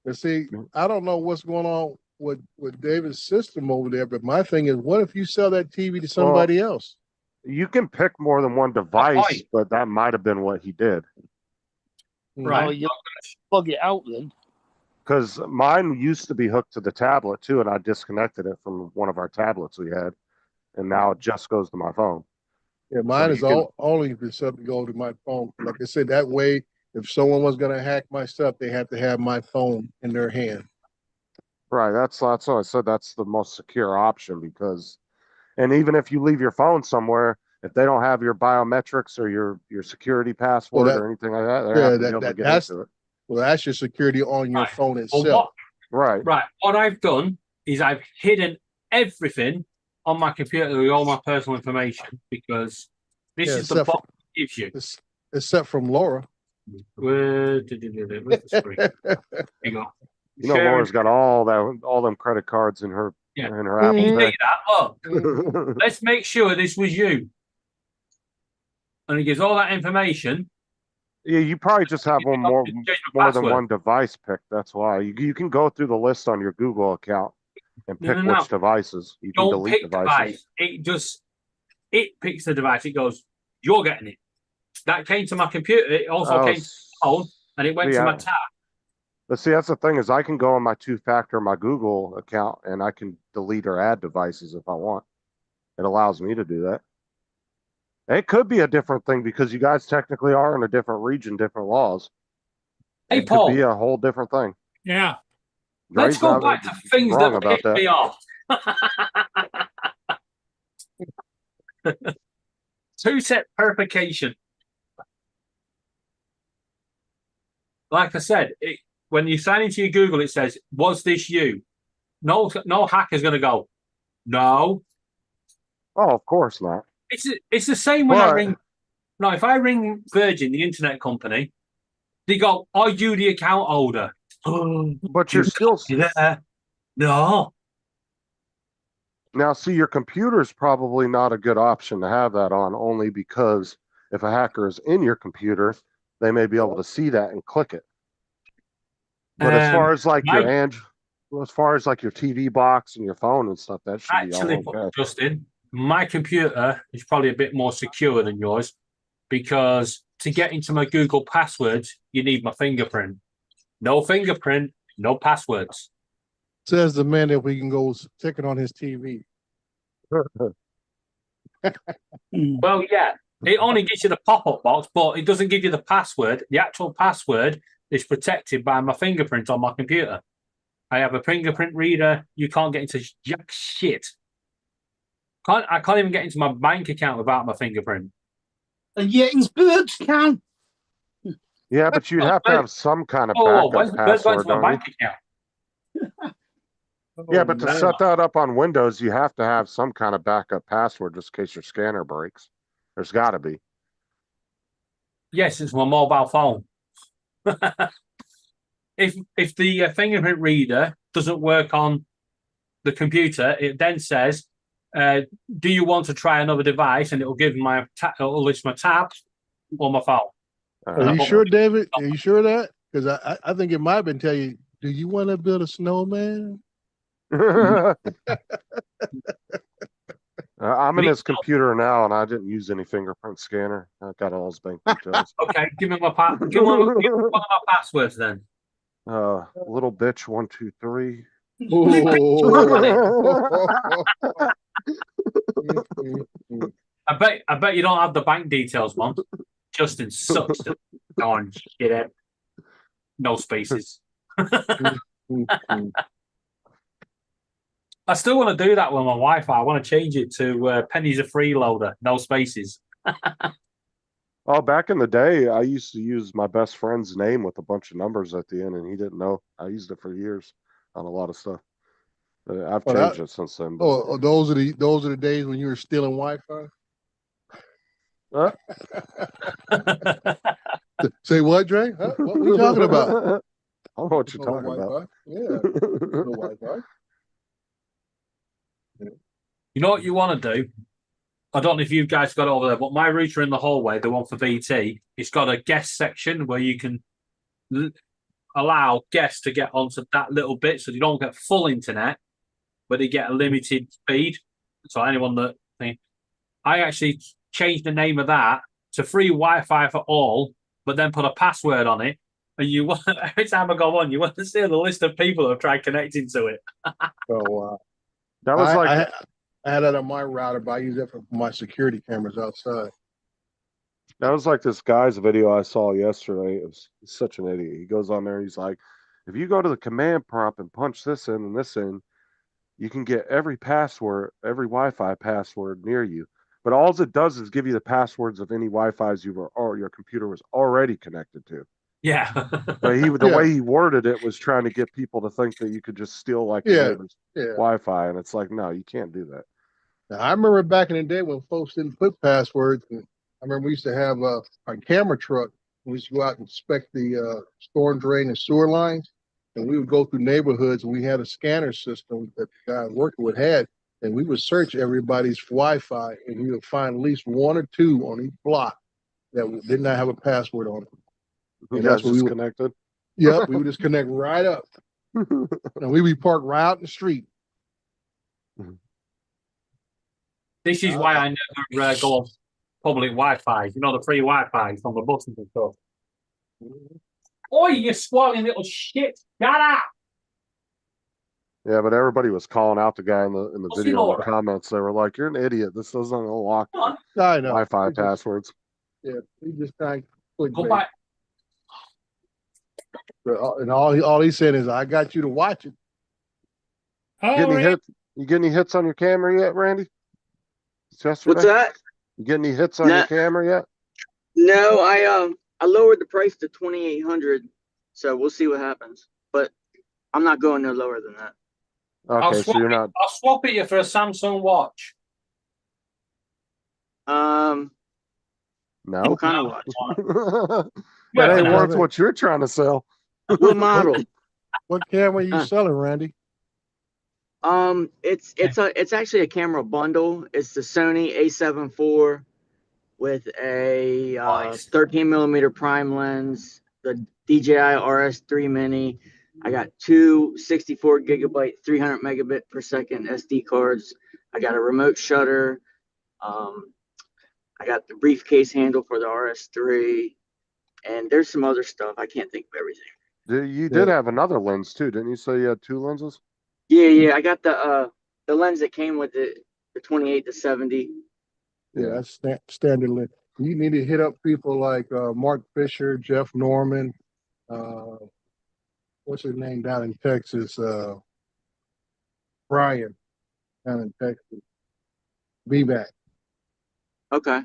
But see, I don't know what's going on with David's system over there, but my thing is, what if you sell that TV to somebody else? You can pick more than one device, but that might have been what he did. Right. You plug it out then. Because mine used to be hooked to the tablet too, and I disconnected it from one of our tablets we had, and now it just goes to my phone. Yeah, mine is only been set to go to my phone. Like I said, that way, if someone was going to hack my stuff, they had to have my phone in their hand. Right. That's what I said. That's the most secure option because, and even if you leave your phone somewhere, if they don't have your biometrics or your security password or anything like that, they're not able to get into it. Well, that's your security on your phone itself. Right. What I've done is I've hidden everything on my computer with all my personal information because this is the box it gives you. Except from Laura. Where's the screen? There you go. You know, Laura's got all them credit cards in her Apple You Pay. see that? Look, let's make sure this was you. And it gives all that information. Yeah, you probably just have more than one device picked. That's why you can go through the list on your Google account and pick which devices. You can delete devices. It picks the device. It goes, you're getting it. That came to my computer. It also came to my phone, and it went to my tab. But see, that's the thing is I can go on my two-factor, my Google account, and I can delete or add devices if I want. It allows me to do that. It could be a different thing because you guys technically are in a different region, different laws. Hey, it Paul. could be a whole different thing. Yeah. Let's go back to things that piss me off. Two-step verification. Like I said, when you sign into your Google, it says, "Was this you?" No hacker's going to go, "No." Oh, of course not. It's the same when I ring. No, if I ring Virgin, the internet company, they go, "Are you the account holder?" But you're still there. No. Now, see, your computer is probably not a good option to have that on, only because if a hacker is in your computer, they may be able to see that and click it. But as far as like your TV box and your phone and stuff, that should be all okay. Justin, my computer is probably a bit more secure than yours because to get into my Google passwords, you need my fingerprint. No fingerprint, no passwords. Says the man that we can go check it on his TV. Well, yeah, It only gives you the pop-up box, but it doesn't give you the password. The actual password is protected by my fingerprint on my computer. I have a fingerprint reader. You can't get into jack shit. I can't even get into my bank account without my fingerprint. And yet his birds can. Yeah, but you'd have to have some kind of Oh, where's backup the bird going password, to my don't you? bank account? Yeah, but to man. set that up on Windows, you have to have some kind of backup password just in case your scanner breaks. There's got to be. Yes, it's my mobile phone. If the fingerprint reader doesn't work on the computer, it then says, "Do you want to try another device?" And it'll give it'll list my tab or my phone. Are you sure, David? Are you sure of that? Because I think it might have been tell you, do you want to build a snowman? I'm in his computer now, and I didn't use any fingerprint scanner. I got all his bank details. Okay, give me give me one of my passwords then. Little bitch 123. I bet you don't have the bank details, man. Justin sucks to darn shit out. No spaces. I still want to do that with my Wi-Fi. I want to change it to pennies a freeloader, no spaces. Oh, back in the day, I used to use my best friend's name with a bunch of numbers at the end, and he didn't know. I used it for years on a lot of stuff. I've changed it since then. Oh, those are the days when you were stealing Wi-Fi. Say what, Dre? Huh? What are we talking about? I don't know what you're talking about. Yeah, no Wi-Fi. You know what you want to do? I don't know if you guys got it over there, but my router in the hallway, the one for BT, it's got a guest section where you can allow guests to get onto that little bit so they don't get full internet, but they get a limited speed. So anyone that I actually changed the name of that to free Wi-Fi for all, but then put a password on it. And you want every time I go on, you want to see the list of people who have tried connecting to it. So that was I had that on my router, but I use that for my security cameras outside. That was like this guy's video I saw yesterday. He's such an idiot. He goes on there. He's like, if you go to the command prompt and punch this in and this in, you can get every password, every Wi-Fi password near you. But all it does is give you the passwords of any Wi-Fi's your computer was already connected to. Yeah. But the way he worded it was trying to get people to think that you could just steal like your neighbor's Wi-Fi, and it's like, no, you can't do that. Now, I remember back in the day when folks didn't put passwords. And I remember we used to have a camera truck. We used to go out and inspect the storm drain and sewer lines, and we would go through neighborhoods, and we had a scanner system that the guy working with had, and we would search everybody's Wi-Fi, and we would find at least one or two on each block that did not have a password on it. And that's what we would connected. Yep, we would just connect right up, and we'd be parked right out in the street. This is why I never go on public Wi-Fi. You know, the free Wi-Fi from the buttons and stuff. Oh, you swallowing little shit! Get out! Yeah, but everybody was calling out the guy in the video in the comments. They were like, "You're an idiot. This doesn't unlock Wi-Fi passwords." Yeah, he just kind of go back. And all he said is, "I got you to watch it." You get any hits on your camera yet, Randy? What's that? You get any hits on your camera yet? No, I lowered the price to 2,800, so we'll see what happens. But I'm not going no lower than that. Okay, so you're not. I'll swap it you for a Samsung watch. No. What kind of watch? That ain't worth what you're trying to sell. What model? What camera are you selling, Randy? It's actually a camera bundle. It's the Sony A7 IV with a 13 millimeter prime lens, the DJI RS3 Mini. I got two 64 gigabyte, 300 megabit per second SD cards. I got a remote shutter. I got the briefcase handle for the RS3, and there's some other stuff. I can't think of everything. You did have another lens too, didn't you say you had two lenses? Yeah. I got the lens that came with the 28 to 70. Yeah, that's standard lens. You need to hit up people like Mark Fisher, Jeff Norman, what's his name down in Texas? Brian down in Texas. VBAC. Okay.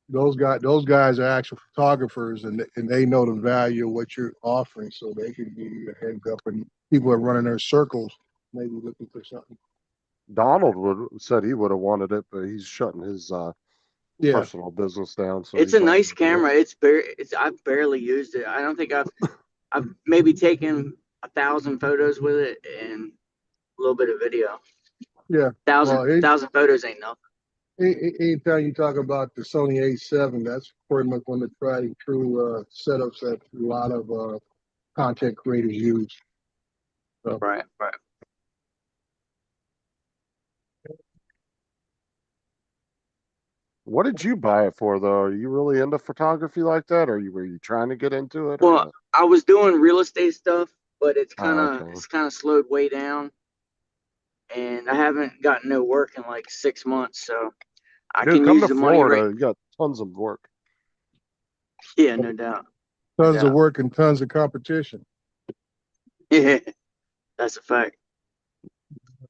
Those guys are actual photographers, and they know the value of what you're offering, so they can give you a heads up. And people are running their circles, maybe looking for something. Donald said he would have wanted it, but he's shutting his Yeah. personal business down. So It's he's a not nice gonna do it. camera. I've barely used it. I don't think I've maybe taken 1,000 photos with it and a little bit of video. Yeah. 1,000 photos ain't nothing. Anytime you talk about the Sony A7, that's pretty much one of the tried and true setups that a lot of content creators use. So. Right. What did you buy it for, though? Are you really into photography like that, or were you trying to get into it? Well, I was doing real estate stuff, but it's kind of okay. slowed way down, and I haven't gotten no work in like 6 months, so I Dude, can come use to the money Florida. right. You got tons of work. Yeah, no doubt. Tons of work and tons of competition. Yeah, that's a fact.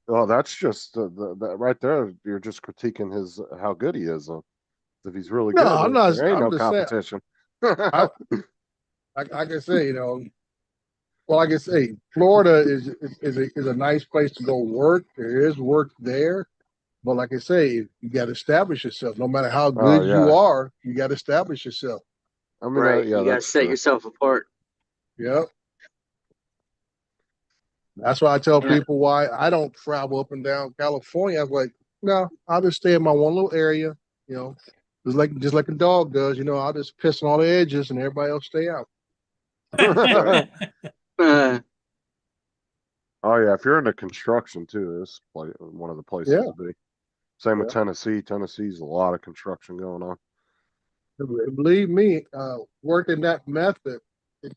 Oh, that's just that right there. You're just critiquing his how good he is. If he's really good, I'm not. there ain't I'm no just competition. I can say, well, I can say Florida is a nice place to go work. There is work there, but like I say, you got to establish yourself. No matter how good you yeah. are, you got to establish yourself. I mean, Right. yeah, You gotta set yourself apart. Yep. That's why I tell people why I don't travel up and down California. I'm like, no, I'll just stay in my one little area, just like a dog does. I'll just piss on all the edges and everybody else stay out. Oh yeah, if you're into construction too, this is one of the places to be. Same with Tennessee. Tennessee's a lot of construction going on. Believe me, working that method, it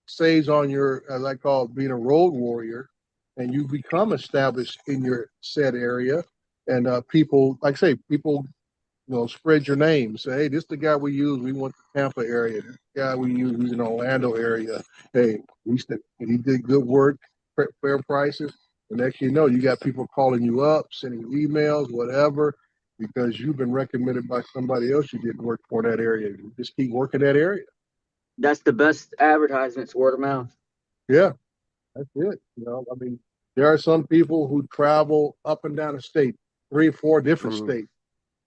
saves on your, as I call it, being a road warrior, and you become established in your said area. And people, like I say, people, spread your name. Say, hey, this is the guy we use. We want the Tampa area. This guy we use, he's in Orlando area. Hey, and he did good work, fair prices. The next you know, you got people calling you up, sending emails, whatever, because you've been recommended by somebody else you did work for that area. You just keep working that area. That's the best advertisements, word of mouth. Yeah, that's it. I mean, there are some people who travel up and down the state, 3 or 4 different states.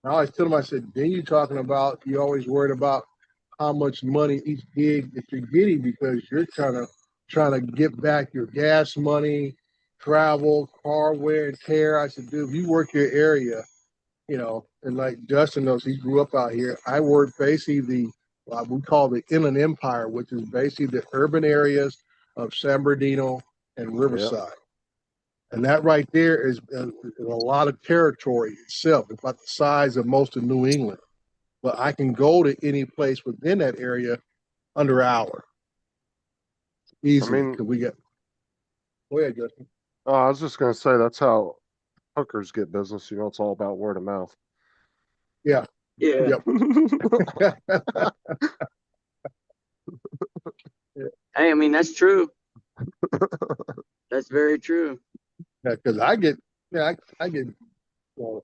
I always tell them, I said, then you're talking about, you're always worried about how much money each gig that you're getting because you're trying to get back your gas money, travel, car wear and tear. I said, dude, if you work your area, and like Justin knows, he grew up out here. I work basically we call the Inland Empire, which is basically the urban areas of San Bernardino and Riverside. Yep. And that right there is a lot of territory itself. It's about the size of most of New England. But I can go to any place within that area under an hour. Easy. I mean, we get. Go ahead, Justin. I was just going to say that's how hookers get business. It's all about word of mouth. Yeah. Yeah. Yep. Hey, I mean, that's true. That's very true. Yeah, because I get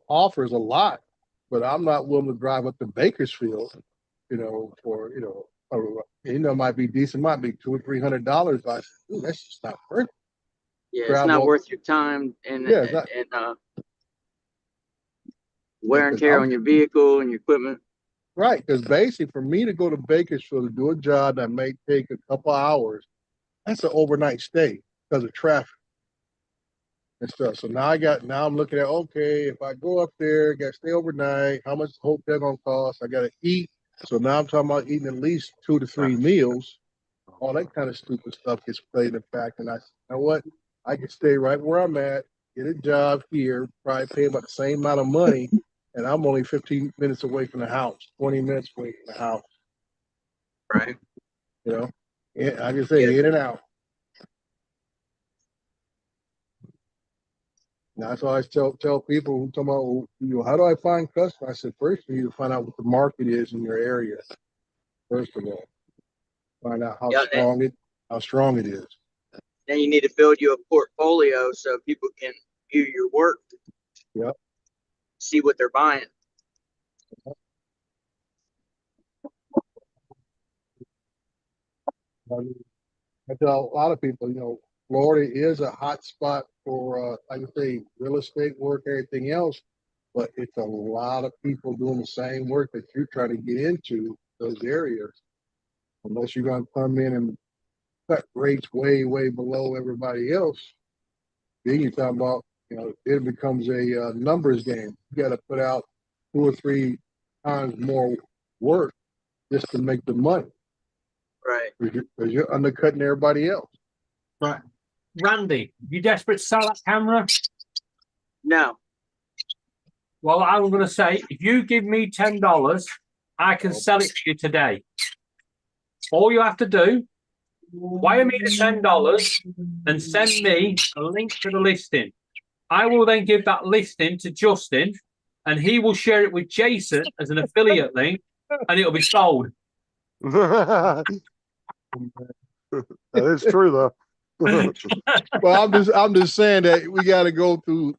offers a lot, but I'm not willing to drive up to Bakersfield, for it might be decent, might be $200 or $300. But I said, that's just not worth it. Yeah, it's not worth your time and wear and tear on your vehicle and your equipment. Right, because basically for me to go to Bakersfield to do a job that may take a couple hours, that's an overnight stay because of traffic and stuff. So now I'm looking at, okay, if I go up there, got to stay overnight, how much is the hotel gonna cost? I got to eat. So now I'm talking about eating at least 2 to 3 meals. All that kind of stupid stuff gets played in fact. And I said, you know what? I can stay right where I'm at, get a job here, probably pay about the same amount of money, and I'm only 15 minutes away from the house, 20 minutes away from the house. Right. I can say in and out. And that's why I tell people who come out, how do I find customers? I said, first you need to find out what the market is in your area. First of all, find out how strong it is. Then you need to build you a portfolio so people can view your work. Yep. See what they're buying. I tell a lot of people, Florida is a hot spot for, like I say, real estate work, everything else, but it's a lot of people doing the same work that you're trying to get into those areas. Unless you're going to come in and cut rates way, way below everybody else, then you're talking about, it becomes a numbers game. You got to put out 2 or 3 times more work just to make the money. Right. Because you're undercutting everybody else. Right. Randy, you desperate to sell that camera? No. Well, I'm going to say, if you give me $10, I can sell it to you today. All you have to do, wire me the $10 and send me a link to the listing. I will then give that listing to Justin, and he will share it with Jason as an affiliate link, and it'll be sold. That is true, though. Well, I'm just saying that we got to go through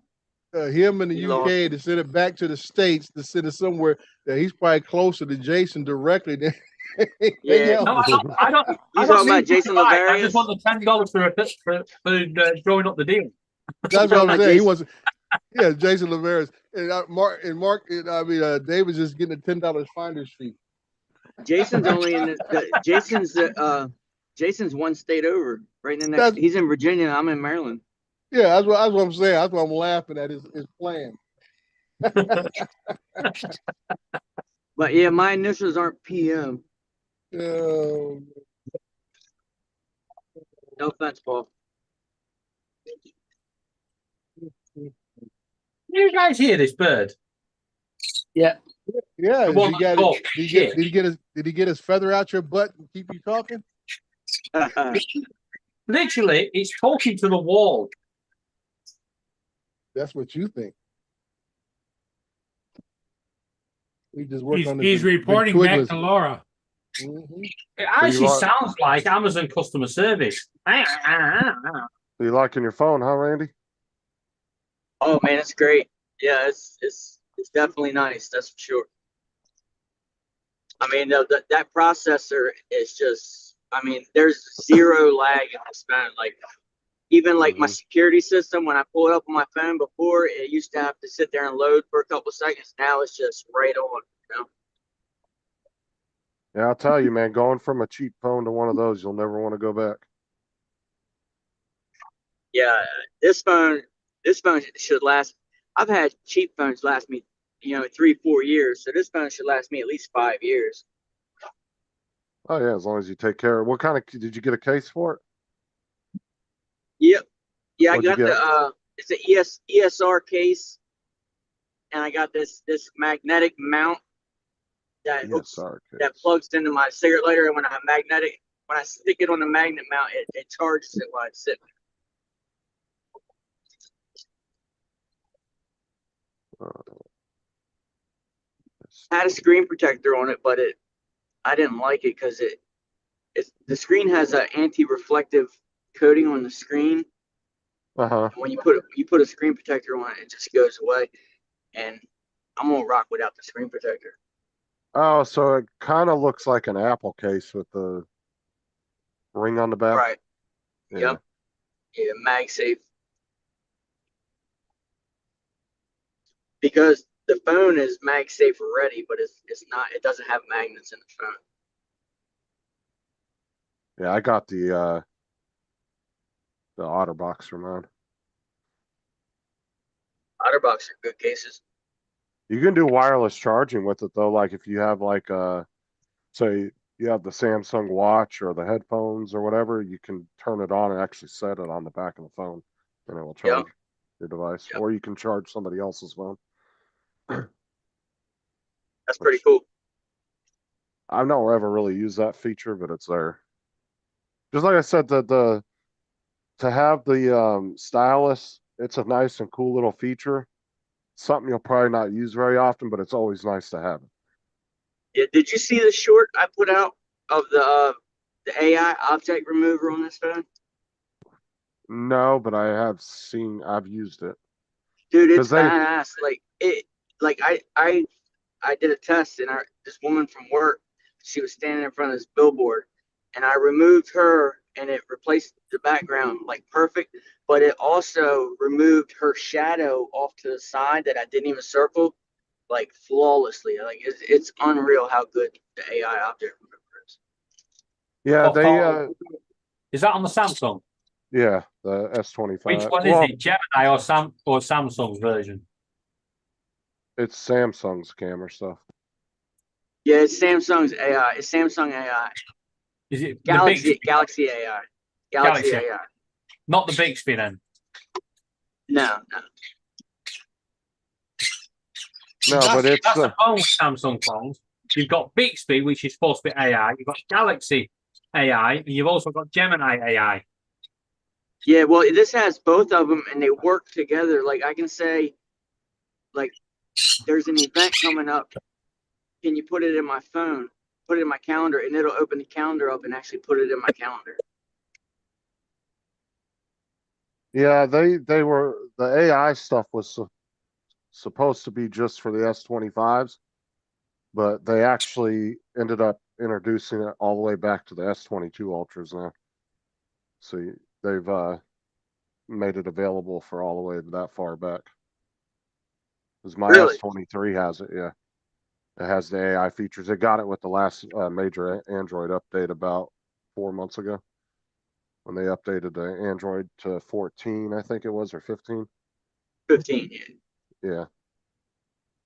him in the UK to send it back to the States, to send it somewhere that he's probably closer to Jason directly than anything else. No, I don't. You talking about Jason Laverius? I just want the $10 for drawing up the deal. That's what I'm saying. He wasn't. Yeah, Jason Laverius and David's just getting a $10 finder's fee. Jason's only in Jason's one state over, right in the next. He's in Virginia. I'm in Maryland. Yeah, that's what I'm saying. That's what I'm laughing at his plan. But yeah, my initials aren't PM. No offense, Paul. You guys hear this bird? Yeah. Yeah. Did he get his feather out your butt and keep you talking? Literally, it's talking to the wall. That's what you think. He's reporting back to Laura. Mm-hmm. It actually sounds like Amazon customer service. Are you liking your phone, huh, Randy? Oh man, it's great. Yeah, it's definitely nice. That's for sure. I mean, that processor is just. I mean, there's zero lag in this phone. Like, even like my security system, when I pull it up on my phone before, it used to have to sit there and load for a couple of seconds. Now it's just right on. Yeah, I'll tell you, man, going from a cheap phone to one of those, you'll never want to go back. Yeah, this phone should last. I've had cheap phones last me, 3-4 years. So this phone should last me at least 5 years. Oh yeah, as long as you take care of. What kind of did you get a case for it? Yep. Yeah, What'd I got it's an ESR case, and I got this magnetic mount that that plugs into my cigarette lighter, and when I stick it on the magnet mount, it charges it while it's sitting. I had a screen protector on it, but I didn't like it because the screen has an anti-reflective coating on the screen. When you put a screen protector on it, it just goes away, and I'm gonna rock without the screen protector. Oh, so it kind of looks like an Apple case with the ring on the back. Right. Yeah. Yep. Yeah, MagSafe. Because the phone is MagSafe ready, but it's not. It doesn't have magnets in the phone. Yeah, I got the OtterBox for mine. OtterBox are good cases. You can do wireless charging with it though. Like if you have say you have the Samsung Watch or the headphones or whatever, you can turn it on and actually set it on the back of the phone, and it will charge your device. Or you can charge somebody else's phone. That's pretty cool. I've never ever really used that feature, but it's there. Just like I said, to have the stylus it's a nice and cool little feature. Something you'll probably not use very often, but it's always nice to have it. Yeah, did you see the short I put out of the AI object remover on this phone? No, but I've used it. Dude, it's 'Cause they- badass. I did a test, and this woman from work, she was standing in front of this billboard, and I removed her, and it replaced the background like perfect, but it also removed her shadow off to the side that I didn't even circle, like flawlessly. Like it's unreal how good the AI object remover is. Yeah, Is that on the Samsung? yeah, the S25. Which one is it? Gemini or Samsung's version? It's Samsung's camera stuff. Yeah, it's Samsung's AI. It's Samsung AI. Is it Galaxy AI? Galaxy AI. Not the Bixby then. No. No, but it's that's the phone with Samsung phones. You've got Bixby, which is supposed to be AI. You've got Galaxy AI, and you've also got Gemini AI. Yeah, well, this has both of them, and they work together. Like I can say, like, there's an event coming up. Can you put it in my phone? Put it in my calendar, and it'll open the calendar up and actually put it in my calendar. Yeah, they were the AI stuff was supposed to be just for the S25s, but they actually ended up introducing it all the way back to the S22 Ultras now. So they've made it available for all the way that far back. Because my S23 has it, yeah. It has the AI features. They got it with the last major Android update about 4 months ago, when they updated the Android to 14, I think it was, or 15. 15, yeah. Yeah.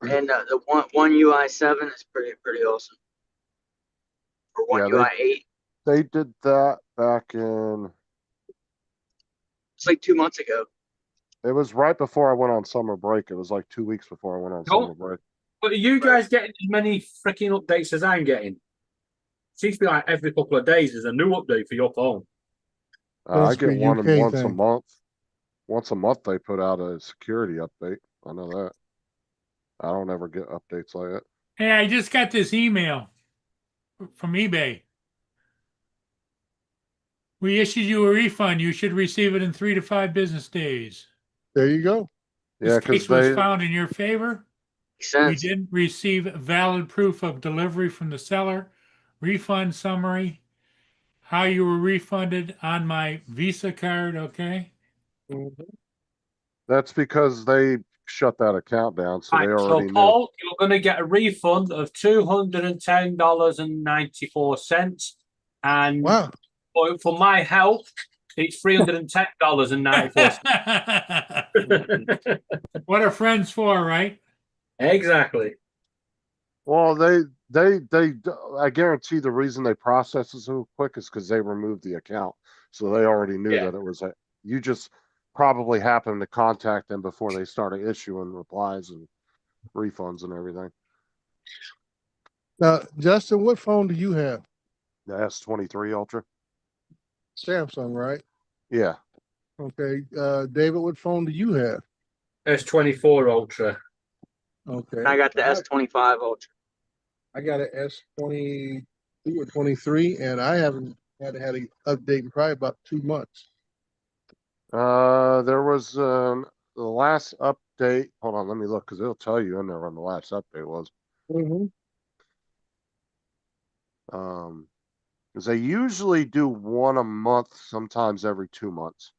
And the one UI 7 is pretty awesome. Or one UI 8. They did that back in. It's like 2 months ago. It was right before I went on summer break. It was like 2 weeks before I went on summer break. But are you guys getting as many freaking updates as I'm getting? Seems to be like every couple of days there's a new update for your phone. I get one once a month. Once a month they put out a security update. I know that. I don't ever get updates like that. Hey, I just got this email from eBay. We issued you a refund. You should receive it in 3 to 5 business days. There you go. Yeah, This case was found in your favor. We Sense. didn't receive valid proof of delivery from the seller. Refund summary. How you were refunded on my Visa card, okay? That's because they shut that account down, so they already knew. Paul, you're going to get a refund of $210.94, and for my help, it's $310.94. What are friends for, right? Exactly. Well, I guarantee the reason they process it so quick is because they removed the account. So they already knew that it was you just probably happened to contact them before they started issuing replies and refunds and everything. Now, Justin, what phone do you have? The S23 Ultra. Samsung, right? Yeah. Okay. David, what phone do you have? S24 Ultra. Okay. I got the S25 Ultra. I got an S22 or 23, and I haven't had an update in probably about 2 months. There was the last update. Hold on, let me look because it'll tell you in there when the last update was. Because they usually do one a month, sometimes every 2 months.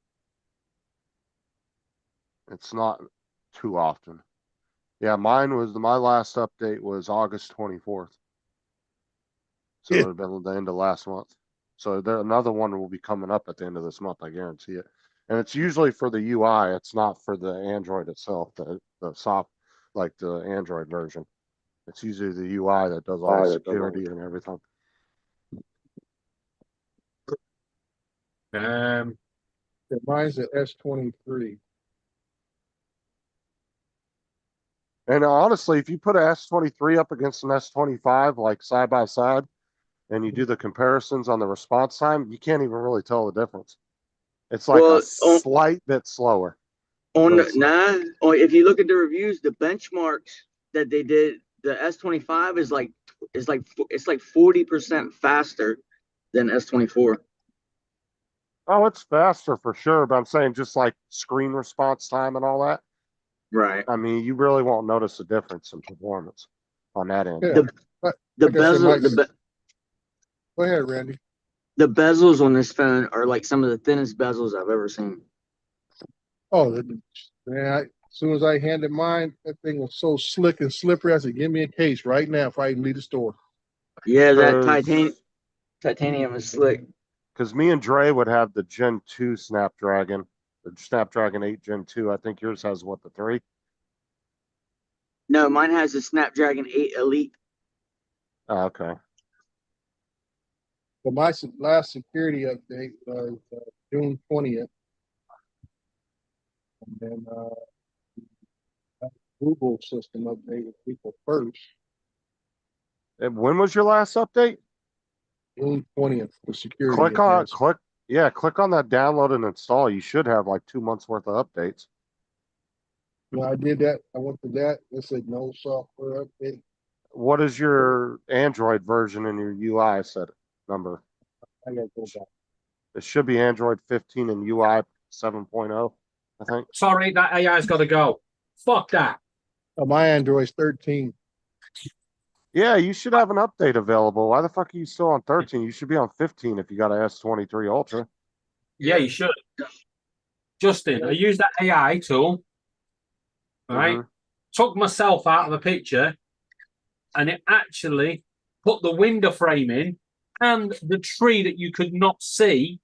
It's not too often. Yeah, my last update was August 24th. So it would have been the end of last month. So another one will be coming up at the end of this month, I guarantee it. And it's usually for the UI. It's not for the Android itself, the soft, like the Android version. It's usually the UI that does all the security and everything. Mine's an S23. And honestly, if you put an S23 up against an S25, like side by side, and you do the comparisons on the response time, you can't even really tell the difference. It's like a slight bit slower. On the, That's- nah, or if you look at the reviews, the benchmarks that they did, the S25 is like 40% faster than S24. Oh, it's faster for sure, but I'm saying just like screen response time and all that. Right. I mean, you really won't notice a difference in performance on that end. Yeah. The But the like I said, bezel, Mike, the go ahead, Randy. the bezels on this phone are like some of the thinnest bezels I've ever seen. Oh, man, as soon as I handed mine, that thing was so slick and slippery. I said, give me a case right now if I can leave the store. Yeah, that Cause, titanium is slick. Because me and Dre would have the Gen 2 Snapdragon, the Snapdragon 8 Gen 2. I think yours has what, the 3? No, mine has a Snapdragon 8 Elite. Oh, okay. But my last security update was June 20th. And then Google system update was April 1st. And when was your last update? June 20th for security. Click on enhancement. click on that download and install. You should have like 2 months worth of updates. When I did that, I went to that. It said no software update. What is your Android version in your UI set number? I gotta go back. It should be Android 15 and UI 7.0, I think. Sorry, that AI's got to go. Fuck that. My Android's 13. Yeah, you should have an update available. Why the fuck are you still on 13? You should be on 15 if you got a S23 Ultra. Yeah, you should. Justin, I used that AI tool, right? Took myself out of the picture, and it actually put the window frame in and the tree that you could not see,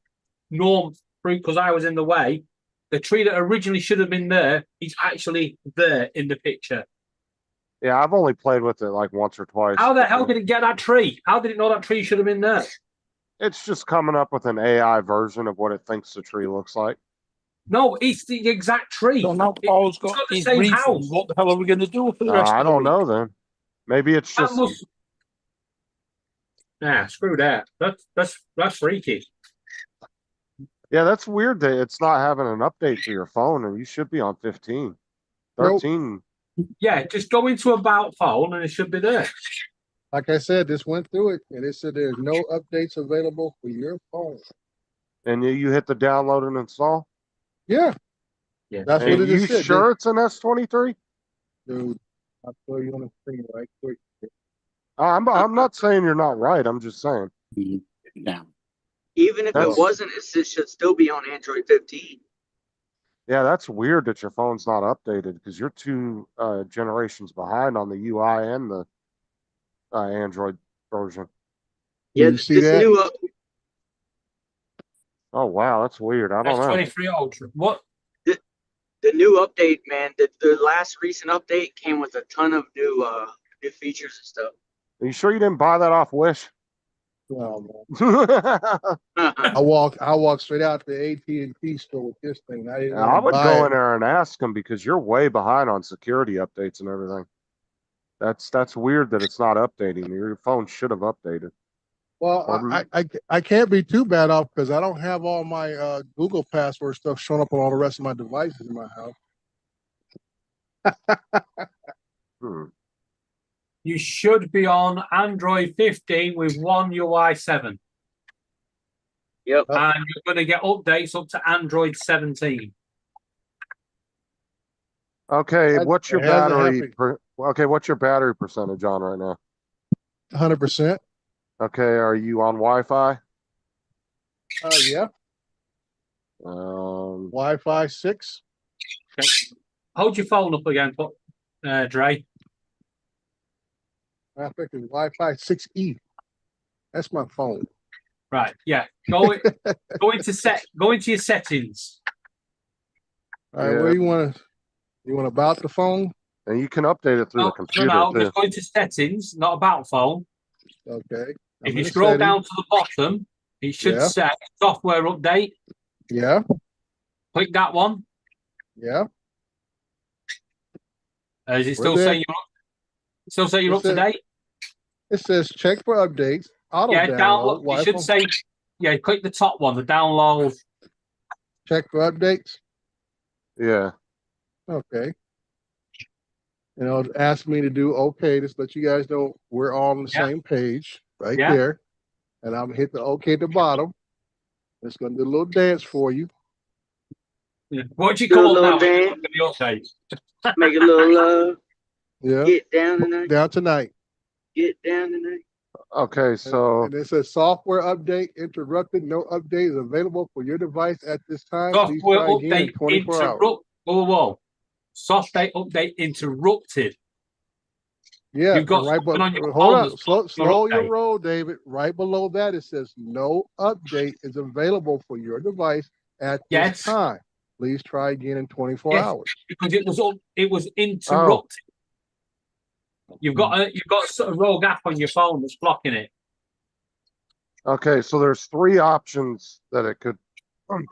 through because I was in the way. The tree that originally should have been there is actually there in the picture. Yeah, I've only played with it like once or twice. How the hell did it get that tree? How did it know that tree should have been there? It's just coming up with an AI version of what it thinks the tree looks like. No, it's the exact tree. So now Paul's got the his same refund. house. What the hell are we going to do for the rest I of the don't week? know then. Maybe it's That just must... Nah, screw that. That's freaky. yeah, that's weird that it's not having an update to your phone and you should be on 15. 13. Yeah, just go into About Phone and it should be there. Like I said, this went through it and it said there's no updates available for your phone. And you hit the download and install? Yeah. Yeah. That's And what it you is. sure it's an S23? Dude, I'll show you on the screen right quick. I'm not saying you're not right. I'm just saying. Yeah. Even if That's- it wasn't, it should still be on Android 15. Yeah, that's weird that your phone's not updated because you're 2 generations behind on the UI and the Android version. Yeah, You see this that? new Oh wow, that's weird. I don't know. S23 Ultra. What? the new update, man. The last recent update came with a ton of new features and stuff. Are you sure you didn't buy that off Wish? Oh, I I walked straight out to AT&T store with this thing. I didn't want to would buy go it. in there and ask them because you're way behind on security updates and everything. That's weird that it's not updating. Your phone should have updated. Well, I can't be too bad off because I don't have all my Google password stuff showing up on all the rest of my devices in my house. You should be on Android 15 with One UI 7. Yep. And you're going to get updates up to Android 17. Okay, That- what's your it hasn't battery? happened. Okay, what's your battery percentage on right now? 100%. Okay, are you on Wi-Fi? Yeah. Wi-Fi 6. Okay. Hold your phone up again, Dre. I think it's Wi-Fi 6E. That's my phone. Right, yeah. Go into your settings. All right, where you want about the phone? And you can update it through the No, computer no, too. just go into settings, not about phone. Okay. If I'm you in scroll settings. down to the bottom, it should Yeah. say software update. Yeah. Click that one. Yeah. Is it still We're there. saying you're up to It says- date? It says check for updates. Auto Yeah, download. download. It should Wi-Fi. say, yeah, click the top one, the download. Check for updates. Yeah. Okay. You know, ask me to do okay, just let you guys know we're all on the Yeah. same page right Yeah. there. And I'm hit the okay at the bottom. It's gonna do a little dance for you. What do you Do come a up little now? dance. Look at the updates. Make a little love. Yeah. Get down tonight. Down tonight. Get down tonight. Okay, so And it says software update interrupted. No update is available for your device at this time. Please Software try again in update 24 hours. whoa. Software update interrupted. Yeah, You've got and right, something but on your hold phone on, that's slow, software slow your update. roll, David. Right below that, it says no update is available for your device at this Yes. time. Please try again in 24 Yes. hours. Because it was interrupted. You've got a rogue app on your phone that's blocking it. okay, so there's three options that it could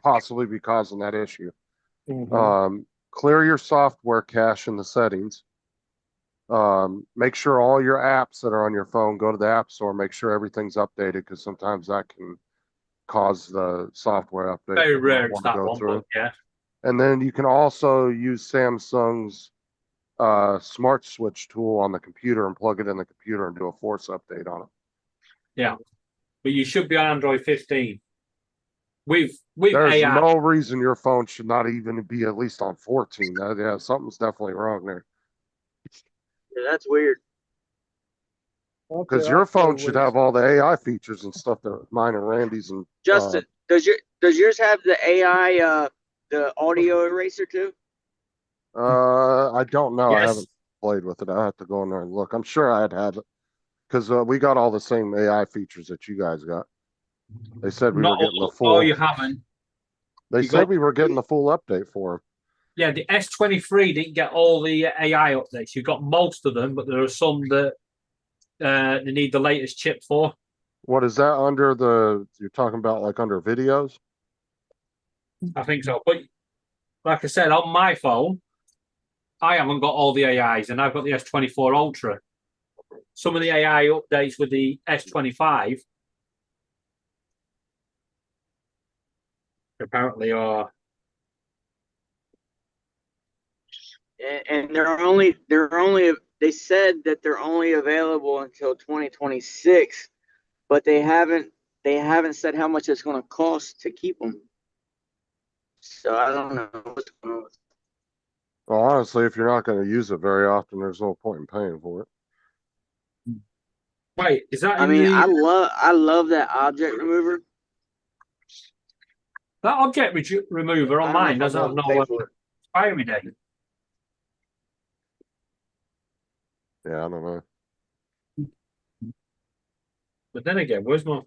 possibly be causing that issue. Clear your software cache in the settings. Make sure all your apps that are on your phone, go to the App Store, make sure everything's updated, because sometimes that can cause the software update. Very to rare not it's wanna that go one, through. but yeah. And then you can also use Samsung's smart switch tool on the computer and plug it in the computer and do a force update on it. Yeah. But you should be on Android 15. With There's AI. no reason your phone should not even be at least on 14. Yeah, something's definitely wrong there. Yeah, that's weird. Because your phone should have all the AI features and stuff that mine and Randy's and Justin, does yours have the AI the audio eraser too? I don't know. I Yes. haven't played with it. I have to go in there and look. I'm sure I'd have it because we got all the same AI features that you guys got. They said we were Not getting the all, full. you haven't. They You said got- we were getting the full update for them. Yeah, the S23 didn't get all the AI updates. You got most of them, but there are some that they need the latest chip for. What is that under the? You're talking about like under videos? I think so. But like I said, on my phone, I haven't got all the AIs, and I've got the S24 Ultra. Some of the AI updates with the S25 apparently are. And they said that they're only available until 2026, but they haven't said how much it's going to cost to keep them. So I don't know what's going on. Well, honestly, if you're not going to use it very often, there's no point in paying for it. Wait, is that? I love that object remover. That object remover on mine doesn't have no expiry date. Yeah, I don't know. But then again, where's my?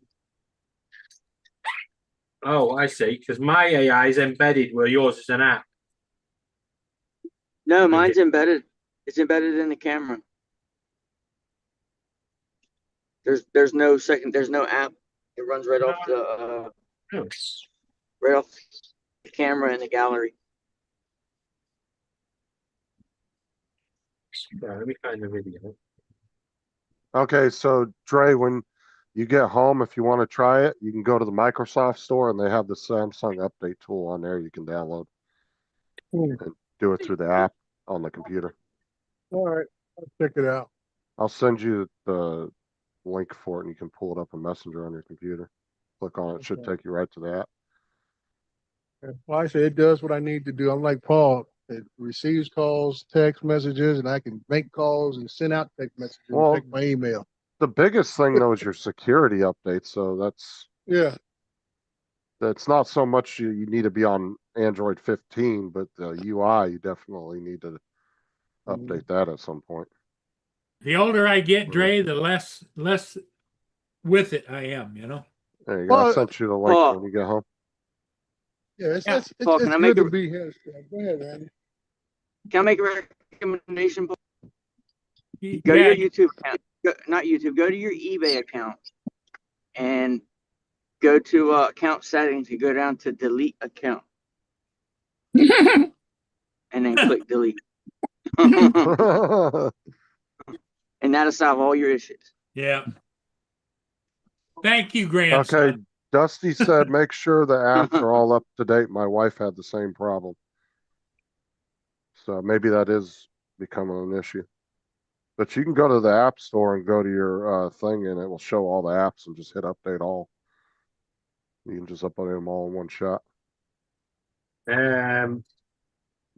Oh, I see. Because my AI is embedded where yours is an app. No, mine's embedded. It's embedded in the camera. There's no app. It runs right off the camera in the gallery. Right, let me find the video. Okay, so Dre, when you get home, if you want to try it, you can go to the Microsoft store and they have the Samsung update tool on there you can download and do it through the app on the computer. All right, I'll check it out. I'll send you the link for it and you can pull it up in Messenger on your computer. Click on it, it should take you right to the app. Well, I say it does what I need to do. I'm like Paul. It receives calls, text messages, and I can make calls and send out text messages Well, and check my email. The biggest thing though is your security update. So that's not so much you need to be on Android 15, but the UI you definitely need to update that at some point. The older I get, Dre, the less with it I am, you know. There you go. I sent you the link when you get home. Yeah, it's Paul, can I make good to be here. Go ahead, Randy. Can I make a recommendation? Go to your YouTube account. Not YouTube. Go to your eBay account and go to account settings. You go down to delete account, and then click delete. And that'll solve all your issues. Yeah. Thank you, grandson. Okay, Dusty said make sure the apps are all up to date. My wife had the same problem. So maybe that is becoming an issue. But you can go to the app store and go to your thing, and it will show all the apps and just hit update all. You can just upload them all in one shot. The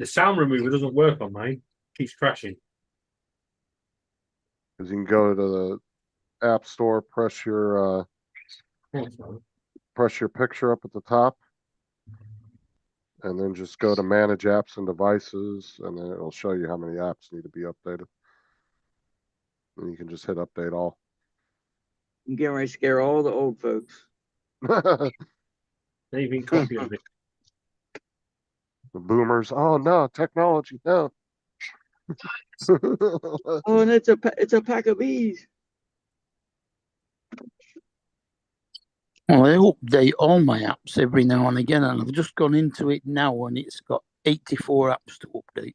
sound remover doesn't work on mine. Keeps crashing. Because you can go to the app store, press your picture up at the top, and then just go to manage apps and devices, and then it'll show you how many apps need to be updated. And you can just hit update all. I'm getting ready to scare all the old folks. They even copy of it. The boomers, oh no, technology, no. Oh, and it's a pack of bees. Well, I update all my apps every now and again, and I've just gone into it now, and it's got 84 apps to update.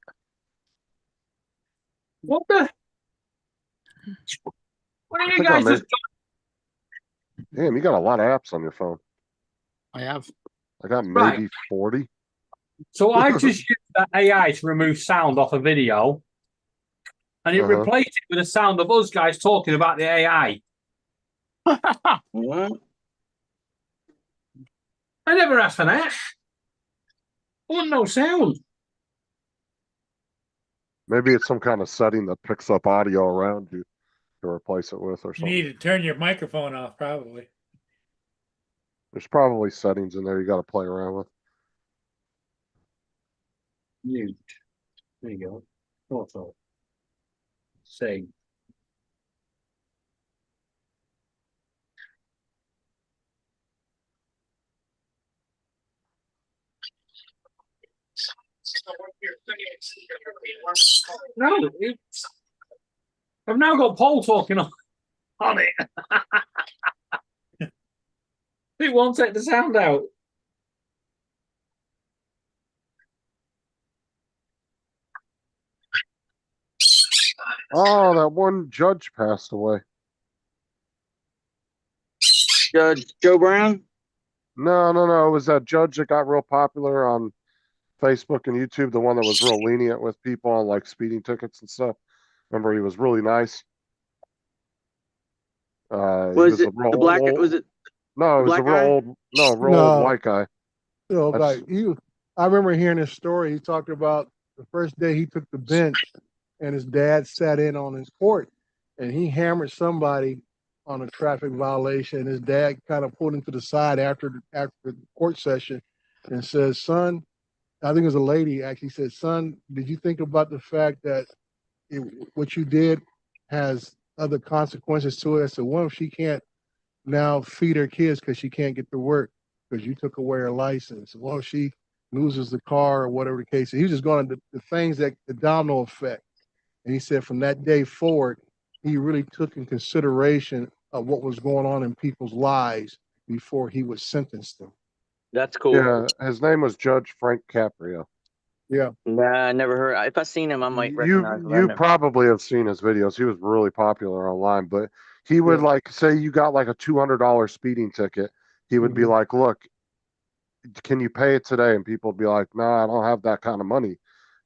What the? What are you I guys think I just? Damn, you got a lot of apps on your phone. I have. I got Right. maybe 40. So I just used that AI to remove sound off a video, and it replaced it with the sound of us guys talking about the AI. What? I never asked for that. I want no sound. Maybe it's some kind of setting that picks up audio around you to replace it with or You something. need to turn your microphone off, probably. There's probably settings in there you got to play around with. Mute. There you go. Auto. Save. No, I've now got Paul talking on it. It won't take the sound out. Oh, that one judge passed away. Judge Joe Brown? No. It was that judge that got real popular on Facebook and YouTube, the one that was real lenient with people on like speeding tickets and stuff. Remember, he was really nice. Was it the black? Was it? No, it was a real old, old white guy. You know, That's- like I remember hearing his story. He talked about the first day he took the bench and his dad sat in on his court and he hammered somebody on a traffic violation. His dad kind of pulled him to the side after the court session and says, son, I think it was a lady actually said, son, did you think about the fact that what you did has other consequences to it? I said, one, if she can't now feed her kids because she can't get to work because you took away her license. Well, she loses the car or whatever the case is. He was just going to the things that the domino effect. And he said from that day forward, he really took in consideration of what was going on in people's lives before he would sentence them. That's cool. Yeah, his name was Judge Frank Caprio. Yeah. Nah, I never heard. If I seen him, I might recognize him. You probably have seen his videos. He was really popular online, but he would like say you got like a $200 speeding ticket. He would be like, look, can you pay it today? And people would be like, no, I don't have that kind of money.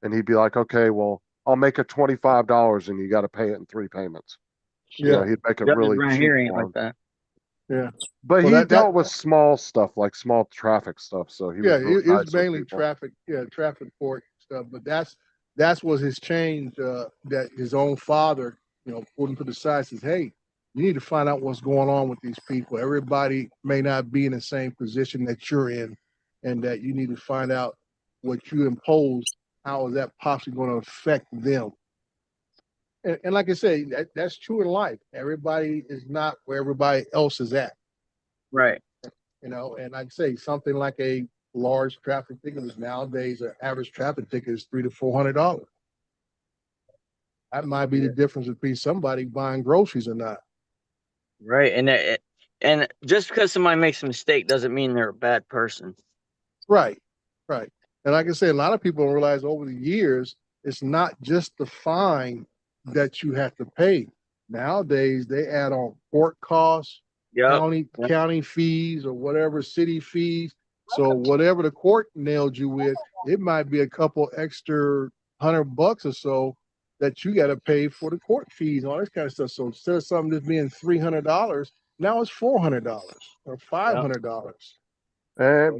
And he'd be like, okay, well, I'll make it $25 and you got to pay it in 3 payments. Yeah. You know, he'd make it really right cheap here ain't for like him. that. Yeah. But Well, he dealt with small stuff, like small traffic stuff. So he Yeah, was really it nice was with mainly people. traffic court stuff. But that's was his change. That his own father, pulled him to the side, says, "Hey, you need to find out what's going on with these people. Everybody may not be in the same position that you're in, and that you need to find out what you impose. How is that possibly going to affect them?" And like I say, that's true in life. Everybody is not where everybody else is at. Right. And like I say, something like a large traffic ticket is nowadays an average traffic ticket is $300 to $400. That might be the difference between somebody buying groceries or not. Right. And just because somebody makes a mistake doesn't mean they're a bad person. Right. And like I say, a lot of people don't realize over the years, it's not just the fine that you have to pay. Nowadays, they add on court costs, county fees, or whatever, city fees. So whatever the court nailed you with, it might be a couple extra $100 or so that you got to pay for the court fees and all this kind of stuff. So instead of something just being $300, now it's $400 or $500.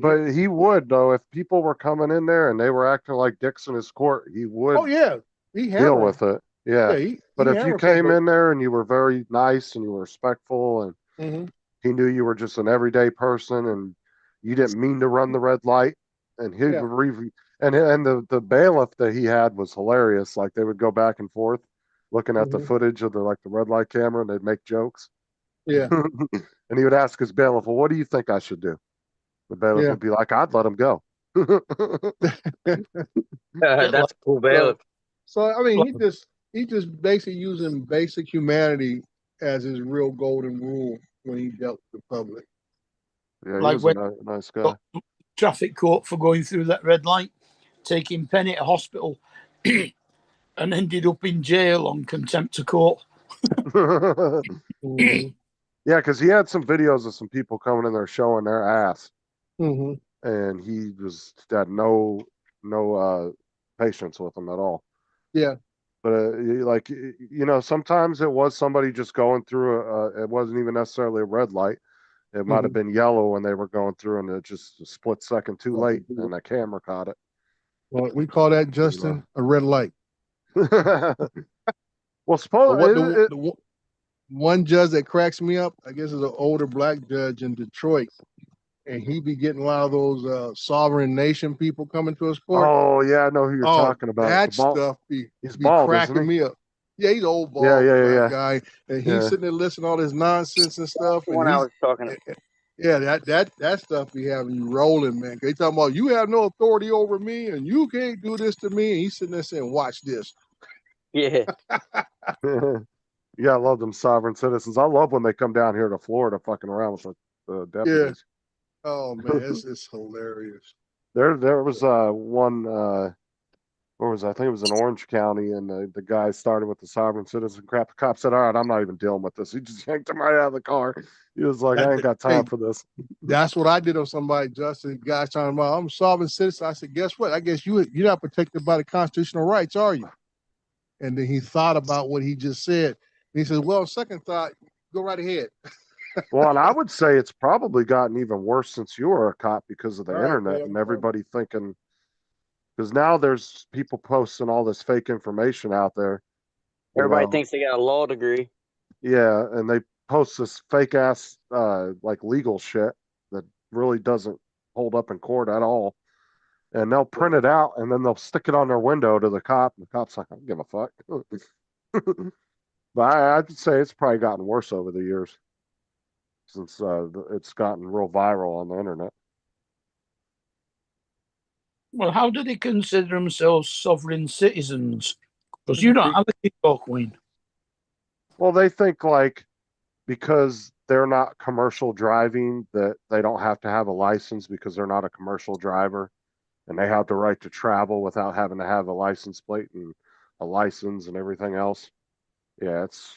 But he would though, if people were coming in there and they were acting like dicks in his court, he would Oh yeah, he deal hammered. with it. Yeah. Yeah, But if you hammered came people. in there and you were very nice and you were respectful and Mhm. he knew you were just an everyday person and you didn't mean to run the red light, and he Yeah. would and the bailiff that he had was hilarious. Like they would go back and forth looking at the Mhm. footage of the red light camera and they'd make jokes. Yeah, And he would ask his bailiff, "Well, what do you think I should do?" The bailiff yeah. would be like, "I'd let him go." That's cool bailiff. So I mean, he just basically using basic humanity as his real golden rule when he dealt with the public. Yeah, he Like was when- a nice guy. Traffic court for going through that red light, taking Penny to hospital, and ended up in jail on contempt of court. Mhm. Yeah, because he had some videos of some people coming in there showing their ass, Mhm. and he had no patience with them at all. Yeah. But like sometimes it was somebody just going through it wasn't even necessarily a red light. It might have Mhm. been yellow when they were going through, and it just a split second too late, and the camera caught it. Well, we call that, Justin, a red light. Well, suppose The one judge that cracks me up, I guess, is an older black judge in Detroit, and he be getting a lot of those sovereign nation people coming to his court. Oh yeah, I know who you're talking about. That The bald- stuff be he's be bald, cracking isn't he? me up. Yeah, he's an old bald black guy, and he's Yeah. sitting there listening to all this nonsense and stuff. The And one I he's, was talking about. yeah, that stuff be having you rolling, man. They talking about you have no authority over me, and you can't do this to me. And he's sitting there saying, "Watch this." Yeah. Yeah, I love them sovereign citizens. I love when they come down here to Florida fucking around with the deputies. Oh man, it's hilarious. There was one where was it? I think it was in Orange County, and the guy started with the sovereign citizen crap. The cop said, "All right, I'm not even dealing with this." He just yanked him right out of the car. He was like, "I ain't got time for this." That's what I did on somebody, Justin. Guys talking about I'm a sovereign citizen. I said, guess what? I guess you're not protected by the constitutional rights, are you? And then he thought about what he just said. And he says, well, second thought, go right ahead. Well, and I would say it's probably gotten even worse since you were a cop because of the Right, internet yeah, and everybody thinking, because now there's people posting all this fake information out there. you Everybody know. thinks they got a law degree. Yeah, and they post this fake ass like legal shit that really doesn't hold up in court at all. And they'll print it out and then they'll stick it on their window to the cop, and the cop's like, I don't give a fuck. But I'd say it's probably gotten worse over the years since it's gotten real viral on the internet. Well, how do they consider themselves sovereign citizens? Because you don't have a king or queen. Well, they think like because they're not commercial driving that they don't have to have a license because they're not a commercial driver, and they have the right to travel without having to have a license plate and a license and everything else. Yeah, it's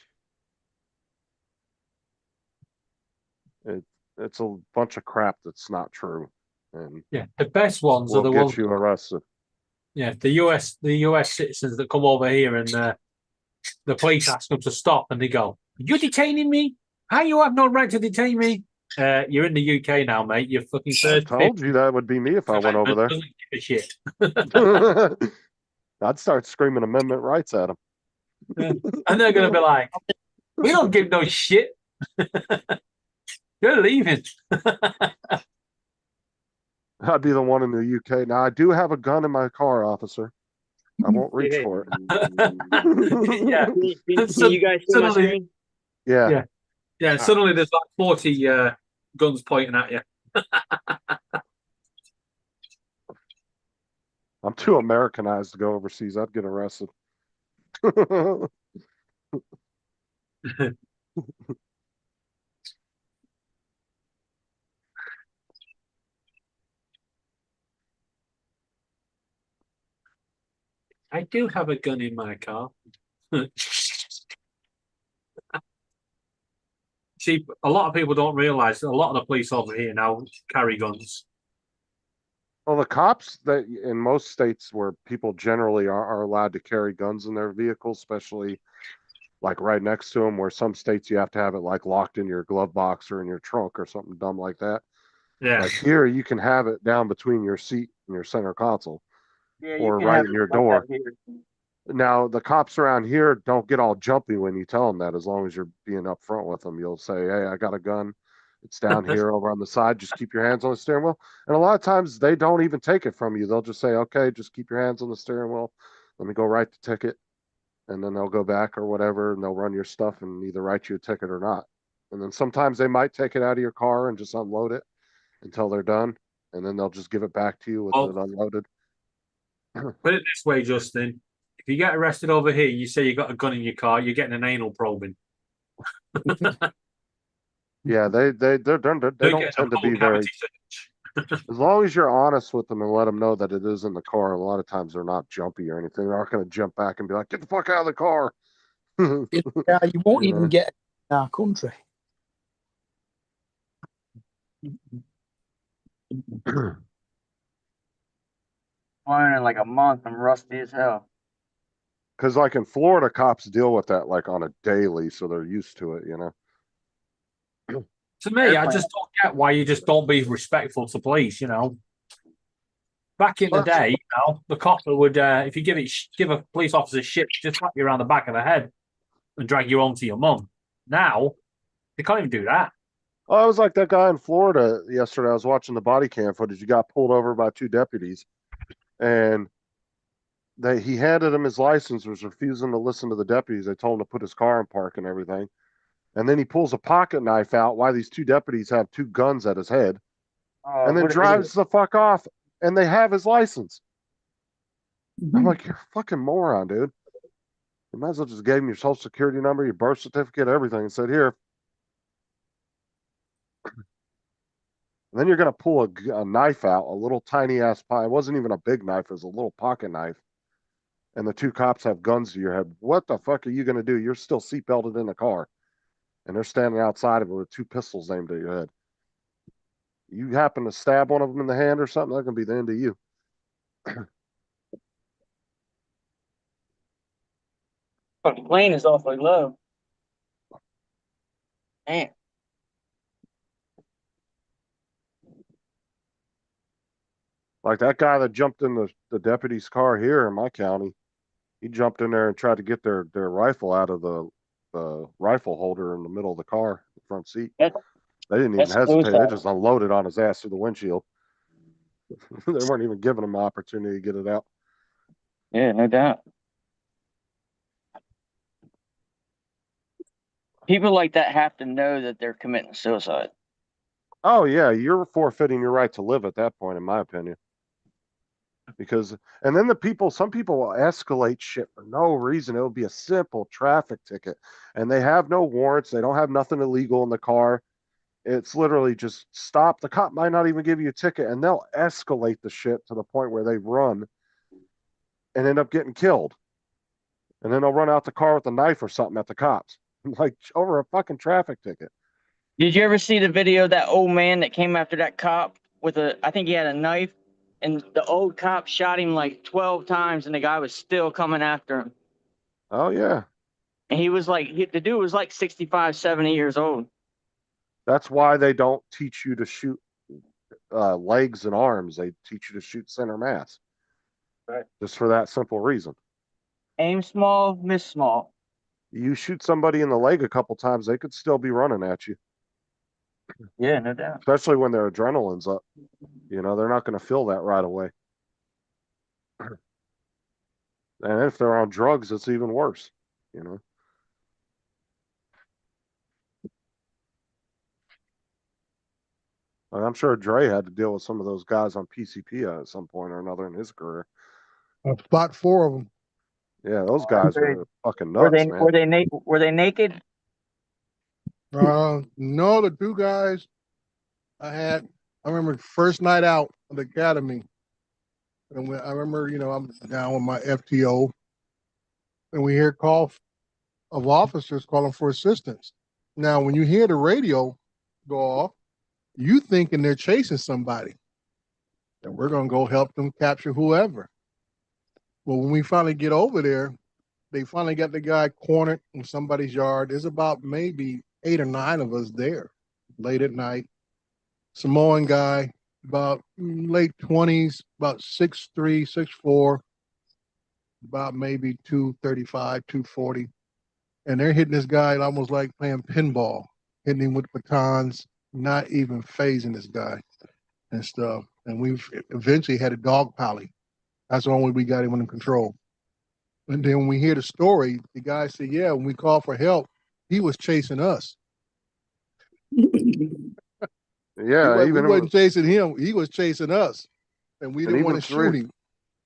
a bunch of crap that's not true, and Yeah, the best ones will are the get ones. you arrested. Yeah, the US citizens that come over here and the police ask them to stop, and they go, "You're detaining me? How you have no right to detain me? You're in the UK now, mate. You're fucking I third. told you that would be me if I went over there. Doesn't give a shit." I'd start screaming amendment rights at them. And they're gonna be like, "We don't give no shit. You're leaving." I'd be the one in the UK. Now I do have a gun in my car, officer. I won't reach for it. Yeah. Can you guys see my screen? Yeah. Yeah. Suddenly there's like 40 guns pointing at you. I'm too Americanized to go overseas. I'd get arrested. I do have a gun in my car. See, a lot of people don't realise that a lot of the police over here now carry guns. Well, the cops that in most states where people generally are allowed to carry guns in their vehicles, especially like right next to them, where some states you have to have it like locked in your glove box or in your trunk or something dumb like that. Yeah. Like here, you can have it down between your seat and your center console, Yeah, you or can right have in it your like door. that here. Now, the cops around here don't get all jumpy when you tell them that, as long as you're being upfront with them. You'll say, "Hey, I got a gun. It's down here over on the side. Just keep your hands on the steering wheel." And a lot of times they don't even take it from you. They'll just say, "Okay, just keep your hands on the steering wheel. Let me go write the ticket." And then they'll go back or whatever, and they'll run your stuff and either write you a ticket or not. And then sometimes they might take it out of your car and just unload it until they're done, and then they'll just give it back to you with Oh. it unloaded. Put it this way, Justin. If you get arrested over here, you say you got a gun in your car, you're getting an anal probing. Yeah, they don't tend to be very. As long as you're honest with them and let them know that it is in the car, a lot of times they're not jumpy or anything. They're not going to jump back and be like, "Get the fuck out of the car." Yeah, you won't You even know? get it in our country. Flying in like a month. I'm rusty as hell. Because like in Florida, cops deal with that like on a daily, so they're used to it, you know. To me, I just don't get why you just don't be respectful to police. You know, back in the day, you know, the cop would, if you give a police officer shit, just slap you around the back of the head and drag you home to your mum. Now they can't even do that. Oh, I was like that guy in Florida yesterday. I was watching the body cam footage. He got pulled over by two deputies, and he handed him his license, was refusing to listen to the deputies. They told him to put his car in park and everything. And then he pulls a pocket knife out while these two deputies have two guns at his head, and then what an drives idiot. the fuck off. And they have his license. I'm like, you're a fucking moron, dude. You might as well just gave him your social security number, your birth certificate, everything, and said, "Here." And then you're gonna pull a knife out, a little tiny ass pie. It wasn't even a big knife; it was a little pocket knife. And the two cops have guns to your head. What the fuck are you gonna do? You're still seatbelted in the car, and they're standing outside of it with two pistols aimed at your head. You happen to stab one of them in the hand or something, that's gonna be the end of you. But the plane is awfully low. Man. Like that guy that jumped in the deputy's car here in my county, he jumped in there and tried to get their rifle out of the rifle holder in the middle of the car, the front seat. They didn't even hesitate. They just unloaded on his ass through the windshield. They weren't even giving him the opportunity to get it out. Yeah, no doubt. People like that have to know that they're committing suicide. Oh yeah, you're forfeiting your right to live at that point, in my opinion. Because, and then some people will escalate shit for no reason. It'll be a simple traffic ticket, and they have no warrants. They don't have nothing illegal in the car. It's literally just stop. The cop might not even give you a ticket, and they'll escalate the shit to the point where they run and end up getting killed. And then they'll run out the car with a knife or something at the cops, like over a fucking traffic ticket. Did you ever see the video of that old man that came after that cop with I think he had a knife, and the old cop shot him like 12 times, and the guy was still coming after him. Oh yeah. And he was like, the dude was like 65, 70 years old. That's why they don't teach you to shoot legs and arms. They teach you to shoot center mass. Right. Just for that simple reason. Aim small, miss small. You shoot somebody in the leg a couple times, they could still be running at you. Yeah, no doubt. Especially when their adrenaline's up. You know, they're not going to feel that right away. And if they're on drugs, it's even worse, you know. I'm sure Dre had to deal with some of those guys on PCP at some point or another in his career. I spot 4 of them. Yeah, those guys were fucking nuts, man. Were they naked? No, the 2 guys I remember first night out of the academy. And I remember, I'm down with my FTO, and we hear call of officers calling for assistance. Now, when you hear the radio go off, you thinking they're chasing somebody. and we're gonna go help them capture whoever. Well, when we finally get over there, they finally got the guy cornered in somebody's yard. There's about maybe 8 or 9 of us there late at night. Samoan guy, about late 20s, about 6'3", 6'4", about maybe 235, 240. And they're hitting this guy almost like playing pinball, hitting him with batons, not even phasing this guy and stuff. And we've eventually had a dog pally. That's the only way we got him under control. And then when we hear the story, the guy said, yeah, when we called for help, he was chasing us. Yeah, we wasn't chasing him. He was chasing us. And we didn't want to shoot him.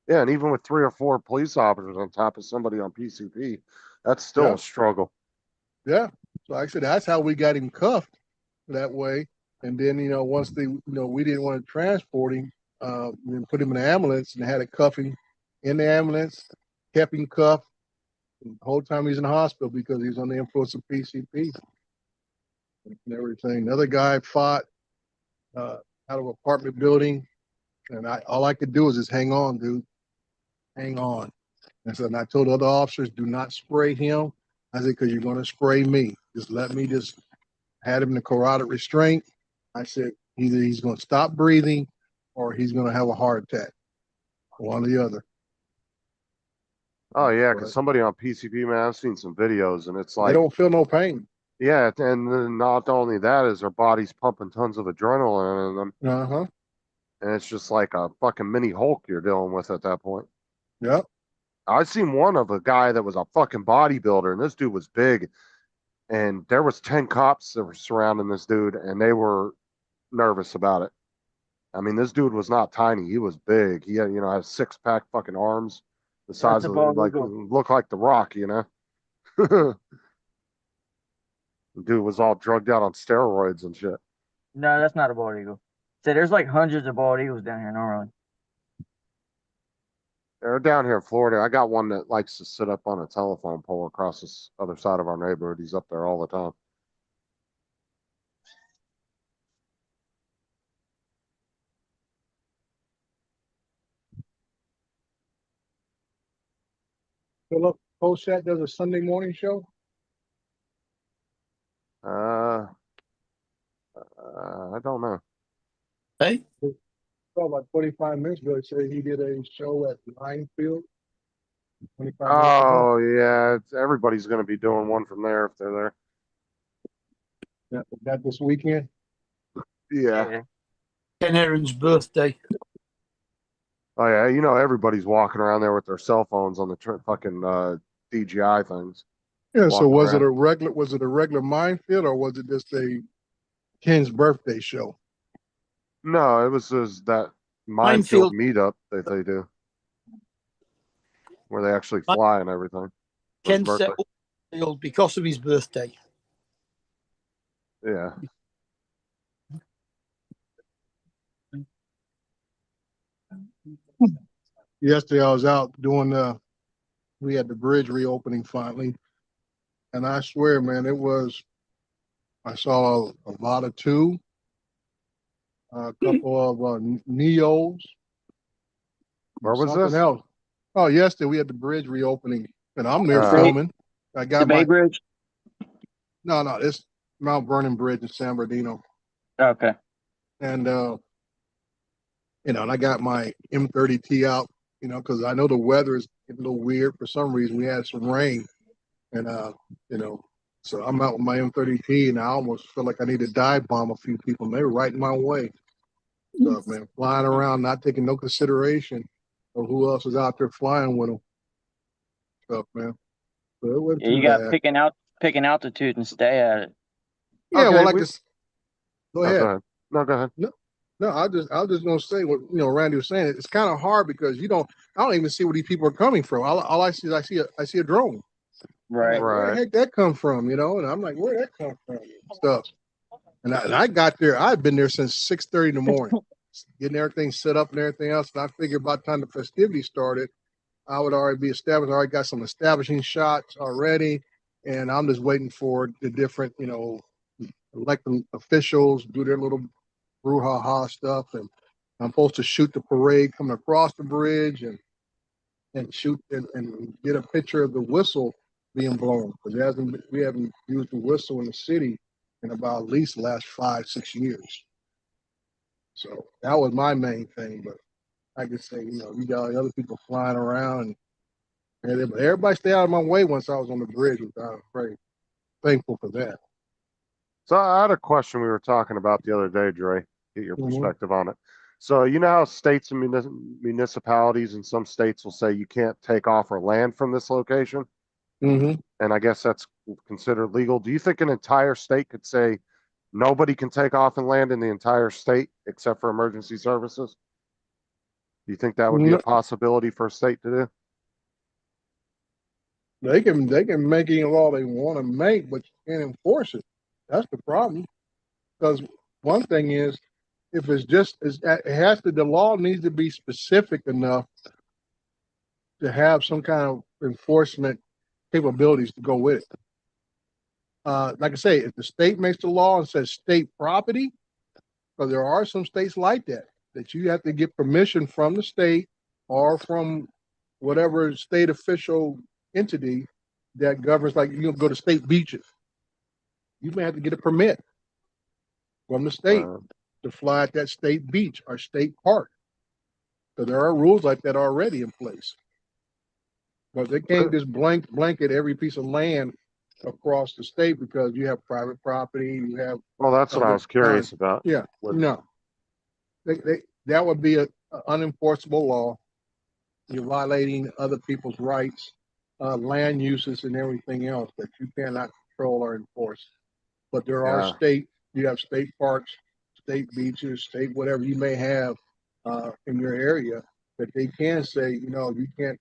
Yeah, and even with 3 or 4 police officers on top of somebody on PCP, that's still a struggle. Yeah. So like I said, that's how we got him cuffed that way. And then, once we didn't want to transport him, we put him in an ambulance and had a cuffing in the ambulance, kept him cuffed the whole time he's in the hospital because he was on the influence of PCP and everything. Another guy fought out of an apartment building, and all I could do is just hang on, dude. Hang on. And so I told the other officers, do not spray him. I said, because you're going to spray me. Just let me had him in the carotid restraint. I said, either he's going to stop breathing or he's going to have a heart attack. One or the other. Oh, yeah, because somebody on PCP, man, I've seen some videos, and it's like... They don't feel no pain. Yeah, and then not only that is their body's pumping tons of adrenaline in them. Uh-huh. And it's just like a fucking mini Hulk you're dealing with at that point. Yep. I seen one of a guy that was a fucking bodybuilder, and this dude was big. And there was 10 cops that were surrounding this dude, and they were nervous about it. I mean, this dude was not tiny. He was big. He had, had 6-pack fucking arms. The size of, looked like The Rock, The dude was all drugged out on steroids and shit. No, that's not a bald eagle. So there's like hundreds of bald eagles down here normally. They're down here in Florida. I got one that likes to sit up on a telephone pole across this other side of our neighborhood. He's up there all the time. Philip Poshat does a Sunday morning show. I don't know. Hey? About 25 minutes ago, he said he did a show at Linefield. Oh, yeah. Everybody's going to be doing one from there if they're there. Yeah, that this weekend? Yeah. Ken Aaron's birthday. Oh, yeah. Everybody's walking around there with their cell phones on the fucking DJI things. Yeah, so was it a regular Minefield or was it just a Ken's birthday show? No, it was just that Minefield meetup that they do, where they actually fly and everything. Ken set up Minefield because of his birthday. Yeah. Yesterday I was out doing we had the bridge reopening finally, and I swear, man, I saw a lot of 2. A couple of Neos. Where was something this? Else. Oh, yesterday we had the bridge reopening, and I'm there filming. I got the Bay Bridge. No, it's Mount Vernon Bridge in San Bernardino. Okay. And and I got my M30T out, because I know the weather is getting a little weird for some reason. We had some rain, and so I'm out with my M30T, and I almost feel like I need to dive bomb a few people. And they were right in my way. Stuff, man, flying around, not taking no consideration of who else is out there flying with them. Stuff, man. So it wasn't You got picking altitude and stay at it. Yeah, Okay, well, like this. Go ahead. No, go ahead. No, I was just gonna say what Randy was saying. It's kind of hard because I don't even see where these people are coming from. All I see is I see a drone. Right. Where the heck that come from? And I'm like, where that come from? Stuff. And I got there. I've been there since 6:30 in the morning, getting everything set up and everything else. And I figured by the time the festivities started, I would already be established. I already got some establishing shots already, and I'm just waiting for the different, elected officials do their little brouhaha stuff, and I'm supposed to shoot the parade coming across the bridge and shoot and get a picture of the whistle being blown, because we haven't used the whistle in the city in about at least the last 5-6 years. So that was my main thing. But I could say, you got other people flying around, but everybody stayed out of my way once I was on the bridge without afraid. Thankful for that. So I had a question we were talking about the other day, Dre. Get your perspective on it. So you know how states and municipalities in some states will say you can't take off or land from this location? Mm-hmm. And I guess that's considered legal. Do you think an entire state could say nobody can take off and land in the entire state except for emergency services? Do you think that would be a possibility for a state to do? They can make any law they want to make, but you can't enforce it. That's the problem. Because one thing is, if it's just the law needs to be specific enough to have some kind of enforcement capabilities to go with it. Like I say, if the state makes the law and says state property, because there are some states like that you have to get permission from the state or from whatever state official entity that governs, like you go to state beaches. You may have to get a permit from the state to fly at that state beach or state park. So there are rules like that already in place. But they can't just blanket every piece of land across the state because you have private property, you have. Well, that's what I was curious about. Yeah, no. That would be an unenforceable law. You're violating other people's rights, land uses and everything else that you cannot control or enforce. But there are you have state parks, state beaches, state whatever you may have in your area that they can say, you can't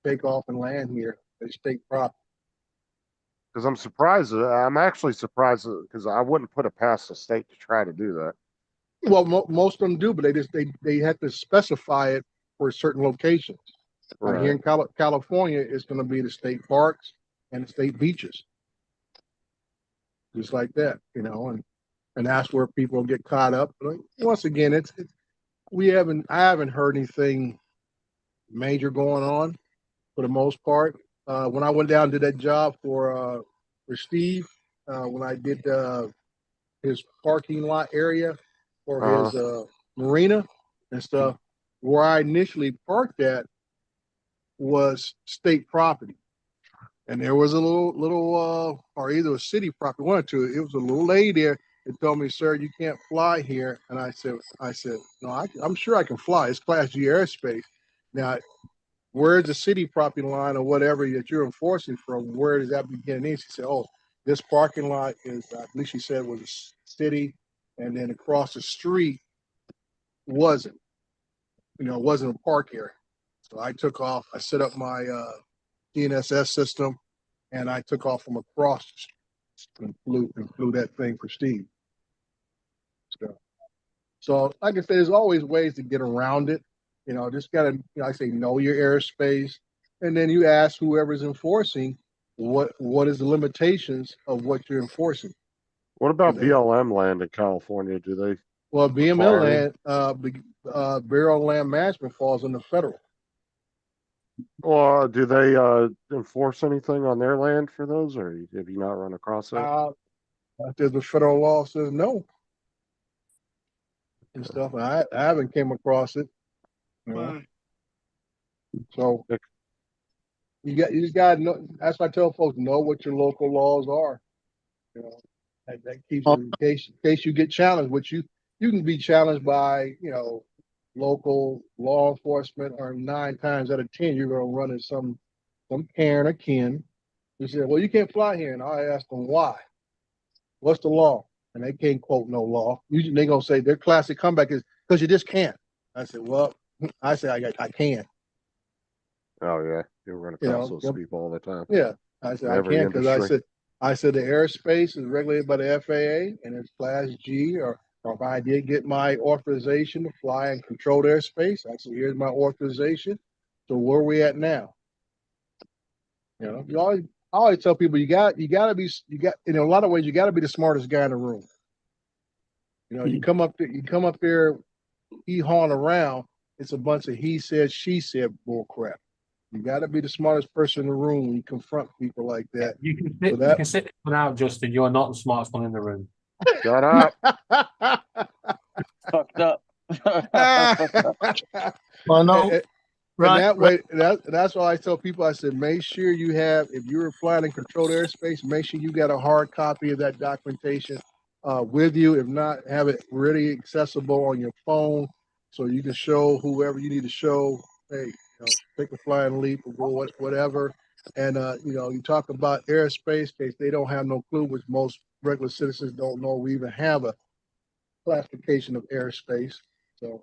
take off and land here. It's state property. Because I'm surprised. I'm actually surprised because I wouldn't put it past the state to try to do that. Well, most of them do, but they have to specify it for certain locations. Right. Like here in California, it's going to be the state parks and the state beaches, just like that, and that's where people get caught up. But once again, I haven't heard anything major going on for the most part. When I went down and did that job for Steve, when I did his parking lot area for his marina and stuff, where I initially parked at was state property. And there was a little or either a city property, one or two. It was a little lady there that told me, "Sir, you can't fly here." And I said, "No, I'm sure I can fly. It's Class G airspace." Now, where's the city property line or whatever that you're enforcing from? Where does that begin? And she said, "Oh, this parking lot is," I believe she said, was a city, and then across the street wasn't. It wasn't a park area. So I took off. I set up my GNSS system, and I took off from across and flew that thing for Steve. So like I said, there's always ways to get around it. Just gotta, I say, know your airspace, and then you ask whoever's enforcing what is the limitations of what you're enforcing. What about BLM land in California? Do they? Well, BLM land, Bureau of Land Management falls under federal. Well, do they enforce anything on their land for those, or have you not run across that? There's a federal law says no and stuff. I haven't came across it. So you just got to know. That's why I tell folks, know what your local laws are. That keeps it in case you get challenged, which you can be challenged by local law enforcement, or 9 times out of 10 you're going to run into some parent or kin who said, "Well, you can't fly here," and I ask them why. What's the law? And they can't quote no law. Usually they're going to say their classic comeback is because you just can't. I said, well, I can. Oh yeah, you run across those people all the time. Yeah, I said I can because I said the airspace is regulated by the FAA and it's Class G, or if I did get my authorization to fly and control airspace, I said here's my authorization. So where are we at now? I always tell people in a lot of ways you got to be the smartest guy in the room. You come up there hawing around, it's a bunch of he said, she said bull crap. You got to be the smartest person in the room when you confront people like that. You can So sit, you can sit down now, Justin. You're not the smartest one in the room. Shut up. Fucked up. Well, no. And Right. that way, that's why I tell people, I said, make sure you have, if you're flying in controlled airspace, make sure you got a hard copy of that documentation with you. If not, have it ready accessible on your phone so you can show whoever you need to show, hey, you know, take a flying leap or go whatever. And, you know, you talk about airspace, case they don't have no clue, which most regular citizens don't know we even have a classification of airspace. So,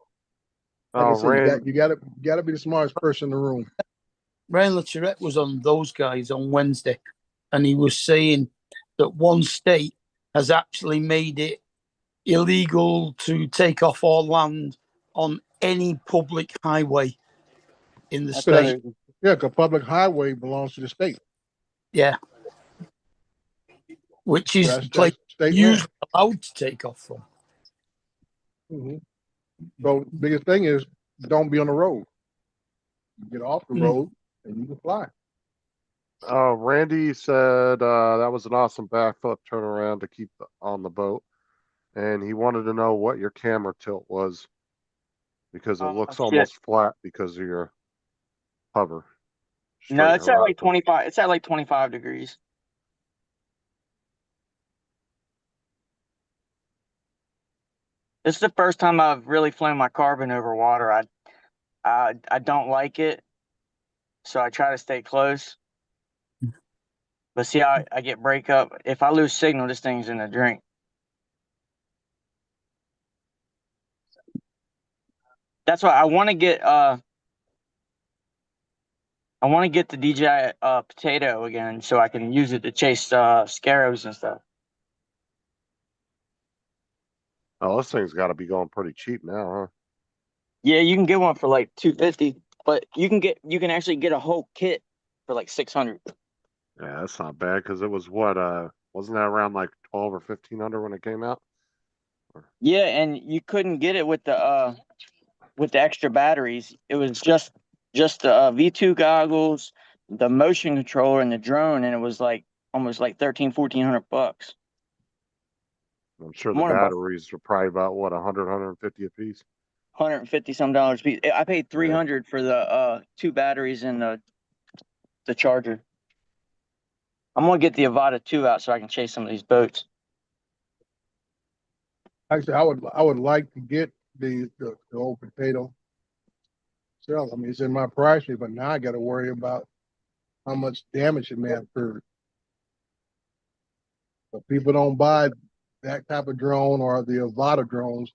like I Oh, said, Rand, you gotta be the smartest person in the room. Ryan Latourette was on those guys on Wednesday, and he was saying that one state has actually made it illegal to take off or land on any public highway in the state. Yeah, because public highway belongs to the state. Yeah. Which is That's the place state usually allowed to take off from. land. So biggest thing is don't be on the road. Get off the road and you can fly. Randy said that was an awesome backflip turnaround to keep on the boat, and he wanted to know what your camera tilt was because it looks almost flat because of your hover. No, it's at like horizon. 25. It's at like 25 degrees. This is the first time I've really flown my carbon over water. I don't like it, so I try to stay close. But see how I get breakup. If I lose signal, this thing's in a drink. That's why I want to get the DJI Potato again, so I can use it to chase scarabs and stuff. Oh, this thing's got to be going pretty cheap now, huh? Yeah, you can get one for like $250, but you can actually get a whole kit for like $600. Yeah, that's not bad because it was what wasn't that around like 12 or 1500 when it came out? Yeah, and you couldn't get it with the extra batteries. It was just the V2 goggles, the motion controller, and the drone, and it was like almost like $1,300-1,400. I'm sure the More than batteries are probably about what 150 a piece. $150 some a piece. I paid $300 for the 2 batteries and the charger. I'm gonna get the Avata 2 out so I can chase some of these boats. Actually, I would like to get the old Potato. So I mean, it's in my price range, but now I got to worry about how much damage it may have occurred. But people don't buy that type of drone or the Avata drones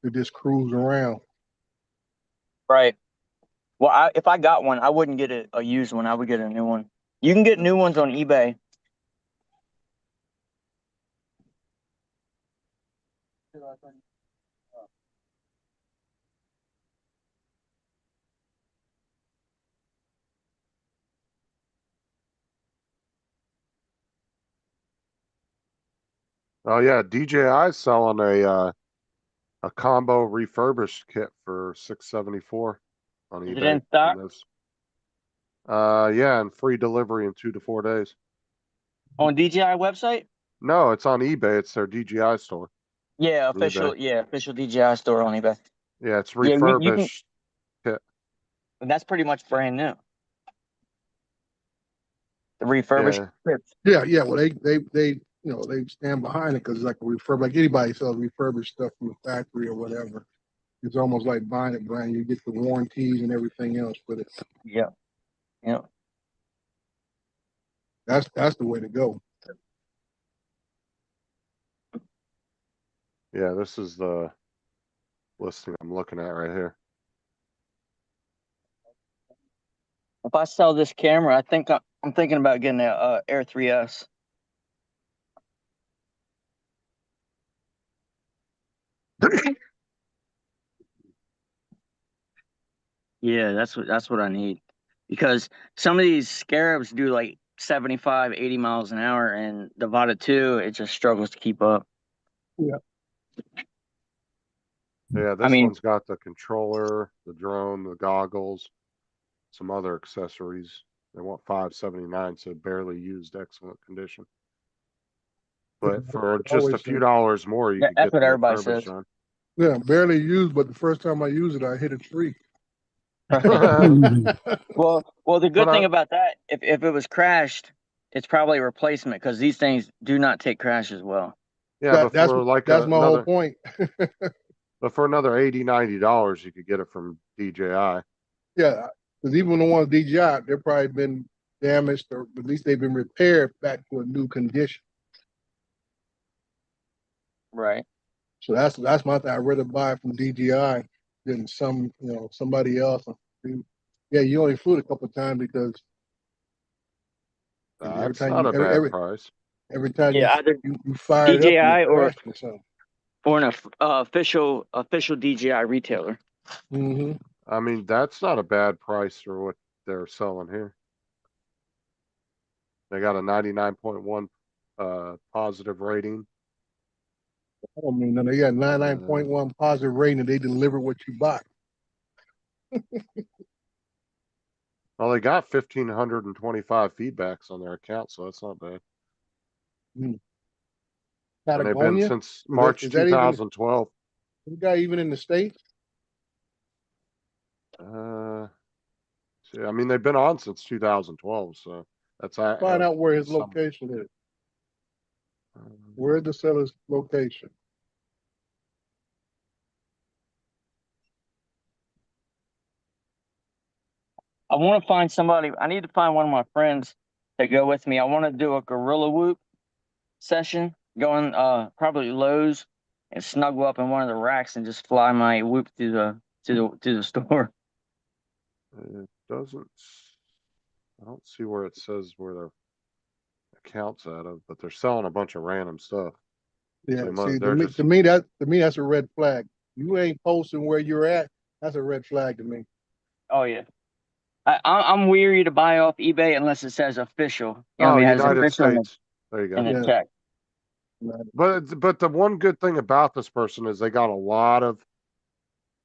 to just cruise around. Right. Well, if I got one, I wouldn't get a used one. I would get a new one. You can get new ones on eBay. Oh yeah, DJI's selling a combo refurbished kit for $674 on eBay. Is it in stock? Yeah, and free delivery in 2 to 4 days. On DJI website? No, it's on eBay. It's their DJI store. Yeah, official. eBay. Yeah, official DJI store on eBay. Yeah, it's Yeah, refurbished kit. And that's pretty much brand new. The refurbished kits. Yeah. Well, they you know they stand behind it because it's like a refurb. Like anybody sells refurbished stuff from the factory or whatever. It's almost like buying it brand. You get the warranties and everything else with it. Yeah. Yeah. That's the way to go. Yeah, this is the listing I'm looking at right here. If I sell this camera, I think I'm thinking about getting a Air 3S. Yeah, that's what I need. Because some of these scarabs do like 75, 80 miles an hour, and the Avata 2, it just struggles to keep up. Yeah. Yeah, I this mean, one's got the controller, the drone, the goggles, some other accessories. They want $579, so barely used, excellent condition. But for just a Always few say. dollars more, you could that's get what the everybody refurbished says. one. Yeah, barely used, but the first time I used it, I hit a tree. Well, the good But thing about that, if it was crashed, it's probably a replacement because these things do not take crashes well. yeah, but That's for like that's my whole another, point. but for another $80, $90, you could get it from DJI. Yeah, because even the ones DJI, they've probably been damaged, or at least they've been repaired back to a new condition. Right. So that's my thing. I'd rather buy it from DJI than somebody else. Yeah, you only flew it a couple of times because every That's time not you a bad price. every time Yeah, either you fire it up, DJI you crash or something. or an official DJI retailer. Mm-hmm. I mean, that's not a bad price for what they're selling here. They got a 99.1 positive rating. I don't mean nothing. They got 99.1 positive rating and they deliver what you buy. Well, they got 1,525 feedbacks on their account, so that's not bad. And they've been Patagonia? since March Is that even 2012. the guy even in the States? See, I mean, they've been on since 2012, so that's Find out where his some- location is. Where's the seller's location? I want to find somebody. I need to find one of my friends to go with me. I want to do a gorilla whoop session, going probably Lowe's and snuggle up in one of the racks and just fly my whoop to the store. It doesn't. I don't see where it says where their account's out of, but they're selling a bunch of random stuff. Yeah, So see, they're just to me that's a red flag. You ain't posting where you're at. That's a red flag to me. Oh yeah. I'm weary to buy off eBay unless it says official. You know, oh, it has United official States. There you in go. the check. But the one good thing about this person is they got a lot of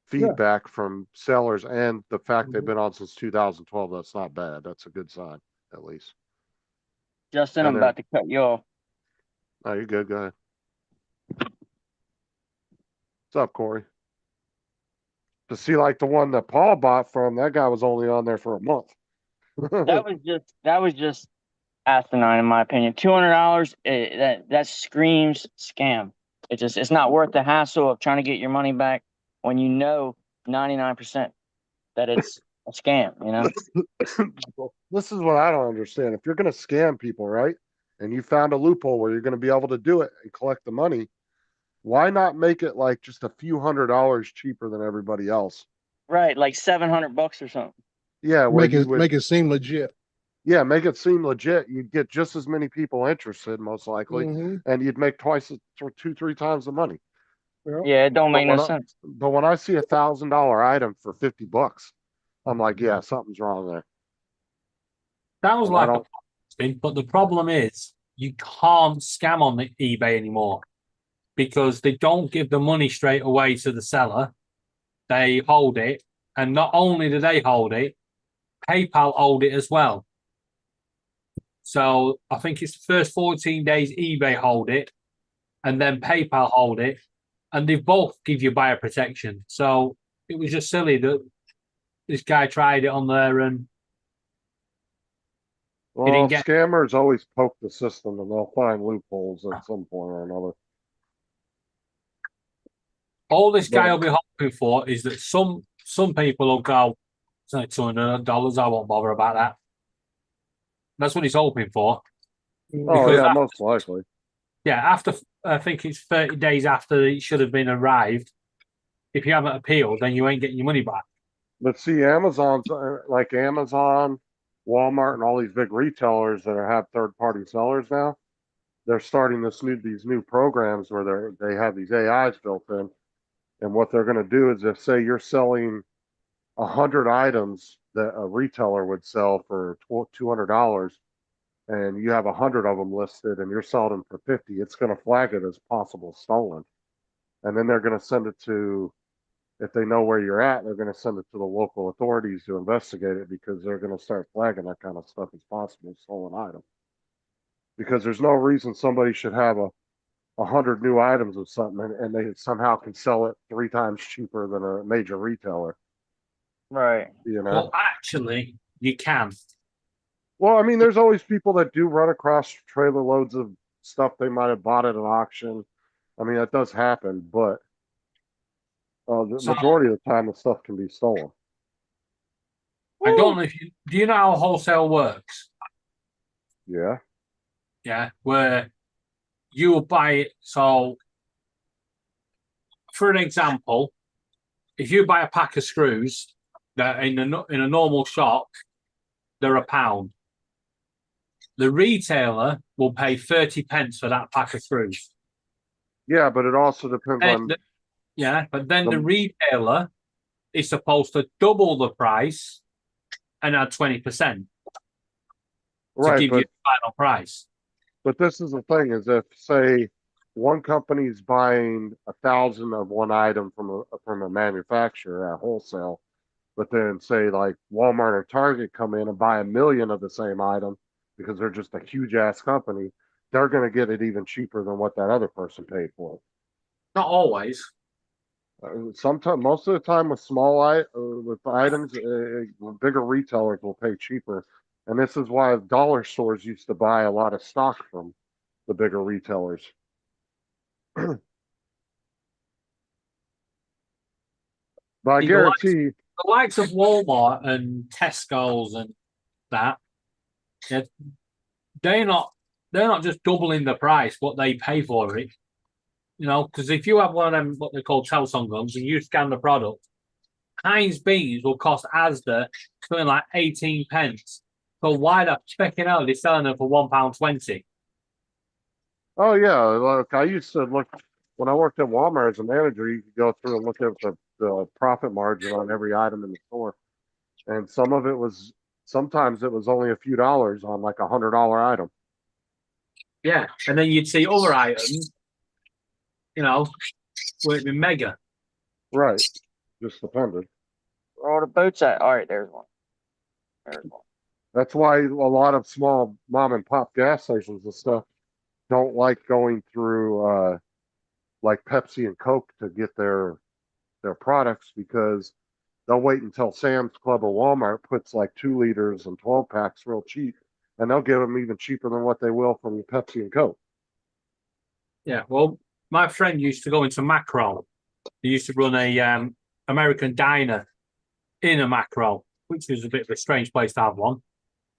feedback from sellers, and the fact they've been on since 2012. That's not bad. That's a good sign, at least. Justin, And I'm they're- about to cut you off. Oh, you're good. Go ahead. What's up, Corey? To see like the one that Paul bought from, that guy was only on there for a month. That was just asinine in my opinion. $200 that screams scam. It's not worth the hassle of trying to get your money back when you know 99% that it's a scam, you know? This is what I don't understand. If you're going to scam people, right? And you found a loophole where you're going to be able to do it and collect the money, why not make it like just a few $100s cheaper than everybody else? Right, like $700 or something. Yeah, Make it seem legit. Yeah, make it seem legit. You'd get just as many people interested, most likely, and you'd make twice, 2-3 times the money. Yeah, it don't make no sense. But when I see $1,000 item for $50, I'm like, yeah, something's wrong there. Sounds like a thing, but the problem is you can't scam on the eBay anymore because they don't give the money straight away to the seller. They hold it, and not only do they hold it, PayPal hold it as well. So I think it's the first 14 days eBay hold it, and then PayPal hold it, and they both give you buyer protection. So it was just silly that this guy tried it on there and Well, scammers always poke the system and they'll find loopholes at some point or another. all this guy will be hoping for is that some people will go, it's only $200, I won't bother about that. That's what he's hoping for. Oh, yeah, most likely. Yeah, after I think it's 30 days after it should have been arrived. If you haven't appealed, then you ain't getting your money back. But see, Amazon's like Amazon, Walmart, and all these big retailers that have third-party sellers now. They're starting these new programs where they have these AIs built in, and what they're going to do is if say you're selling 100 items that a retailer would sell for $200, and you have 100 of them listed, and you're selling them for $50, it's going to flag it as possible stolen, and then they're going to send it to if they know where you're at, they're going to send it to the local authorities to investigate it because they're going to start flagging that kind of stuff as possible stolen item. Because there's no reason somebody should have a 100 new items of something and they somehow can sell it 3 times cheaper than a major retailer. Right. You know? Well, actually, you can. Well, I mean, there's always people that do run across trailer loads of stuff they might have bought at an auction. I mean, that does happen, but the So- majority of the time, the stuff can be stolen. I don't know if you do you know how wholesale works? Yeah. Yeah, where you will buy it. So, for an example, if you buy a pack of screws that in a normal shop, they're £1. The retailer will pay 30 pence for that pack of screws. Yeah, but it also depends on. But then the- the retailer is supposed to double the price and add 20% to Right, give you but the final price. But this is the thing: is if say one company's buying 1,000 of one item from a manufacturer at wholesale, but then say like Walmart or Target come in and buy 1,000,000 of the same item because they're just a huge ass company, they're going to get it even cheaper than what that other person paid for it. Not always. Sometimes, most of the time, with with items, bigger retailers will pay cheaper, and this is why dollar stores used to buy a lot of stock from the bigger retailers. But I See, guarantee, the likes of Walmart and Tesco's and that, yeah, they're not just doubling the price what they pay for it. You know, because if you have one of them what they call Telson guns and you scan the product, Heinz beans will cost Asda something like 18 pence. So why the checking out they're selling them for £1.20? oh yeah, look, I used to look when I worked at Walmart as a manager. You could go through and look at the profit margin on every item in the store, and sometimes it was only a few dollars on like $100 item. Yeah, and then you'd see other items, you know, where it'd be mega. Right, just depended. Where all the boats at? All right, there's one. There's one. That's why a lot of small mom and pop gas stations and stuff don't like going through like Pepsi and Coke to get their products because they'll wait until Sam's Club or Walmart puts like 2 liters and 12 packs real cheap, and they'll give them even cheaper than what they will from Pepsi and Coke. Yeah, well, my friend used to go into Macro. He used to run a American diner in a Macro, which was a bit of a strange place to have one.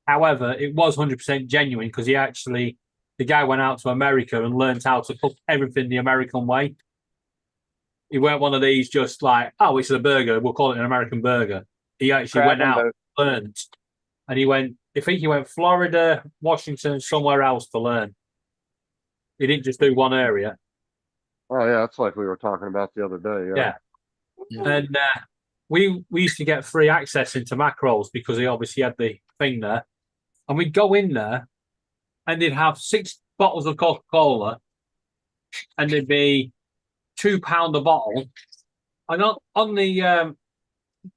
However, it was 100% genuine because the guy went out to America and learned how to cook everything the American way. He weren't one of these just like, oh, it's a burger, we'll call it an American burger. He actually went out, learned, and I think he went Florida, Washington, somewhere else to learn. He didn't just do one area. Oh yeah, that's like we were talking about the other day. Yeah. And we used to get free access into Macros because he obviously had the thing there. And we'd go in there and they'd have 6 bottles of Coca-Cola and they'd be £2 a bottle. And on the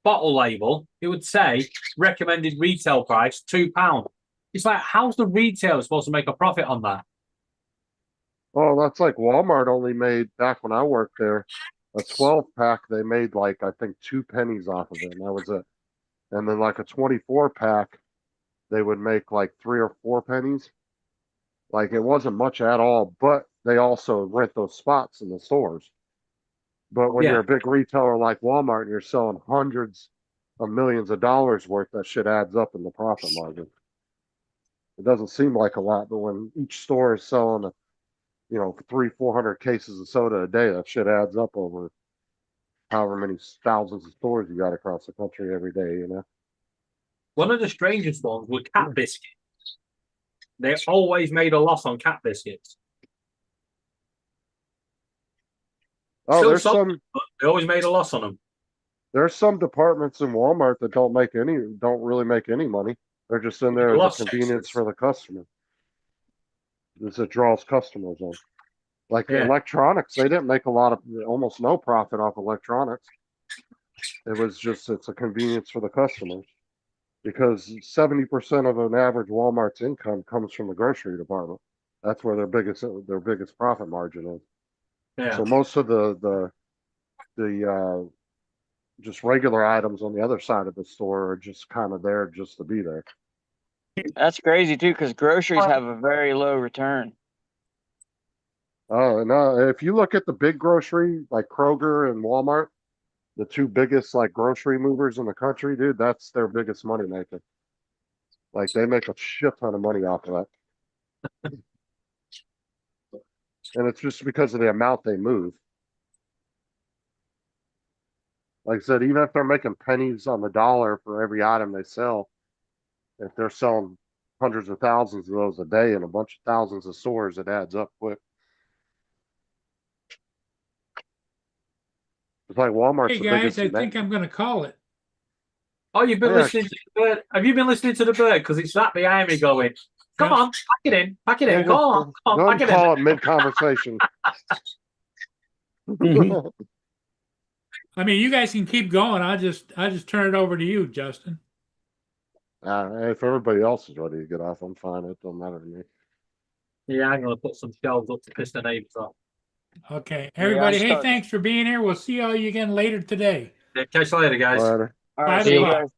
bottle label, it would say recommended retail price £2. It's like, how's the retailer supposed to make a profit on that? Well, that's like Walmart only made, back when I worked there, a 12 pack. They made like, I think 2 pennies off of it, and that was it. And then like a 24 pack, they would make like 3 or 4 pennies. Like it wasn't much at all, but they also rent those spots in the stores. But when you're a big retailer like Walmart and you're selling hundreds of millions of dollars worth, that shit adds up in the profit margin. It doesn't seem like a lot, but when each store is selling 300-400 cases of soda a day, that shit adds up over however many thousands of stores you got across the country every day, One of the strangest ones were cat biscuits. They always made a loss on cat biscuits. Oh, there's some. They always made a loss on them. There's some departments in Walmart that don't really make any money. They're just in there as a convenience for the customer. It draws customers in. Like electronics, they didn't make almost no profit off electronics. It was just, it's a convenience for the customers. Because 70% of an average Walmart's income comes from the grocery department. That's where their biggest profit margin is. Yeah. So most of the just regular items on the other side of the store are just kind of there just to be there. That's crazy too, because groceries have a very low return. Oh, and if you look at the big grocery like Kroger and Walmart, the two biggest like grocery movers in the country, dude, that's their biggest money maker. Like they make a shit ton of money off of that. And it's just because of the amount they move. Like I said, even if they're making pennies on the dollar for every item they sell, if they're selling hundreds of thousands of those a day in a bunch of thousands of stores, it adds up quick. It's like Walmart's Hey the guys, biggest. I think I'm going to call it. Oh, you've been Yeah. listening to the bird. Have you been listening to the bird? Because it's that behind me going, come on, pack it in, pack it in. Yeah, Go on, go pack and it call in. it mid-conversation. I mean, you guys can keep going. I'll just turn it over to you, Justin. If everybody else is ready to get off, I'm fine. It don't matter to me. Yeah, I'm going to put some shelves up to piss the neighbors off. Okay, everybody. Hey, thanks for being here. We'll see all you again later today. Yeah, catch you later, guys. Later. All right, Bye. see you guys.